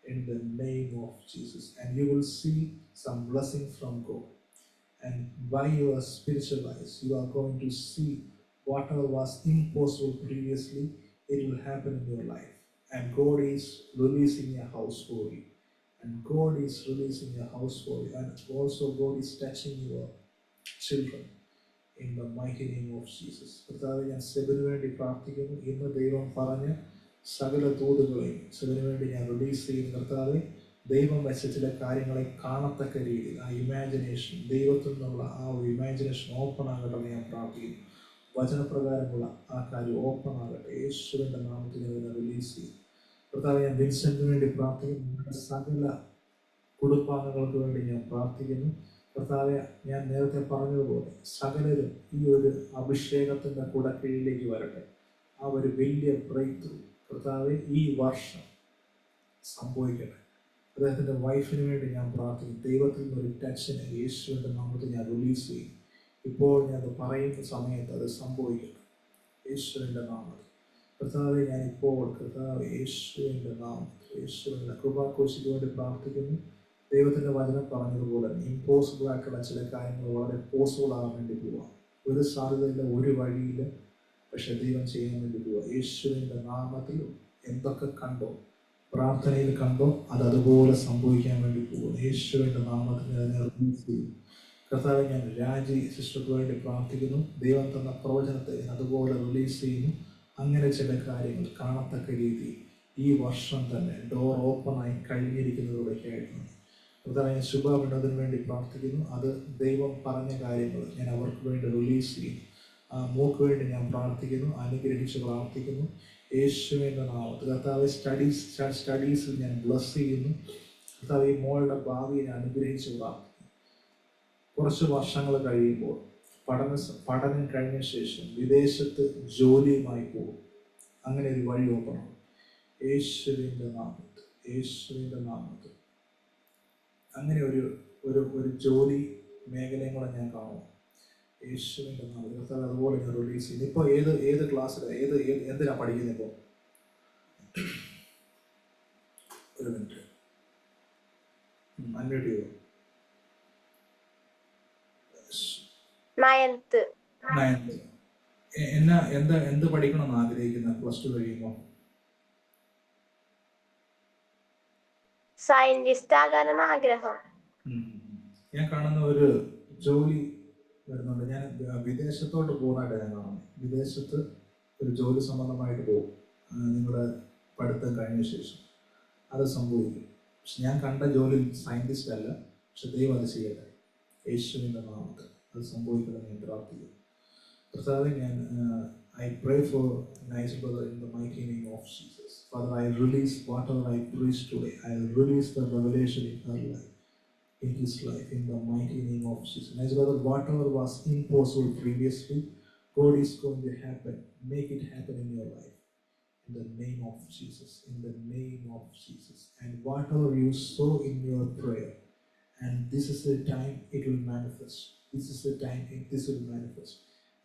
In the name of Jesus. And you will see some blessing from God. And by your spiritual eyes, you are going to see whatever was impossible previously, it will happen in your life. And God is releasing a house for you. And God is releasing a house for you. And also God is touching your children in the mighty name of Jesus. കർത്താവെ, ഞാൻ സെബിന് വേണ്ടി പ്രാർത്ഥിക്കുന്നു. ഇന്ന് ദൈവം പറഞ്ഞ സകല തോതുകളെയും സെബിന് വേണ്ടി ഞാൻ റിലീസ് ചെയ്യുന്നു. കർത്താവെ, ദൈവം വെച്ച ചില കാര്യങ്ങളെ കാണത്തക്ക രീതിയിൽ ആ ഇമാജിനേഷൻ, ദൈവത്തിൽ നിന്നുള്ള ആ ഒരു ഇമാജിനേഷൻ ഓപ്പൺ ആകട്ടെ ഞാൻ പ്രാർത്ഥിക്കുന്നു. വചനപ്രകാരമുള്ള ആ കാര്യം ഓപ്പൺ ആകട്ടെ യേശുവിൻ്റെ നാമത്തിൽ അതിനെ റിലീസ് ചെയ്യും. കർത്താവെ, ഞാൻ വിൻസെന്റിന് വേണ്ടി പ്രാർത്ഥിക്കുന്നു. സകല കുടുംബാംഗങ്ങൾക്ക് വേണ്ടി ഞാൻ പ്രാർത്ഥിക്കുന്നു. കർത്താവെ, ഞാൻ നേരത്തെ പറഞ്ഞതുപോലെ സകലരും ഈ ഒരു അഭിഷേകത്തിൻ്റെ കുടക്കീഴിലേക്ക് വരട്ടെ. ആ ഒരു വലിയ ബ്രേക്ക് ത്രൂ കർത്താവെ ഈ വർഷം സംഭവിക്കട്ടെ. അദ്ദേഹത്തിൻ്റെ വൈഫിന് വേണ്ടി ഞാൻ പ്രാർത്ഥിക്കും. ദൈവത്തിൽ നിന്നൊരു ടച്ചിനെ യേശുവിൻ്റെ നാമത്തിൽ ഞാൻ റിലീസ് ചെയ്യും. ഇപ്പോൾ ഞാനത് പറയുന്ന സമയത്ത് അത് സംഭവിക്കണം യേശുവിൻ്റെ നാമത്തിൽ. കർത്താവെ, ഞാനിപ്പോൾ കർത്താവ് യേശുവിൻ്റെ നാമത്തിൽ യേശുവിൻ്റെ കൃപാകോശിക്ക് വേണ്ടി പ്രാർത്ഥിക്കുന്നു. ദൈവത്തിൻ്റെ വചനം പറഞ്ഞതുപോലെ ഇമ്പോസിബിൾ ആയിട്ടുള്ള ചില കാര്യങ്ങൾ വളരെ പോസിബിൾ ആകാൻ വേണ്ടി പോവാം. ഒരു സാധ്യതയില്ല, ഒരു വഴിയില്ല, പക്ഷെ ദൈവം ചെയ്യാൻ വേണ്ടി പോവുക. യേശുവിൻ്റെ നാമത്തിൽ എന്തൊക്കെ കണ്ടോ, പ്രാർത്ഥനയിൽ കണ്ടോ, അത് അതുപോലെ സംഭവിക്കാൻ വേണ്ടി പോകുന്നു. യേശുവിൻ്റെ നാമത്തിൽ അതിനെ റിലീസ് ചെയ്യും. കർത്താവെ, ഞാൻ രാജി സിസ്റ്റർക്ക് വേണ്ടി പ്രാർത്ഥിക്കുന്നു. ദൈവം തന്ന പ്രവചനത്തെ അതുപോലെ റിലീസ് ചെയ്യുന്നു. അങ്ങനെ ചില കാര്യങ്ങൾ കാണത്തക്ക രീതിയിൽ ഈ വർഷം തന്നെ ഡോർ ഓപ്പണായി കഴിഞ്ഞിരിക്കുന്നതോടൊക്കെയായിരുന്നു. കർത്താവെ, ഞാൻ ശുഭവിനോദത്തിന് വേണ്ടി പ്രാർത്ഥിക്കുന്നു. അത് ദൈവം പറഞ്ഞ കാര്യങ്ങൾ ഞാൻ അവർക്ക് വേണ്ടി റിലീസ് ചെയ്യുന്നു. മോക്ക് വേണ്ടി ഞാൻ പ്രാർത്ഥിക്കുന്നു, അനുഗ്രഹിച്ച് പ്രാർത്ഥിക്കുന്നു യേശുവിൻ്റെ നാമത്തിൽ. കർത്താവെ, സ്റ്റഡീസിൽ ഞാൻ ബ്ലസ് ചെയ്യുന്നു. കർത്താവെ, ഈ മോളുടെ ഭാവിയെ ഞാൻ അനുഗ്രഹിച്ച് പ്രാർത്ഥിക്കുന്നു. കുറച്ച് വർഷങ്ങൾ കഴിയുമ്പോൾ പഠനം കഴിഞ്ഞ ശേഷം വിദേശത്ത് ജോലിയുമായി പോകും. അങ്ങനെ ഒരു വഴി ഓപ്പണം യേശുവിൻ്റെ നാമത്തിൽ, യേശുവിൻ്റെ നാമത്തിൽ. അങ്ങനെ ഒരു ജോലി മേഖലയും കൂടെ ഞാൻ കാണും യേശുവിൻ്റെ നാമത്തിൽ. കർത്താവ് അതുപോലെ ഞാൻ റിലീസ് ചെയ്യുന്നു. ഇപ്പോൾ ഏത് ക്ലാസ്സിലാണ്, എന്തിനാണ് പഠിക്കുന്നത്? ഇപ്പോൾ ഒരു മിനിറ്റ് അൺമ്യൂട്ട് ചെയ്യോ? നയൻത്ത്. എന്ത് പഠിക്കണമെന്ന് ആഗ്രഹിക്കുന്ന +2 കഴിയുമ്പോൾ? സയന്റിസ്റ്റ് ആകാനാണ് ആഗ്രഹം. ഞാൻ കാണുന്ന ഒരു ജോലി വരുന്നുണ്ട്. ഞാൻ വിദേശത്തോട്ട് പോകുന്നതായിട്ട് ഞാൻ കാണുന്നു. വിദേശത്ത് ഒരു ജോലി സംബന്ധമായിട്ട് പോകും നിങ്ങളുടെ പഠിത്തം കഴിഞ്ഞ ശേഷം. അത് സംഭവിക്കും. പക്ഷെ ഞാൻ കണ്ട ജോലി സയൻറ്റിസ്റ്റ് അല്ല, പക്ഷെ ദൈവം അത് ചെയ്യട്ടെ യേശുവിൻ്റെ നാമത്തിൽ. അത് സംഭവിക്കണമെന്ന് ഞാൻ പ്രാർത്ഥിക്കുന്നു. കർത്താവെ, ഞാൻ I pray for nice brother in the mighty name of Jesus. Father, I release whatever I preach today. I release the revelation in her life, in his life, in the mighty name of Jesus. Nice brother, whatever was impossible previously, God is going to happen. Make it happen in your life. In the name of Jesus. In the name of Jesus. And whatever you sow in your prayer, and this is the time it will manifest. This is the time this will manifest.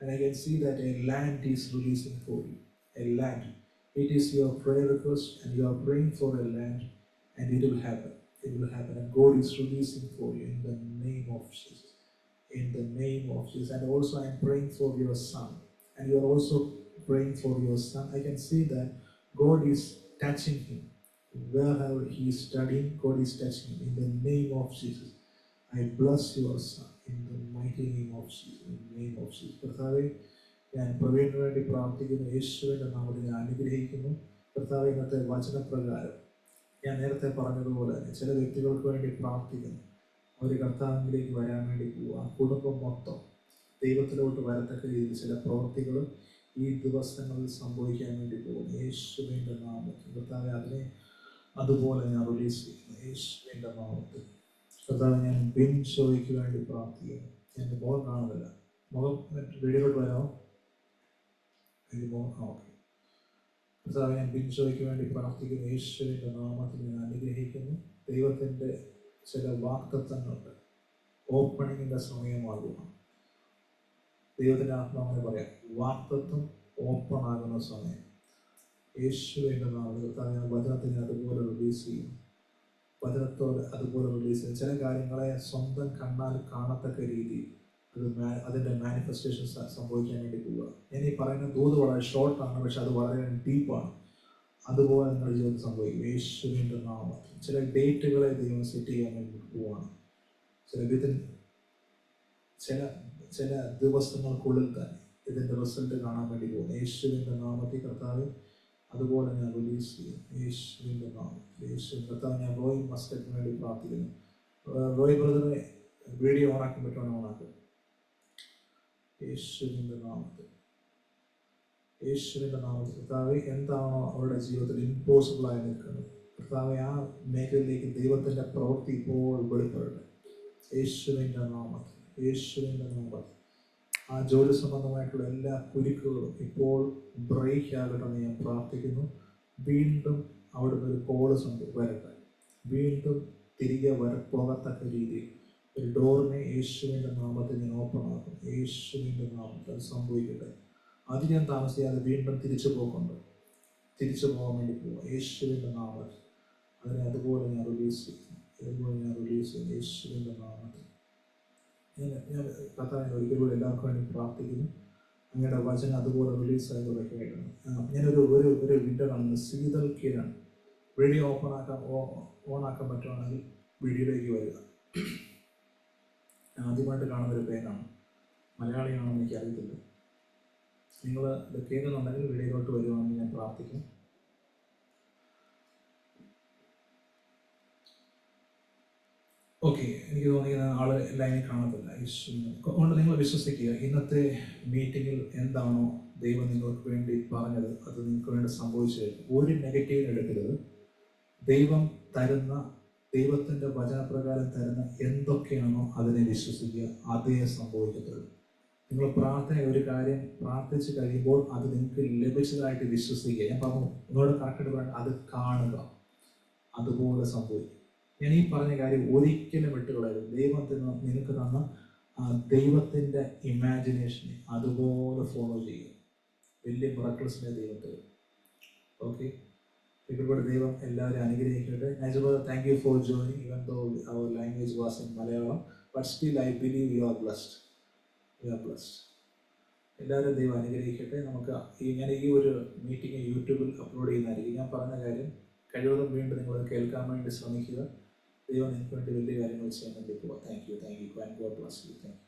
And I can see that a land is releasing for you. A land. It is your prayer request, and you are praying for a land, and it will happen. It will happen. And God is releasing for you in the name of Jesus. In the name of Jesus. And also I am praying for your son. And you are also praying for your son. I can see that God is touching him. Wherever he is studying, God is touching him. In the name of Jesus. I bless your son. In the mighty name of Jesus. In the name of Jesus. കർത്താവെ, ഞാൻ പ്രവീണിന് വേണ്ടി പ്രാർത്ഥിക്കുന്നു. യേശുവിൻ്റെ നാമത്തിൽ ഞാൻ അനുഗ്രഹിക്കുന്നു. കർത്താവെ, ഇന്നത്തെ വചനപ്രകാരം ഞാൻ നേരത്തെ പറഞ്ഞതുപോലെ തന്നെ ചില വ്യക്തികൾക്ക് വേണ്ടി പ്രാർത്ഥിക്കുന്നു. അവർ കർത്താവിലേക്ക് വരാൻ വേണ്ടി പോവുക. കുടുംബം മൊത്തം ദൈവത്തിലോട്ട് വരത്തക്ക രീതിയിൽ ചില പ്രവൃത്തികൾ ഈ ദിവസങ്ങളിൽ സംഭവിക്കാൻ വേണ്ടി പോകുന്നു യേശുവിൻ്റെ നാമത്തിൽ. കർത്താവെ, അതിനെ അതുപോലെ ഞാൻ റിലീസ് ചെയ്യുന്നു യേശുവിൻ്റെ നാമത്തിൽ. കർത്താവ്, ഞാൻ ബിൻഷോയ്ക്ക് വേണ്ടി പ്രാർത്ഥിക്കുന്നു. എൻ്റെ മുഖം കാണുന്നില്ല. മുഖം വീഡിയോയിലോട്ട് വരാമോ? ഓക്കെ. കർത്താവ്, ഞാൻ ബിൻഷോയ്ക്ക് വേണ്ടി പ്രാർത്ഥിക്കുന്നു യേശുവിൻ്റെ നാമത്തിൽ ഞാൻ അനുഗ്രഹിക്കുന്നു. ദൈവത്തിൻ്റെ ചില വാഗ്ദത്തങ്ങളുണ്ട്. ഓപ്പണിങ്ങിൻ്റെ സമയമാകുക. ദൈവത്തിൻ്റെ ആത്മാവിനെ പറയാം, വാഗ്ദത്തം ഓപ്പൺ ആകുന്ന സമയം യേശുവിൻ്റെ നാമത്തിൽ. കർത്താവ്, ഞാൻ വചനത്തിനെ അതുപോലെ റിലീസ് ചെയ്യുന്നു. വചനത്തോട് അതുപോലെ റിലീസ് ചെയ്യും. ചില കാര്യങ്ങളെ സ്വന്തം കണ്ണാൽ കാണത്തക്ക രീതിയിൽ അതിൻ്റെ മാനിഫെസ്റ്റേഷൻ സംഭവിക്കാൻ വേണ്ടി പോവുക. ഞാൻ ഈ പറയുന്ന ദൂത് വളരെ ഷോർട്ടാണ്, പക്ഷെ അത് വളരെ ഡീപ്പാണ്. അതുപോലെ നിങ്ങളുടെ ജീവിതത്തിൽ സംഭവിക്കും യേശുവിൻ്റെ നാമത്തിൽ. ചില ഡേറ്റുകളെ ദൈവം സെറ്റ് ചെയ്യാൻ വേണ്ടി പോവുകയാണ്. ചില ദിവസങ്ങൾക്കുള്ളിൽ തന്നെ ഇതിൻ്റെ റിസൾട്ട് കാണാൻ വേണ്ടി പോകുന്നു യേശുവിൻ്റെ നാമത്തിൽ. കർത്താവ്, അതുപോലെ ഞാൻ റിലീസ് ചെയ്യും യേശുവിൻ്റെ നാമത്തിൽ. യേശുവിൻ കർത്താവ്, ഞാൻ റോയ് മസ്കറ്റിന് വേണ്ടി പ്രാർത്ഥിക്കുന്നു. റോയ് ബ്രദറെ വീഡിയോ ഓണാക്കാൻ പറ്റുവാണെങ്കിൽ ഓണാക്കും യേശുവിൻ്റെ നാമത്തിൽ. യേശുവിൻ്റെ നാമത്തിൽ. കർത്താവ്, എന്താണോ അവരുടെ ജീവിതത്തിൽ ഇമ്പോസിബിളായി നിൽക്കുന്നത്, കർത്താവ്, ആ മേഖലയിലേക്ക് ദൈവത്തിൻ്റെ പ്രവൃത്തി ഇപ്പോൾ വെളിപ്പെടട്ടെ യേശുവിൻ്റെ നാമത്തിൽ. യേശുവിൻ്റെ നാമത്തിൽ. ആ ജോലി സംബന്ധമായിട്ടുള്ള എല്ലാ കുരുക്കുകളും ഇപ്പോൾ ബ്രേക്ക് ആകട്ടെന്ന് ഞാൻ പ്രാർത്ഥിക്കുന്നു. വീണ്ടും അവിടുന്ന് ഒരു കോള് വരട്ടെ വീണ്ടും തിരികെ പോകത്തക്ക രീതിയിൽ ഒരു ഡോറിനെ യേശുവിൻ്റെ നാമത്തിൽ ഞാൻ ഓപ്പൺ ആക്കും. യേശുവിൻ്റെ നാമത്തിൽ അത് സംഭവിക്കട്ടെ. അധികം താമസിയാതെ വീണ്ടും തിരിച്ചു പോകാൻ വേണ്ടി പോവാം. യേശുവിൻ്റെ നാമത്തിൽ അതിനെ അതുപോലെ ഞാൻ റിലീസ് ചെയ്യും. യേശുവിൻ്റെ നാമത്തിൽ ഞാൻ കർത്താവിനെ ഒരിക്കൽ കൂടി എല്ലാവർക്കും വേണ്ടി പ്രാർത്ഥിക്കുന്നു. അങ്ങയുടെ വചനം അതുപോലെ റിലീസായി തുടങ്ങിയിട്ടുണ്ട്. ഞാനൊരു ഒരു വിൻഡറാണ്, ശീതൽ കിരൺ. വീഡിയോ ഓണാക്കാൻ പറ്റുവാണെങ്കിൽ വീഡിയോയിലേക്ക് വരിക. ആദ്യമായിട്ട് കാണുന്നൊരു പേരാണ്, മലയാളിയാണെന്ന് എനിക്കറിയത്തില്ല. നിങ്ങൾ ഇത് കേൾക്കുന്നുണ്ടെങ്കിൽ വീഡിയോയിലോട്ട് വരുവാണെങ്കിൽ ഞാൻ പ്രാർത്ഥിക്കും. ഓക്കെ, എനിക്ക് തോന്നിയ ആൾ ലൈനിൽ കാണത്തില്ല. അതുകൊണ്ട് നിങ്ങൾ വിശ്വസിക്കുക, ഇന്നത്തെ മീറ്റിങ്ങിൽ എന്താണോ ദൈവം നിങ്ങൾക്ക് വേണ്ടി പറഞ്ഞത് അത് നിങ്ങൾക്ക് വേണ്ടി സംഭവിച്ചു കഴിഞ്ഞു. ഒരു നെഗറ്റീവ് എടുക്കരുത്. ദൈവം തരുന്ന, ദൈവത്തിൻ്റെ വചനപ്രകാരം തരുന്ന എന്തൊക്കെയാണോ അതിനെ വിശ്വസിക്കുക, അതേ സംഭവിക്കത്തുള്ളൂ. നിങ്ങൾ ഒരു കാര്യം പ്രാർത്ഥിച്ച് കഴിയുമ്പോൾ അത് നിങ്ങൾക്ക് ലഭിച്ചതായിട്ട് വിശ്വസിക്കുക. ഞാൻ പറഞ്ഞു നിങ്ങളോട് കറക്റ്റായിട്ട് പറയാൻ, അത് കാണുക, അതുപോലെ സംഭവിക്കും. ഞാൻ ഈ പറഞ്ഞ കാര്യം ഒരിക്കലും വിട്ടുകളയരുത്. ദൈവത്തിന് നിങ്ങൾക്ക് തന്ന ദൈവത്തിൻ്റെ ഇമാജിനേഷനെ അതുപോലെ ഫോളോ ചെയ്യുക. വലിയ മിറക്കിൾസിൻ്റെ ദൈവത്തിൽ. ഓക്കെ, ഇവിടെ ദൈവം എല്ലാവരും അനുഗ്രഹിക്കട്ടെ. നജബ, thank you for joining even though our language was in Malayalam, but still I believe you are blessed. എല്ലാവരും ദൈവം അനുഗ്രഹിക്കട്ടെ. നമുക്ക് ഞാൻ ഈ ഒരു മീറ്റിംഗ് യൂട്യൂബിൽ അപ്ലോഡ് ചെയ്യുന്നതായിരിക്കും. ഞാൻ പറഞ്ഞ കാര്യം കഴിവതും വീണ്ടും നിങ്ങൾ കേൾക്കാൻ വേണ്ടി ശ്രമിക്കുക. ദൈവം നിങ്ങൾക്ക് വേണ്ടി വലിയ കാര്യങ്ങൾ ചെയ്യാൻ വേണ്ടി പോവാം. Thank you. God bless you. Thank you.